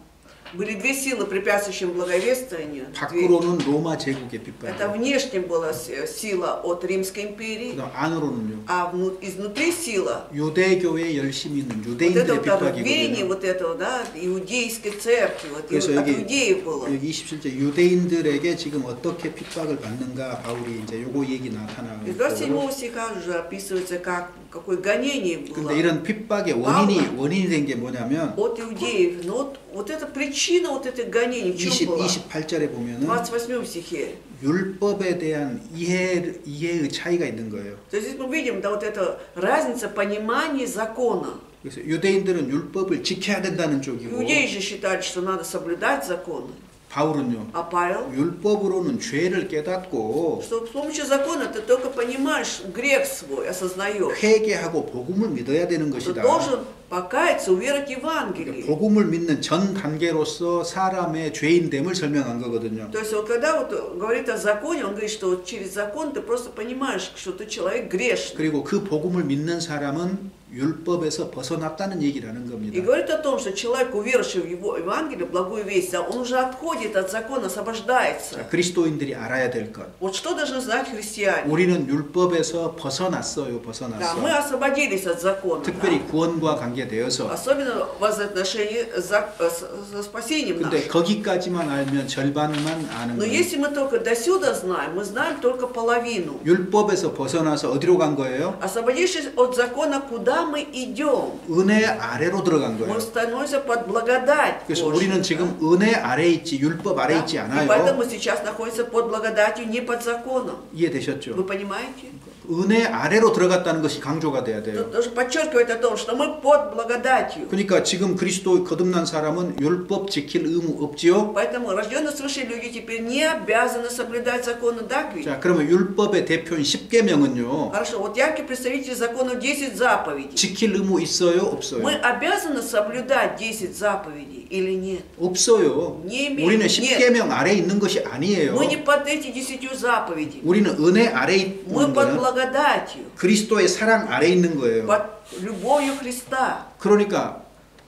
были 2 силы, препятствующие благовествованию. 밖으로는 로마 제국의 Это 핍박. внешне была сила от Римской империи, 그다음 안으로는요. а изнутри сила. 유대교에 열심히 있는 Вот это 유대인들의 вот рвение 핍박이거든요. вот этого, да, иудейской церкви, вот 그래서 от 여기 иудеев было. 27절 유대인들에게 지금 어떻게 핍박을 받는가 바울이 이제 요거 얘기 나타나고 Из 27 стиха уже описывается, какое гонение было 근데 이런 핍박의 원인이 된 게 뭐냐면 от иудеев. Но вот эта причина вот этих гонений в чем была? 28절에 В 보면은 28 стихе. 율법에 대한 이해의 차이가 있는 거예요. То есть здесь мы видим, да, вот эта разница понимания закона. 그래서 유대인들은 율법을 지켜야 된다는 쪽이고 Иудеи же считали, что надо соблюдать законы. 바울은요. А Павел, 율법으로는 죄를 깨닫고 что с помощью закона ты только понимаешь грех свой, осознаешь. 회개하고 복음을 믿어야 되는 Ты 것이다. должен покаяться, уверовать в Евангелие. 복음을 믿는 전 단계로서 사람의 죄인됨을 설명한 거거든요. То есть вот когда вот говорит о законе, он говорит, что вот через закон ты просто понимаешь, что ты человек грешный. 그리고 그 복음을 믿는 사람은 율법에서 벗어났다는 얘기라는 И 겁니다. говорит о том, что человек, уверовавший в его Евангелие, благую весть, да, он уже отходит от закона, освобождается. 그리스도인들이 알아야 될 것. Вот что должны знать христиане? 우리는 율법에서 벗어났어요. Да, 벗어났어. мы освободились от закона. 특별히 Да. 구원과 관계되어서. Особенно в отношении со спасением 근데 нашим. 거기까지만 알면 절반만 아는 Но 거예요. если мы только до сюда знаем, мы знаем только половину. 율법에서 벗어나서 어디로 간 거예요? Освободившись от закона, куда мы идем? 은혜 아래로 들어간 Мы 거예요. становимся под благодать 그래서 Божью. 우리는 지금 은혜 아래에 있지 율법 아래에 있지 Да? И поэтому 않아요. мы сейчас находимся под благодатью, не под законом. 이해되셨죠? Вы понимаете? 은혜 아래로 들어갔다는 것이 강조가 돼야 돼요. Тут тоже подчеркивает о том, что мы под благодатью. 그러니까 지금 그리스도 거듭난 사람은 율법 지킬 의무 없지요? Поэтому рожденные свыше люди теперь не обязаны соблюдать законы, да, ведь? 자, 그러면 율법의 대표인 10계명은요. Хорошо, вот яркий представитель закона 10 заповедей. 지킬 의무 있어요, Мы 없어요? обязаны соблюдать 10 заповедей или нет? 없어요. Не имеем. 우리는 Нет. 10계명 아래에 있는 것이 아니에요. Мы не под эти 10 заповедей. 우리는 은혜 아래에 Мы 있는 под 거예요. благодатью, 그리스도의 사랑 아래에 있는 거예요. под любовью Христа. 그러니까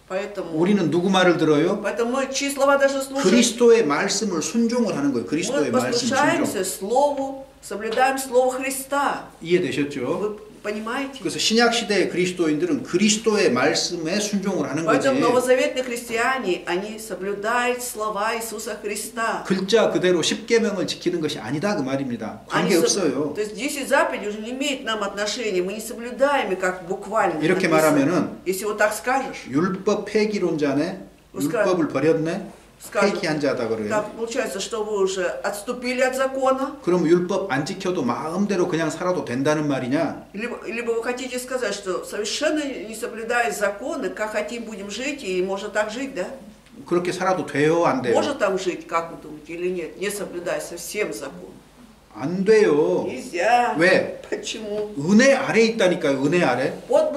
Поэтому 우리는 누구 말을 들어요? мы чьи слова даже слушаем? 그리스도의 말씀을 순종을 하는 거예요. Мы 그리스도의 말씀 послушаемся 순종. Слову, соблюдаем Слово Христа. 이해되셨죠? Вы понимаете? 그래서 신약 시대의 그리스도인들은 그리스도의 말씀에 순종을 하는 거지. Поэтому новозаветные христиане, они соблюдают слова Иисуса Христа. 글자 그대로 10계명을 지키는 것이 아니다 그 말입니다. 관계 없어요. То есть 10 заповедей уже не имеют к нам отношения, мы не соблюдаем их как буквально. 이렇게 написано. 말하면은 Если вот так скажешь, 율법 폐기론자네. 율법을 버렸네. скажешь, 폐기한 자다 그래요. так получается, что вы уже отступили от закона. 그럼 율법 안 지켜도 마음대로 그냥 살아도 된다는 말이냐? Либо вы хотите сказать, что совершенно не соблюдая законы, как хотим будем жить, и можно так жить, да? 그렇게 살아도 돼요, 안 돼요? Можно там жить, как вы думаете, или нет, не соблюдая совсем закон? 안 돼요. Нельзя. 왜? Почему? 은혜 아래 있다니까요. 은혜 아래. Под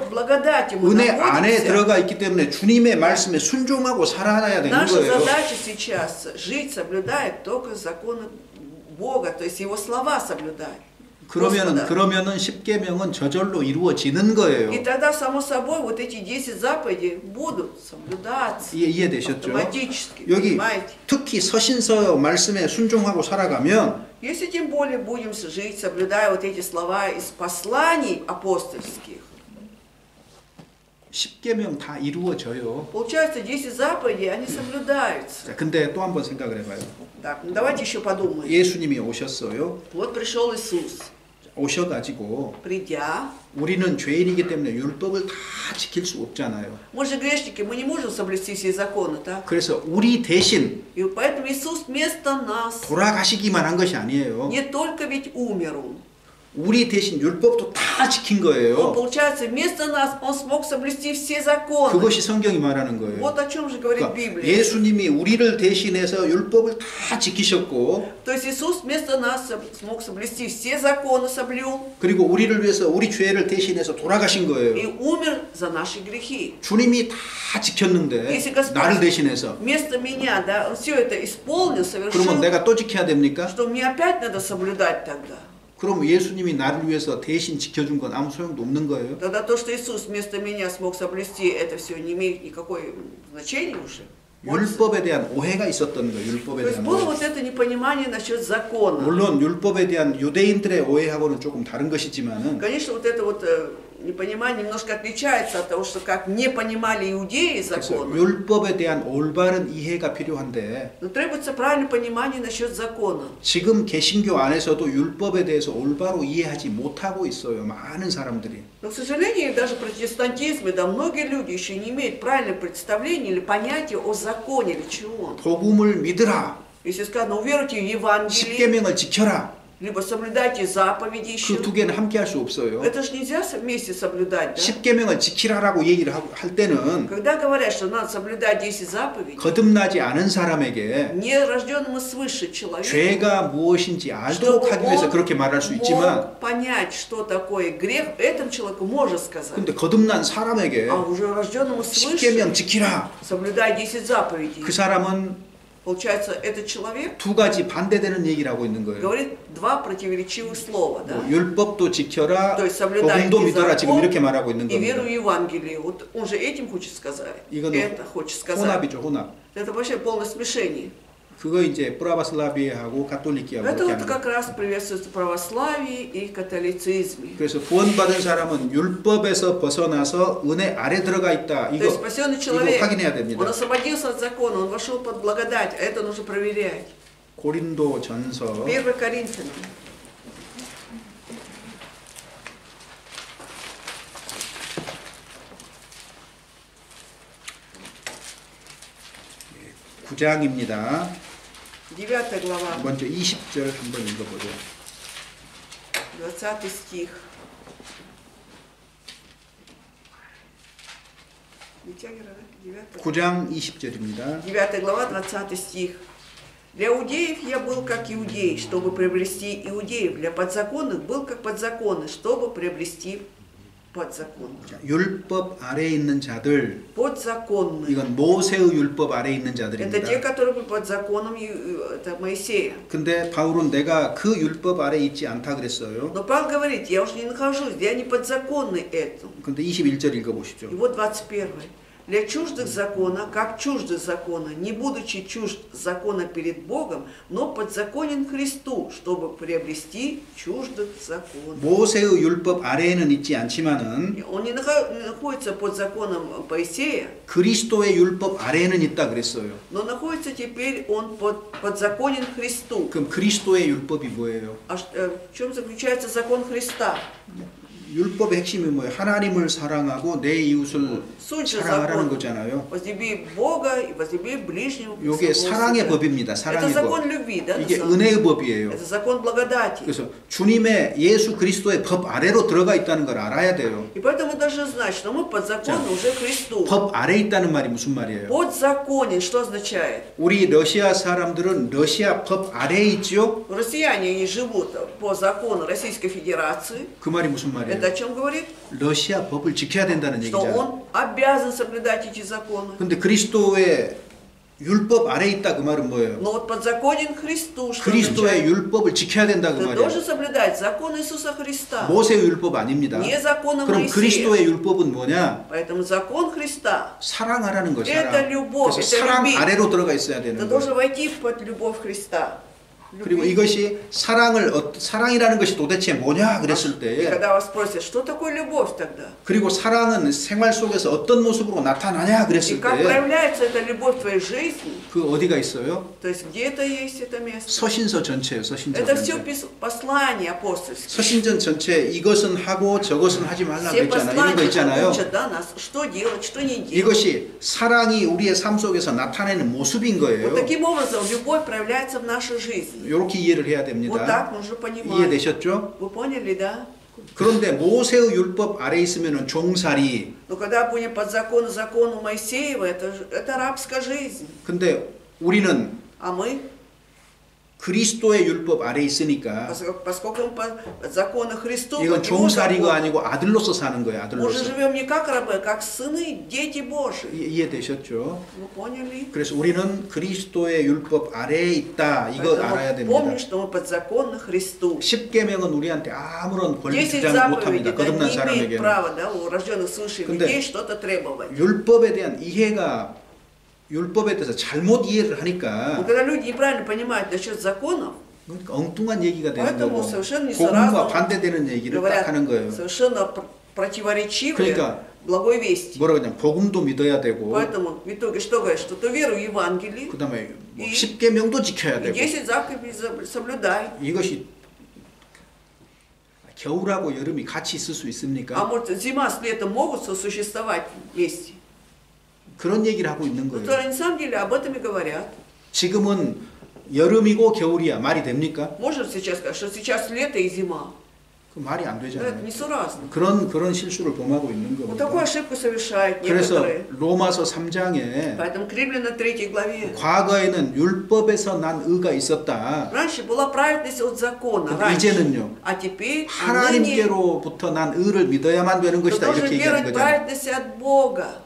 благодатью мы 은혜 안에 находимся. 들어가 있기 때문에 주님의 말씀에 순종하고 살아야 되는 Наша 거예요. задача сейчас жить, соблюдая только законы Бога, то есть Его слова соблюдать. 그러면은 10계명은 저절로 이루어지는 거예요. И тогда, само собой, вот эти 10 заповедей будут соблюдаться 이해되셨죠? автоматически, 여기 понимаете? 특히 서신서 말씀에 순종하고 살아가면 Если тем более будем жить, соблюдая вот эти слова из посланий апостольских, 10계명 다 이루어져요. получается, 10 заповедей, они соблюдаются. 자, 근데 또 한번 생각을 해봐요. Так, ну давайте еще подумаем. 예수님이 오셨어요. Вот пришел Иисус, 오셔가지고 придя, 우리는 죄인이기 때문에 율법을 다 지킬 수 없잖아요. мы же грешники, мы не можем соблюсти все законы, так? 그래서 우리 대신 И поэтому Иисус вместо нас 돌아가시기만 한 것이 아니에요. не только ведь умер Он, 우리 대신 율법도 다 지킨 Он, 거예요. получается, вместо нас Он смог соблюсти все законы. 그것이 성경이 말하는 거예요. Вот о чем же говорит 그러니까 Библия. 예수님이 우리를 대신해서 율법을 다 지키셨고, То есть Иисус вместо нас смог соблюсти все законы, соблюл 그리고 우리를 위해서 우리 죄를 대신해서 돌아가신 и 거예요. умер за наши грехи. 주님이 다 지켰는데 Если Господь 나를 대신해서 вместо меня, да, Он все это исполнил, 그러면 совершил, 내가 또 지켜야 됩니까? что мне опять надо соблюдать тогда. 그럼 예수님이 나를 위해서 대신 지켜준 건 아무 소용도 없는 거예요. Тогда то, что Иисус вместо меня смог соблюсти, это все не имеет никакой значения уже. 율법에 대한 오해가 있었던 거예요. 율법에 То есть 대한 было 오해. вот это непонимание насчет закона. 물론 율법에 대한 유대인들의 오해하고는 조금 다른 것이지만은 Конечно, вот это вот непонимание немножко отличается от того, что как не понимали иудеи 그래서 закон. 율법에 대한 올바른 이해가 필요한데 Но требуется правильное понимание насчет закона. 지금 개신교 안에서도 율법에 대해서 올바로 이해하지 못하고 있어요. 많은 사람들이. Но, к сожалению, даже в протестантизме, да, многие люди еще не имеют правильного представления или понятия о законе или чего. 복음을 믿으라. Если сказано, уверуйте в Евангелие, 10계명을 지켜라. либо соблюдайте заповеди еще. 그 두 개는 함께 할 수 없어요. Это же нельзя вместе соблюдать, да? 10계명을 지키라라고 얘기를 할 때는 Когда говорят, что надо соблюдать 10 заповедей, 거듭나지 않은 사람에게 нерожденному свыше человеку, 죄가 무엇인지 알도록 하기 위해서 그렇게 말할 수 있지만 мог понять, что такое грех, этому человеку можно сказать. 근데 거듭난 사람에게 А уже рожденному свыше 10계명 지키라. соблюдай 10 заповедей. 그 사람은 Получается, этот человек 두 가지 반대되는 얘기를 하고 있는 거예요. говорит два противоречивых слова, да? 뭐 율법도 지켜라, То есть соблюдай 복음도 믿어라 지금 закон 이렇게 말하고 있는 и веру 겁니다. в Евангелие. Вот он же этим хочет сказать. 이건 Это хочет сказать. 혼합이죠, 혼합. Это вообще полное смешение. 그거 이제 프라바슬라비아하고 가톨릭이하고 Это 그렇게 вот 하는 как 거예요. раз приветствуется в православии и католицизме. 그래서 구원받은 사람은 율법에서 벗어나서 은혜 아래 들어가 있다. То есть 이거 спасенный человек, 확인해야 됩니다. он освободился от закона, он вошел под благодать, а это нужно проверять. 고린도전서 1 Коринфянам. (9장입니다) 9 глава, 먼저 20절 한번 읽어보죠. 20 стих. Витягера, да? 9장 20절입니다. 9 глава, 20 стих. Для иудеев я был как иудей, чтобы приобрести иудеев. Для подзаконных был как подзаконный, чтобы приобрести подзаконных. 율법 아래에 있는 자들, Подзаконные. 이건 모세의 율법 아래에 있는 Это те, 자들입니다. которые были под законом это Моисея. 근데 바울은 내가 그 율법 아래에 있지 않다 그랬어요. Но Павел говорит, я уже не нахожусь, я не подзаконный этому. 근데 21절 И 읽어보시죠. вот 21. Для чуждых закона, как чужды закона, не будучи чужд закона перед Богом, но подзаконен Христу, чтобы приобрести чуждых законов. 모세의 율법 아래에는 있지 않지만은 Он не находится под законом Моисея, 그리스도의 율법 아래에는 있다 그랬어요. но находится теперь он подзаконен Христу. 그럼 그리스도의 율법이 뭐예요? А в чем заключается закон Христа? 율법의 핵심이 뭐예요? 하나님을 사랑하고 내 이웃을 Суть же 사랑하라는 закона. 거잖아요. Возлюби Бога и возлюби ближнего. 이게 своего 사랑의 себя. 법입니다. Это 사랑의 закон 법. любви, да? 이게 на самом деле? 은혜의 법이에요. Это закон благодати. 그래서 주님의 예수 그리스도의 법 아래로 들어가 있다는 걸 알아야 돼요. И поэтому мы должны знать, что мы подзаконны уже Христу. 법 아래에 있다는 말이 무슨 말이에요? Подзаконен, что означает? 우리 러시아 사람들은 러시아 법 아래에 있죠? Россияне, они живут по закону Российской Федерации. 그 말이 무슨 Это 말이에요? о чем говорит? 러시아 법을 지켜야 된다는 Что 얘기잖아요. он обязан соблюдать эти законы. 근데 그리스도의 율법 아래 있다 그 말은 뭐예요? Но вот подзаконен Христу, что 그리스도의 означает? 율법을 지켜야 된다 그 Ты 말이에요. должен соблюдать закон Иисуса Христа, 모세의 율법 아닙니다. не закона 그럼 Моисея. 그리스도의 율법은 뭐냐? Поэтому закон Христа, 사랑하라는 거 Это 사랑. любовь, 그래서 это 사랑 любить. 아래로 들어가 있어야 ты 되는 거예요. должен войти под любовь Христа. 그리고 Любить. 이것이 사랑이라는 것이 도대체 뭐냐 그랬을 И 때 когда вас спросят, что такое любовь тогда? 그리고 사랑은 생활 속에서 어떤 모습으로 나타나냐 И 그랬을 как 때 проявляется эта любовь в твоей жизни? 그 어디가 있어요? То есть где это есть это место? 서신서 전체예요. 서신서 Это все 전체. послания апостольские. 서신전 전체 이것은 하고 저것은 하지 말라 Все 그랬잖아요. 이런 거 послания 있잖아요. учат да, нас, что делать, что не делать. 이것이 사랑이 우리의 삶 속에서 나타내는 모습인 거예요. Вот таким образом любовь проявляется в нашей жизни. 이렇게 이해를 해야 Вот 됩니다. так нужно понимать. 이해되셨죠? Вы поняли, да? 그런데 모세의 율법 아래 있으면 종살이. Но когда будем под закону Моисеева, это рабская жизнь. 근데 우리는 А мы, 그리스도의 율법 아래 있으니까 поскольку мы под закону Христу, 이건 под Его 종살이가 закону, 아니고 아들로서 사는 거예요. мы уже 아들로서. живем не как рабы, а как сыны, дети Божьи. 이해되셨죠? Вы поняли? 그래서 우리는 그리스도의 율법 아래에 있다. 이거 알아야 Поэтому помни, 됩니다. что мы подзаконны Христу. 10계명은 우리한테 아무런 권리 10 주장을 못합니다. заповедей да, 거듭난 не имеет 사람에게는. права, да, у рожденных свыше 근데 людей что-то требовать. 율법에 대한 이해가 율법에 대해서 잘못 이해를 Но 하니까 когда люди неправильно понимают насчет законов, 그러니까 엉뚱한 얘기가 되는 поэтому 거고 совершенно 복음과 несоразно 반대되는 얘기를 딱 하는 거예요. говорят совершенно противоречивые 그러니까 благой вести. 뭐라 그냥 복음도 믿어야 되고 Поэтому в итоге что говорят? Что ты веруй в Евангелие, 그다음에 뭐 이- 10계명도 지켜야 и 되고 10 заповедей соблюдай. 이것이 겨울하고 여름이 같이 있을 수 А 있습니까? может зима с летом могут сосуществовать вместе? 그런 얘기를 하고 있는 Но 거예요. на самом деле об этом и говорят. 지금은 여름이고 겨울이야 말이 됩니까? Можно сейчас сказать, что сейчас лето и зима? 그 말이 안 Но это 되잖아요. несуразно. 그런 실수를 범하고 있는 Вот 겁니다. такую ошибку совершают 그래서 некоторые. 로마서 3장에 Поэтому к Римлянам 3 главе. 과거에는 율법에서 난 의가 있었다. Раньше была праведность от закона, 근데 раньше. 이제는요. А теперь ныне 하나님께로부터 난 의를 믿어야만 되는 ты 것이다 должен 이렇게 얘기하는 веровать 거잖아요. праведности от Бога.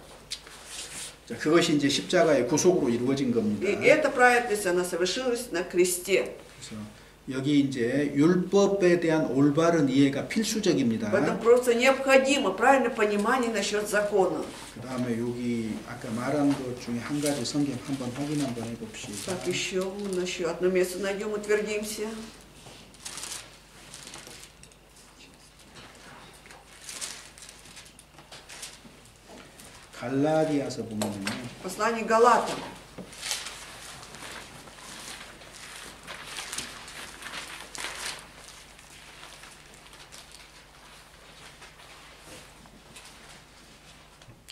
자, 그것이 이제 십자가의 구속으로 이루어진 겁니다. И эта праведность, она совершилась на кресте. 그래서 여기 이제 율법에 대한 올바른 이해가 필수적입니다. Поэтому просто необходимо правильное понимание насчет закона. 그 다음에 여기 아까 말한 것 중에 한 가지 성경 한번 확인 한번 해봅시다. Так, еще одно место найдем, утвердимся. 갈라디아서 보면요. Послание Галатам.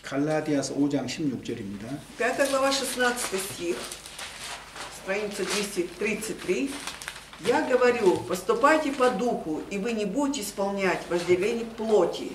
갈라디아서 5장 16절입니다. 5 глава, 16 стих, страница 233. «Я говорю, поступайте по духу, и вы не будете исполнять вожделение плоти».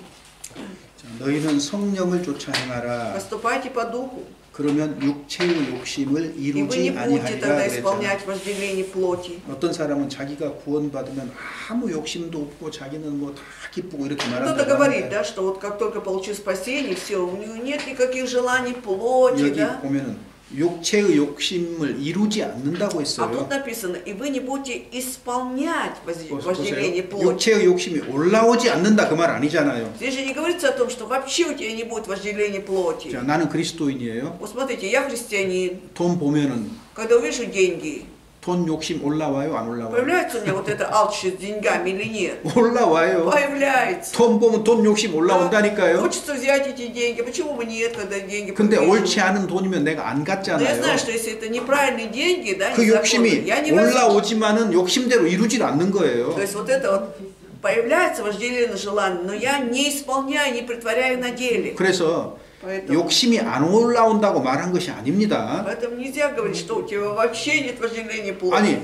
자, 너희는 성령을 쫓아 행하라. Поступайте по духу, 그러면 육체의 욕심을 и вы не 이루지 будете 아니하리라 тогда 그랬잖아요. исполнять вожделение плоти. 어떤 사람은 자기가 구원받으면 아무 욕심도 없고 자기는 뭐 다 기쁘고 이렇게 Кто-то 말한다고 говорит, 하는데 да, что вот как только получил спасение, все, у него нет никаких желаний плоти, 여기 да? 보면은 육체의 욕심을 이루지 않는다고 А 했어요. тут написано, и вы не будете исполнять 보세요. вожделение плоти. 육체의 욕심이 올라오지 않는다 그 말 아니잖아요. Здесь же не говорится о том, что вообще у тебя не будет вожделения плоти. 자, 나는 그리스도인이에요. Вот смотрите, я христианин, 돈 보면은 когда увижу деньги, 돈 욕심 올라와요, 안 올라와요? появляется у меня вот эта алчность с деньгами или нет? 올라와요. Появляется. 돈 보면 돈 욕심 올라온다니까요. Хочется взять эти деньги, почему бы нет, когда деньги 근데 появились? 옳지 않은 돈이면 내가 안 Но я 갖잖아요. знаю, что если это неправильные деньги, да, 그 незаконные, 욕심이 я не возьму. 올라오지만은 욕심대로 이루질 않는 거예요. То есть вот это вот появляется вожделение желание, но я не исполняю, не притворяю на деле. 그래서 Поэтому, 욕심이 안 올라온다고 말한 것이 아닙니다. поэтому нельзя говорить, что у тебя вообще нет вожделения плоти. 아니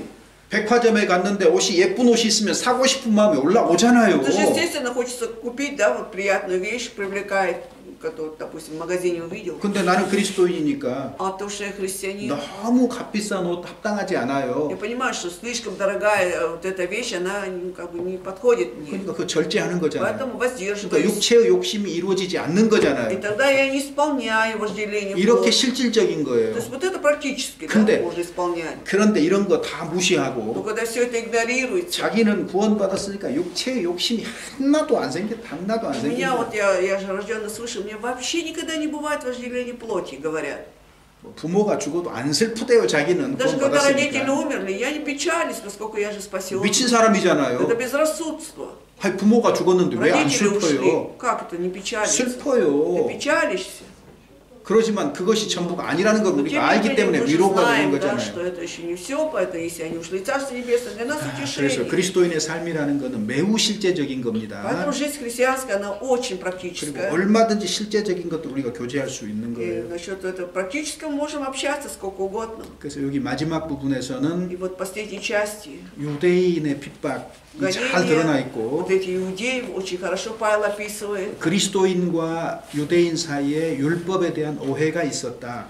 백화점에 갔는데 옷이 예쁜 옷이 있으면 사고 싶은 마음이 올라오잖아요. Это же естественно хочется купить, да, вот приятную вещь, привлекает который, допустим, в магазине увидел, 근데 나는 그리스도인이니까 а то, что я христианин, 너무 값비싼 옷 합당하지 않아요. я понимаю, что слишком дорогая вот эта вещь, она как бы не подходит мне. 그러니까 그 절제하는 거잖아요. Поэтому 그러니까 воздерживаюсь. 육체의 욕심이 이루어지지 않는 И 거잖아요. тогда я не исполняю вожделение 이렇게 плоти. 실질적인 То 거예요. есть вот это практически, да, 근데 можно исполнять. 그런데 이런 거 다 Но 무시하고 когда все это игнорируется, 자기는 구원받았으니까 육체의 욕심이 하나도 안 у меня вот я же рожденный свыше, у меня вообще никогда не бывает вожделение плоти, говорят. 부모가 죽어도 안 슬프대요. 자기는 Даже когда родители 구원받았으니까. умерли, я не печалюсь, поскольку я же спасен. 미친 사람이잖아요. Это безрассудство. 아니, 부모가 죽었는데 왜 안 Родители ушли. 슬퍼요? Как это не печалиться? 슬퍼요. Ты печалишься. 그러지만 그것이 전부가 아니라는 걸 Но 우리가 тем не 알기 менее, 때문에 мы же 위로가 되는 знаем, да, что 거잖아요. это еще не все, поэтому если они ушли в Царство Небесное, для нас 그래서 утешение. 그리스도인의 삶이라는 것은 매우 실제적인 겁니다. Поэтому жизнь христианская, она очень 그리고 практическая. 얼마든지 실제적인 것도 우리가 교제할 수 있는 И 거예요. насчет этого практического можем общаться сколько угодно. 그래서 여기 마지막 И 부분에서는 вот в последней части 유대인의 핍박이 잘 드러나 гонения, 있고 вот эти иудеи, очень хорошо Павел описывает. 그리스도인과 유대인 사이에 율법에 대한 오해가 있었다.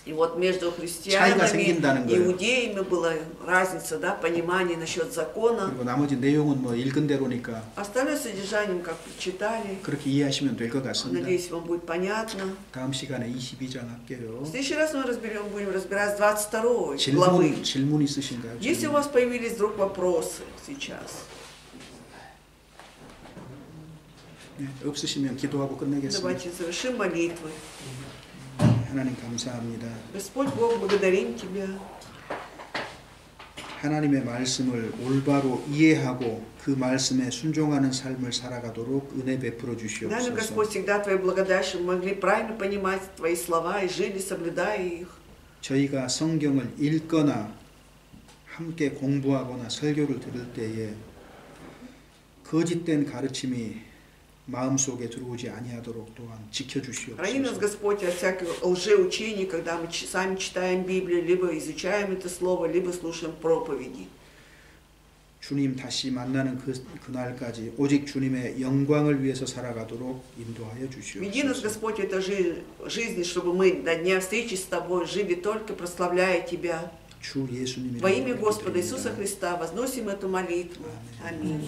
И вот между 차이가 생긴다는 христианами и 거예요. иудеями была разница, да, понимание насчет закона. 그리고 나머지 내용은 뭐 읽은 대로니까 Остальное содержание, как прочитали. 그렇게 이해하시면 될 것 같습니다. Надеюсь, вам будет понятно. 다음 시간에 22장 할게요. В следующий раз мы будем разбирать с 22 главы. 질문 있으신가요? Если у вас появились вдруг вопросы сейчас, 네, 없으시면 기도하고 끝내겠습니다. давайте завершим молитвы. 하나님 감사합니다. Господь Бог, благодарим Тебя. 하나님의 말씀을 올바로 이해하고 그 말씀에 순종하는 삶을 살아가도록 은혜 베풀어 Дай нам, 주시옵소서. Господь, всегда Твоя благодать, чтобы мы могли правильно понимать Твои слова и жили, соблюдая их. 저희가 성경을 읽거나 함께 공부하거나 설교를 들을 때에 거짓된 가르침이 마음속에 들어오지 아니하도록 또한 Храни нас, 지켜주시옵소서. Господь, от всякого лжеучения, когда мы сами читаем Библию, либо изучаем это слово, либо слушаем проповеди. 주님 다시 만나는 그날까지 오직 주님의 영광을 위해서 살아가도록 인도하여 Веди нас, 주시옵소서. Господь, этой жизни, чтобы мы до дня встречи с Тобой жили только прославляя Тебя. 주 예수님의 Во имя 이름으로 Господа 기도드립니다. Иисуса Христа возносим эту молитву. Аминь.